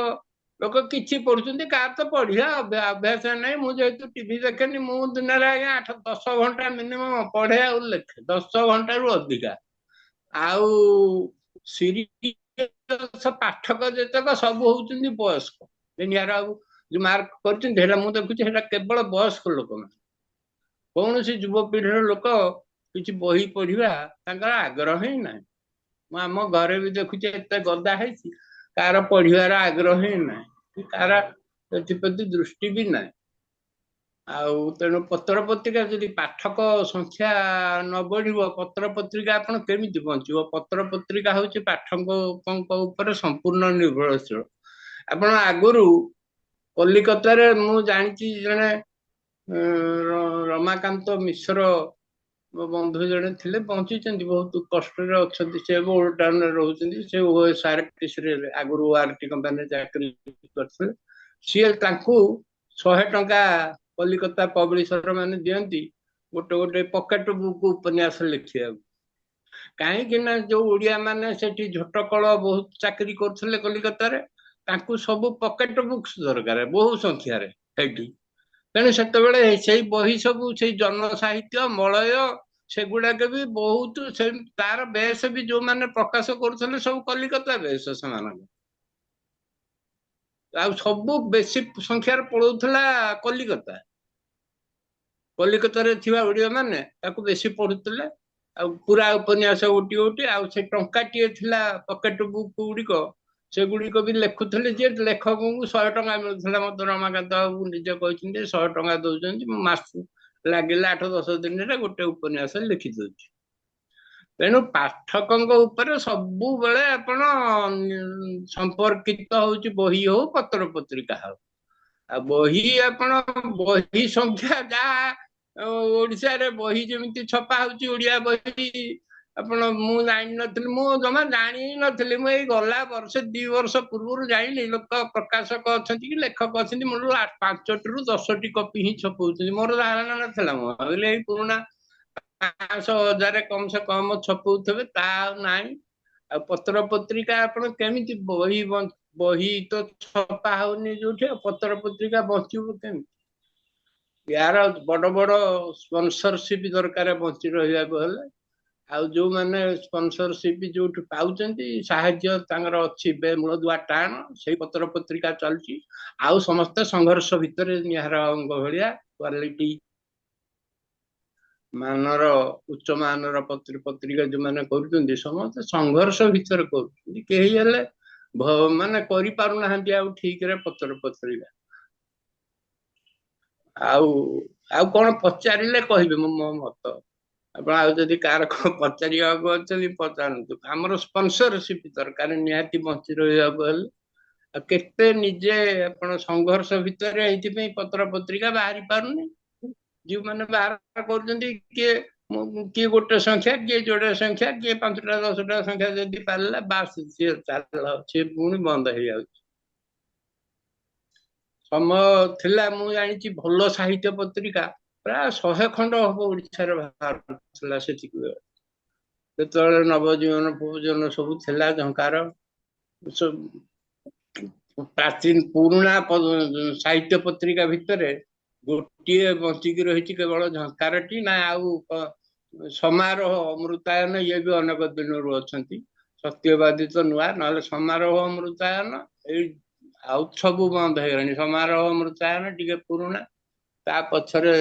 ଲୋକ କିଛି ପଢୁଛନ୍ତି, କାହାର ତ ପଢିବା ଅଭ୍ୟାସ ନାହିଁ। ମୁଁ ଯେହେତୁ ଟିଭି ଦେଖେନି, ମୁଁ ଦିନରେ ଆଜ୍ଞା 8-10 ଘଣ୍ଟା ମିନିମମ୍ ପଢେ ଆଉ ଲେଖେ, 10 ଘଣ୍ଟାରୁ ଅଧିକା। ଆଉ ସିରିୟସ ପାଠକ ଯେତେକ ସବୁ ହଉଛନ୍ତି ବୟସ୍କ, ଦୁନିଆର ଆଉ ଯୋଉ ମାର୍କ କରିଛନ୍ତି ହେଟା ମୁଁ ଦେଖୁଛି ସେଟା କେବଳ ବୟସ୍କ ଲୋକମାନେ। କୌଣସି ଯୁବପିଢିର ଲୋକ କିଛି ବହି ପଢିବା ତାଙ୍କର ଆଗ୍ରହ ହିଁ ନାହିଁ। ମୁଁ ଆମ ଘରେ ବି ଦେଖୁଛି ଏତେ ଗଦା ହେଇଛି, କାହାର ପଢିବାର ଆଗ୍ରହ ହିଁ ନାହିଁ, କାହାର ଏଥିପ୍ରତି ଦୃଷ୍ଟି ବି ନାହିଁ। ଆଉ ତେଣୁ ପତ୍ର ପତ୍ରିକା ଯଦି ପାଠକ ସଂଖ୍ୟା ନ ବଢିବ, ପତ୍ର ପତ୍ରିକା ଆପଣ କେମିତି ବଞ୍ଚିବ? ପତ୍ର ପତ୍ରିକା ହଉଛି ପାଠକଙ୍କ ଉପରେ ସମ୍ପୂର୍ଣ୍ଣ ନିର୍ଭରଶୀଳ। ଆପଣ ଆଗରୁ କଲିକତାରେ ମୁଁ ଜାଣିଛି ଜଣେ ରମାକାନ୍ତ ମିଶ୍ର ମୋ ବନ୍ଧୁ ଜଣେ ଥିଲେ, ବଞ୍ଚିଛନ୍ତି, ବହୁତ କଷ୍ଟରେ ଅଛନ୍ତି, ସେ ଏବେ ଓଲ୍ଡ ଟାଉନରେ ରହୁଛନ୍ତି। ସେ OSRTCରେ ଆଗରୁ ORT କମ୍ପାନୀରେ ଚାକିରି କରିଥିଲେ। ସିଏ ତାଙ୍କୁ 100 ଟଙ୍କା କଲିକତା ପବ୍ଲିସର ମାନେ ଦିଅନ୍ତି ଗୋଟେ ଗୋଟେ ପକେଟ ବୁକ୍ ଉପନ୍ୟାସ ଲେଖିବାକୁ। କାହିଁକି ନା ଯୋଉ ଓଡିଆ ମାନେ ସେଠି ଝୋଟକଳ ବହୁତ ଚାକିରି କରୁଥିଲେ କଲିକତାରେ, ତାଙ୍କୁ ସବୁ ପକେଟ ବୁକ୍ସ ଦରକାର ବହୁ ସଂଖ୍ୟାରେ ସେଇଠି। ତେଣୁ ସେତେବେଳେ ସେଇ ବହି ସବୁ ସେଇ ଜନ ସାହିତ୍ୟ ମଳୟ ସେଗୁଡାକ ବି ବହୁତ, ତାର ବେଶ ବି ଯୋଉମାନେ ପ୍ରକାଶ କରୁଥିଲେ ସବୁ କଲିକତା ବେଶ ସେମାନଙ୍କ, ଆଉ ସବୁ ବେଶୀ ସଂଖ୍ୟାରେ ପଳଉଥିଲା କଲିକତା। କଲିକତାରେ ଥିବା ଓଡିଆ ମାନେ ତାକୁ ବେଶୀ ପଢୁଥିଲେ, ଆଉ ପୁରା ଉପନ୍ୟାସ ଗୋଟି ଗୋଟି, ଆଉ ସେ ଟଙ୍କାଟିଏ ଥିଲା ପକେଟ ବୁକ୍ ଗୁଡିକ, ସେଗୁଡିକ ବି ଲେଖୁଥିଲେ। ଯେ ଲେଖକଙ୍କୁ 100 ଟଙ୍କା ମିଳୁଥିଲା, ମତେ ରମାକାନ୍ତ ବାବୁ ନିଜେ କହିଛନ୍ତି 100 ଟଙ୍କା ଦଉଛନ୍ତି, ମୁଁ ମାସ ଲାଗିଲା 8-10 ଦିନରେ ଗୋଟେ ଉପନ୍ୟାସ ଲେଖି ଦଉଛି। ତେଣୁ ପାଠକଙ୍କ ଉପରେ ସବୁବେଳେ ଆପଣ ସମ୍ପର୍କିତ ହଉଛି, ବହି ହଉ ପତ୍ର ପତ୍ରିକା ହଉ। ଆଉ ବହି ଆପଣ ବହି ସଂଖ୍ୟା ଯାହା ଓଡିଶାରେ ବହି ଯେମିତି ଛପା ହଉଛି ଓଡିଆ ବହି, ଆପଣ ମୁଁ ଜାଣିନଥିଲି, ମୁଁ ଜମା ଜାଣି ନଥିଲି। ମୁଁ ଏଇ ଗଲା ବର୍ଷ 2 ବର୍ଷ ପୂର୍ବରୁ ଜାଣିଲି ଲୋକ ପ୍ରକାଶକ ଅଛନ୍ତି କି ଲେଖକ ଅଛନ୍ତି, ମୋର 5ଟି ରୁ 10ଟି କପି ହିଁ ଛପଉଛନ୍ତି। ମୋର ଧାରଣା ନଥିଲା, ମୁଁ ଭାବିଲି ଏଇ ପୁରୁଣା 500-1000 କମ ସେ କମ ଛପଉଥିବେ, ତା ଆଉ ନାହିଁ। ଆଉ ପତ୍ର ପତ୍ରିକା ଆପଣ କେମିତି ବହି ତ ଛପା ହଉନି ଯୋଉଠି, ପତ୍ର ପତ୍ରିକା ବଞ୍ଚିବ କେମିତି? ୟାର ବଡ ବଡ ସ୍ପନ୍ସରସିପ ଦରକାର ବଞ୍ଚି ରହିବାକୁ ହେଲେ। ଆଉ ଯୋଉମାନେ ସ୍ପନ୍ସରସିପ ଯୋଉଠି ପାଉଛନ୍ତି, ସାହାଯ୍ୟ ତାଙ୍କର ଅଛି, ମୂଳଦୁଆ ଟାଣ, ସେଇ ପତ୍ର ପତ୍ରିକା ଚାଲୁଛି। ଆଉ ସମସ୍ତେ ସଂଘର୍ଷ ଭିତରେ ନିହାର ଅଙ୍ଗ ଭଳିଆ କ୍ୱାଲିଟି ମାନର ଉଚ୍ଚ ମାନର ପତ୍ରିକା ଯୋଉମାନେ କରୁଛନ୍ତି, ସମସ୍ତେ ସଂଘର୍ଷ ଭିତରେ କରୁଛନ୍ତି। କେହି ହେଲେ ମାନେ କରିପାରୁନାହାନ୍ତି ଆଉ ଠିକରେ ପତ୍ର ପତ୍ରିକା। ଆଉ ଆଉ କଣ ପଚାରିଲେ କହିବେ ମୋ ମତ। ଆପଣ ଆଉ ଯଦି କାହାର କଣ ପଚାରିବାକୁ ଅଛନ୍ତି ପଚାରନ୍ତୁ। ଆମର ସ୍ପନ୍ସରସିପ ଦରକାର ନିହାତି ବଞ୍ଚି ରହିବାକୁ ହେଲେ। ଆଉ କେତେ ନିଜେ ଆପଣ ସଂଘର୍ଷ ଭିତରେ, ଏଇଥିପାଇଁ ପତ୍ର ପତ୍ରିକା ବାହାରି ପାରୁନି। ଯୋଉମାନେ ବାହାର କରୁଛନ୍ତି, କିଏ ଗୋଟେ ସଂଖ୍ୟା, କିଏ ଯୋଡ଼େ ସଂଖ୍ୟା, କିଏ 5ଟା 10ଟା ସଂଖ୍ୟା ଯଦି ପାରିଲା ବାସ୍, ସିଏ ଚାଲ, ସିଏ ପୁଣି ବନ୍ଦ ହେଇଯାଉଛି। ସମୟ ଥିଲା, ମୁଁ ଜାଣିଛି ଭଲ ସାହିତ୍ୟ ପତ୍ରିକା ପ୍ରାୟ 100 ଖଣ୍ଡ ହବ ଓଡିଶାରେ ବାହାରୁଥିଲା ସେତିକି ବେଳେ, ଯେତେବେଳେ ନବଜୀବନ ଫବଜୀବନ ସବୁ ଥିଲା, ଝଙ୍କାର, ପ୍ରାଚୀନ ପୁରୁଣା ସାହିତ୍ୟ ପତ୍ରିକା ଭିତରେ ଗୋଟିଏ ବଞ୍ଚିକି ରହିଛି କେବଳ ଝଙ୍କାରଟି। ନା ଆଉ ସମାରୋହ, ଅମୃତାୟନ, ଇଏ ବି ଅନେକ ଦିନରୁ ଅଛନ୍ତି। ସତ୍ୟବାଦୀ ତ ନୂଆ, ନହେଲେ ସମାରୋହ, ଅମୃତାୟନ, ଏଇ ଆଉ ସବୁ ବନ୍ଦ ହେଇଗଲାଣି। ସମାରୋହ ଅମୃତାୟନ ଟିକେ ପୁରୁଣା, ତା ପଛରେ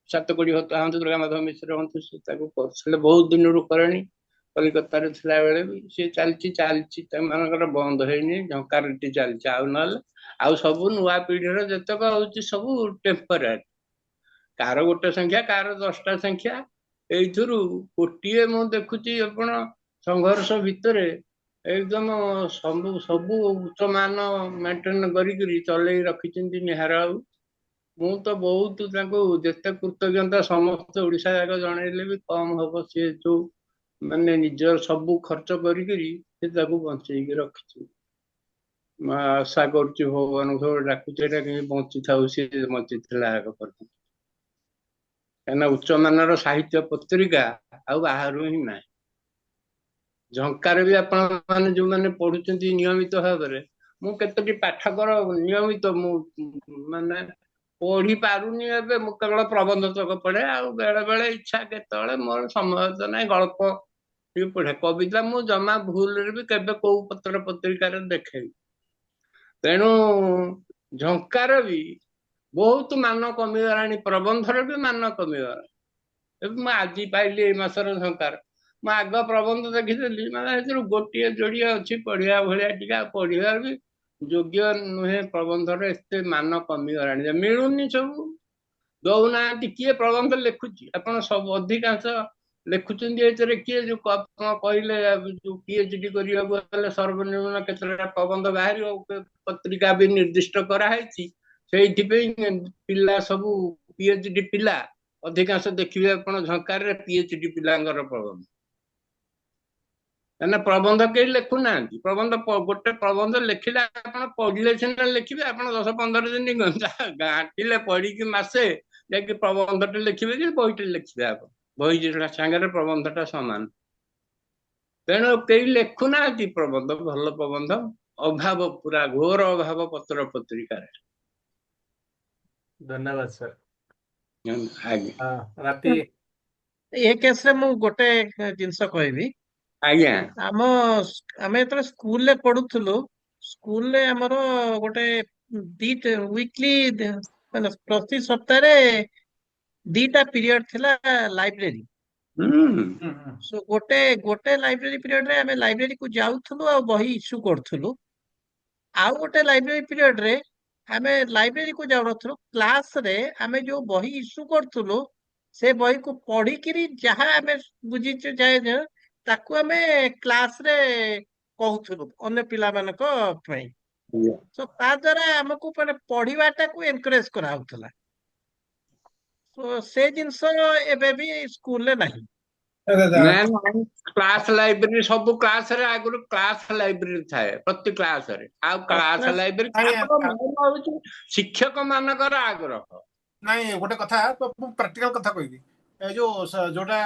ସାତକୋଟି ହତା ହୁଅନ୍ତୁ, ଦୁର୍ଗା ମାଧବ ମିଶ୍ର ହୁଅନ୍ତୁ, ସେ ତାକୁ କରୁଥିଲେ ବହୁତ ଦିନରୁ କରେଣି। କଲିକତାରେ ଥିଲା ବେଳେ ବି ସିଏ ଚାଲିଛି, ସେମାନଙ୍କର ବନ୍ଦ ହେଇନି, ଝଙ୍କାରଟି ଚାଲିଛି। ଆଉ ନହେଲେ ଆଉ ସବୁ ନୂଆ ପିଢିର ଯେତେକ ହଉଛି ସବୁ ଟେମ୍ପରାରୀ, କାହାର ଗୋଟେ ସଂଖ୍ୟା, କାହାର 10ଟା ସଂଖ୍ୟା। ଏଇଥିରୁ ଗୋଟିଏ ମୁଁ ଦେଖୁଛି ଆପଣ ସଂଘର୍ଷ ଭିତରେ एकदम ସବୁ ସବୁ ଉଚ୍ଚ ମାନ ମେଣ୍ଟେନ କରିକିରି ଚଲେଇ ରଖିଛନ୍ତି ନିହାର ବାବୁ। ମୁଁ ତ ବହୁତ ତାଙ୍କୁ ଯେତେ କୃତଜ୍ଞତା ସମସ୍ତେ ଓଡ଼ିଶା ଯାକ ଜଣେଇଲେ ବି କମ ହବ। ସିଏ ଯୋଉ ମାନେ ନିଜର ସବୁ ଖର୍ଚ୍ଚ କରିକିରି ସେ ତାକୁ ବଞ୍ଚେଇକି ରଖିଛି। ଆଶା କରୁଛି ଭଗବାନଙ୍କୁ ସବୁବେଳେ ଡାକୁଛି ଏଇଟା କେମିତି ବଞ୍ଚିଥାଉ, ସିଏ ବଞ୍ଚିଥିଲା ଆଗ ପର୍ଯ୍ୟନ୍ତ। କାହିଁକିନା ଉଚ୍ଚମାନର ସାହିତ୍ୟ ପତ୍ରିକା ଆଉ ବାହାରୁ ହିଁ ନାହିଁ। ଝଙ୍କାରେ ବି ଆପଣ ମାନେ ଯୋଉମାନେ ପଢୁଛନ୍ତି ନିୟମିତ ଭାବରେ, ମୁଁ କେତୋଟି ପାଠକର ନିୟମିତ ମୁଁ ମାନେ ପଢି ପାରୁନି ଏବେ, ମୁଁ କେବଳ ପ୍ରବନ୍ଧ ତକ ପଢେ। ଆଉ ବେଳେ ବେଳେ ଇଚ୍ଛା କେତେବେଳେ ମୋର ସମୟ ତ ନାହିଁ ଗଳ୍ପ ଟିକେ ପଢେ। କବିତା ମୁଁ ଜମା ଭୁଲରେ ବି କେବେ କୋଉ ପତ୍ର ପତ୍ରିକାରେ ଦେଖେନି। ତେଣୁ ଝଙ୍କାର ବି ବହୁତ ମାନ କମିଗଲାଣି, ପ୍ରବନ୍ଧର ବି ମାନ କମିଗଲାଣି। ଏବେ ମୁଁ ଆଜି ପାଇଲି ଏଇ ମାସର ଝଙ୍କାର, ମୁଁ ଆଗ ପ୍ରବନ୍ଧ ଦେଖିଥିଲି ମାନେ ସେଥିରୁ ଗୋଟିଏ ଯୋଡ଼ିଏ ଅଛି ପଢିବା ଭଳିଆ, ଟିକେ ଆଉ ପଢିବା ବି ଯୋଗ୍ୟ ନୁହେଁ। ପ୍ରବନ୍ଧର ଏତେ ମାନ କମିଗଲାଣି ଯେ ମିଳୁନି, ସବୁ ଦଉନାହାନ୍ତି। କିଏ ପ୍ରବନ୍ଧ ଲେଖୁଛି? ଆପଣ ସବୁ ଅଧିକାଂଶ ଲେଖୁଛନ୍ତି ଏଥିରେ କିଏ? ଯୋଉ ଆପଣ କହିଲେ ଯୋଉ PhD କରିବାକୁ ହେଲେ ସର୍ବନିମ୍ନ କେତେଟା ପ୍ରବନ୍ଧ ବାହାରିବ, ପତ୍ରିକା ବି ନିର୍ଦ୍ଦିଷ୍ଟ କରାହେଇଛି। ସେଇଥିପାଇଁ ପିଲା ସବୁ PhD ପିଲା ଅଧିକାଂଶ ଦେଖିବେ ଆପଣ ଝଙ୍କାରରେ PhD ପିଲାଙ୍କର ପ୍ରବନ୍ଧ। କାହିଁକିନା ପ୍ରବନ୍ଧ କେହି ଲେଖୁନାହାନ୍ତି। ପ୍ରବନ୍ଧ ଗୋଟେ ପ୍ରବନ୍ଧ ଲେଖିଲେ ଆପଣ ପଢିଲେ ସିନା ଲେଖିବେ। ଆପଣ 10-15 ଦିନ ଘାଣ୍ଟିଲେ ପଢିକି ମାସେ ଯାଇକି ପ୍ରବନ୍ଧଟେ ଲେଖିବେ କି ବହିଟେ ଲେଖିବେ। ଆପଣ ବହି ସାଙ୍ଗରେ ପ୍ରବନ୍ଧଟା ସମାନ। ତେଣୁ କେହି ଲେଖୁନାହାନ୍ତି ପ୍ରବନ୍ଧ, ଭଲ ପ୍ରବନ୍ଧ ଅଭାବ, ପୁରା ଘୋର ଅଭାବ ପତ୍ର ପତ୍ରିକାରେ। ଧନ୍ୟବାଦ ସାର୍। ଆଜ୍ଞା ରାତି ଏ କେସରେ ମୁଁ ଗୋଟେ ଜିନିଷ କହିବି। ଆଜ୍ଞା ଆମେ ଯେତେବେଳେ ସ୍କୁଲରେ ପଢୁଥିଲୁ, ସ୍କୁଲରେ ଆମର ଗୋଟେ ଦିଟା ୱିକଲି ମାନେ ପ୍ରତି ସପ୍ତାହରେ 2ଟା ପିରିୟଡ ଥିଲା ଲାଇବ୍ରେରୀ। ସୋ ଗୋଟେ ଗୋଟେ ଲାଇବ୍ରେରୀ ପିରିୟଡରେ ଆମେ ଲାଇବ୍ରେରୀକୁ ଯାଉଥିଲୁ ଆଉ ବହି ଇସ୍ୟୁ କରୁଥିଲୁ। ଆଉ ଗୋଟେ ଲାଇବ୍ରେରୀ ପିରିୟଡରେ ଆମେ ଲାଇବ୍ରେରୀକୁ ଯାଉନଥିଲୁ, କ୍ଲାସରେ ଆମେ ଯୋଉ ବହି ଇସ୍ୟୁ କରୁଥିଲୁ ସେ ବହିକୁ ପଢିକିରି ଯାହା ଆମେ ବୁଝିଛୁ ଯାଏ ତାକୁ ଆମେ କ୍ଲାସରେ କହୁଥିଲୁ ଅନ୍ୟ ପିଲାମାନଙ୍କ ପାଇଁ। ତ ତା ଦ୍ୱାରା ଆମକୁ ମାନେ ପଢିବାଟାକୁ ଏନକରେଜ କରାହଉଥିଲା। ତ ସେ ଜିନିଷ ଏବେ ବି ସ୍କୁଲରେ ନାହିଁ। କ୍ଲାସ ଲାଇବ୍ରେରୀ ସବୁ କ୍ଲାସରେ ଆଗରୁ କ୍ଲାସ ଲାଇବ୍ରେରୀ ଥାଏ ପ୍ରତି କ୍ଲାସରେ। ଆଉ କ୍ଲାସ ଲାଇବ୍ରେରୀ ହଉଛି ଶିକ୍ଷକ ମାନଙ୍କର ଆଗ୍ରହ। ନାଇଁ ଗୋଟେ କଥା ମୁଁ ପ୍ରାକ୍ଟିକାଲ କଥା କହିବି। ଏ ଯୋଉ ଯୋଉଟା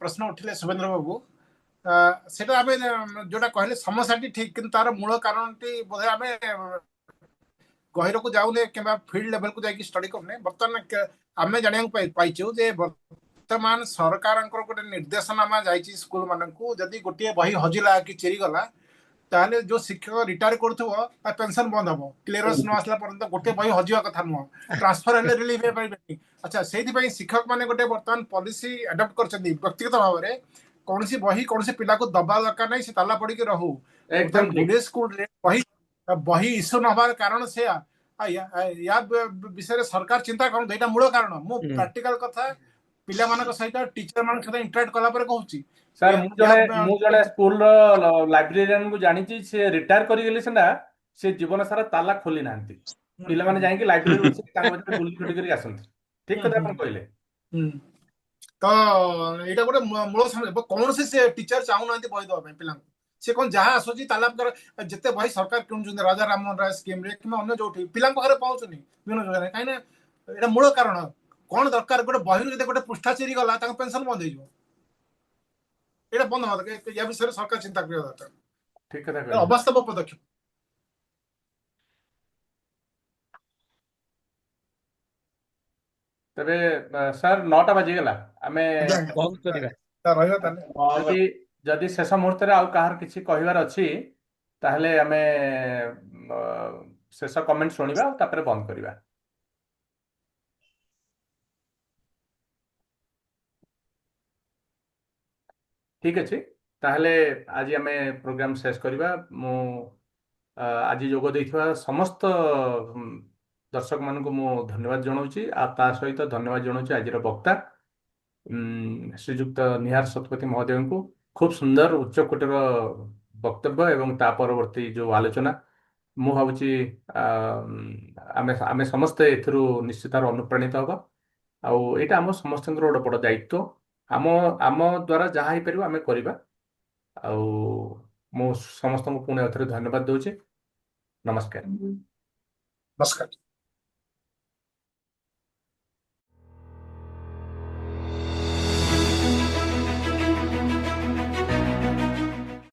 ପ୍ରଶ୍ନ ଉଠିଲେ ଶୁଭେନ୍ଦ୍ର ବାବୁ, ସେଟା ଆମେ ଯୋଉଟା କହିଲେ ସମସ୍ୟାଟି ଠିକ, କିନ୍ତୁ ତାର ମୂଳ କାରଣଟି ବୋଧେ ଆମେ ଗହିରକୁ ଯାଉନେ କିମ୍ବା ଫିଲ୍ଡ ଲେଭେଲକୁ ଯାଇକି ଷ୍ଟଡି କରୁନେ। ବର୍ତ୍ତମାନ ଆମେ ଜାଣିବାକୁ ପାଇଛୁ ଯେ ବର୍ତ୍ତମାନ ସରକାରଙ୍କର ଗୋଟେ ନିର୍ଦ୍ଦେଶନାମା ଯାଇଛି ସ୍କୁଲ ମାନଙ୍କୁ, ଯଦି ଗୋଟିଏ ବହି ହଜିଲା କି ଚିରିଗଲା ତାହେଲେ ଯୋଉ ଶିକ୍ଷକ ରିଟାୟାର କରୁଥିବ ତା ପେନସନ ବନ୍ଦ ହବ। କ୍ଲିୟରେନ୍ସ ନ ଆସିଲା ପର୍ଯ୍ୟନ୍ତ ଗୋଟେ ବହି ହଜିବା କଥା ନୁହଁ, ଟ୍ରାନ୍ସଫର ହେଲେ ରିଲିଫ ହେଇପାରିବେନି। ଆଚ୍ଛା, ସେଇଥିପାଇଁ ଶିକ୍ଷକ ମାନେ ଗୋଟେ ବର୍ତ୍ତମାନ ପଲିସି ଆଡପ୍ଟ କରିଛନ୍ତି ବ୍ୟକ୍ତିଗତ ଭାବରେ, କୌଣସି ବହି କୌଣସି ପିଲାକୁ ଦବା ଦରକାର ନାହିଁ, ସେ ତାଲା ପଡିକି ରହୁ। ବର୍ତ୍ତମାନ ଗୁଡେ ସ୍କୁଲରେ ବହି ଇସ୍ୟୁ ନ ହବାର କାରଣ ସେୟା। ୟା ବିଷୟରେ ସରକାର ଚିନ୍ତା କରନ୍ତୁ, ଏଇଟା ମୂଳ କାରଣ। ମୁଁ ପ୍ରାକ୍ଟିକାଲ କଥା ପିଲାମାନଙ୍କ ସହିତ ଟିଚର ମାନଙ୍କ ସହିତ ଇଣ୍ଟରାକ୍ଟ କଲା ପରେ କହୁଛି। ସାର୍ ମୁଁ ଜଣେ ସ୍କୁଲର ଲାଇବ୍ରେରିଆନକୁ ଜାଣିଛି, ସେ ରିଟାୟାର କରିଗଲେ ସିନା ସେ ଜୀବନ ସାରା ତାଲା ଖୋଲି ନାହାନ୍ତି। ପିଲାମାନେ ଯାଇକି ଲାଇବ୍ରେରୀ ବସିକି ତାଙ୍କ ଭିତରେ ଗୁଲି ଖଟି କରିକି ଆସନ୍ତି। ଠିକ କଥା ଆପଣ କହିଲେ। ତ ଏଇଟା ଗୋଟେ ମୂଳ ସମସ୍ୟା। କୌଣସି ସେ ଟିଚର ଚାହୁଁନାହାନ୍ତି ବହି ଦେବା ପାଇଁ ପିଲାଙ୍କୁ। ସେ କଣ ଯାହା ଆସୁଛି ତାଲା ଯେତେ ବହି ସରକାର କିଣୁଛନ୍ତି ରାଜା ରାମମୋହନ ରାୟ ସ୍କିମରେ କିମ୍ବା ଅନ୍ୟ ଯୋଉଠି ପିଲାଙ୍କ ଘରେ ପହଞ୍ଚୁନି ବିଭିନ୍ନ ଯୋଜନାରେ। କାହିଁକି ନା ଏଇଟା ମୂଳ କାରଣ। କଣ ଦରକାର, ଗୋଟେ ବହିରୁ ଯଦି ଗୋଟେ ପୃଷ୍ଠା ଚିରି ଗଲା ତାଙ୍କ ପେନସନ ବନ୍ଦ ହେଇଯିବ। ଏଇଟା ବନ୍ଦ ହବା ଦରକାର। ୟା ବିଷୟରେ ସରକାର ଚିନ୍ତା କରିବା ଦରକାର। ଠିକ କଥା କହିଲେ। ଅବାସ୍ତବ ପଦକ୍ଷେପ। ତେବେ ସାର୍ 9ଟା ବାଜିଗଲା, ଆମେ ରହିବା ତାହେଲେ। ଯଦି ଶେଷ ମୁହୂର୍ତ୍ତରେ ଆଉ କାହାର କିଛି କହିବାର ଅଛି ତାହେଲେ ଆମେ ଶେଷ କମେଣ୍ଟ ଶୁଣିବା ଆଉ ତାପରେ ବନ୍ଦ କରିବା। ଠିକ ଅଛି, ତାହେଲେ ଆଜି ଆମେ ପ୍ରୋଗ୍ରାମ ଶେଷ କରିବା। ମୁଁ ଆଜି ଯୋଗ ଦେଇଥିବା ସମସ୍ତ ଦର୍ଶକ ମାନଙ୍କୁ ମୁଁ ଧନ୍ୟବାଦ ଜଣାଉଛି, ଆଉ ତା ସହିତ ଧନ୍ୟବାଦ ଜଣାଉଛି ଆଜିର ବକ୍ତା ଶ୍ରୀଯୁକ୍ତ ନିହାର ଶତପଥୀ ମହୋଦୟଙ୍କୁ। ଖୁବ ସୁନ୍ଦର ଉଚ୍ଚ କୋଟିର ବକ୍ତବ୍ୟ ଏବଂ ତା ପରବର୍ତ୍ତୀ ଯୋଉ ଆଲୋଚନା ମୁଁ ଭାବୁଛି ଆମେ ସମସ୍ତେ ଏଥିରୁ ନିଶ୍ଚିତ ଭାବରେ ଅନୁପ୍ରାଣିତ ହବା। ଆଉ ଏଇଟା ଆମ ସମସ୍ତଙ୍କର ଗୋଟେ ବଡ଼ ଦାୟିତ୍ୱ। ଆମ ଆମ ଦ୍ୱାରା ଯାହା ହେଇପାରିବ ଆମେ କରିବା। ଆଉ ମୁଁ ସମସ୍ତଙ୍କୁ ପୁଣି ଆଉ ଥରେ ଧନ୍ୟବାଦ ଦଉଛି। ନମସ୍କାର। ନମସ୍କାର।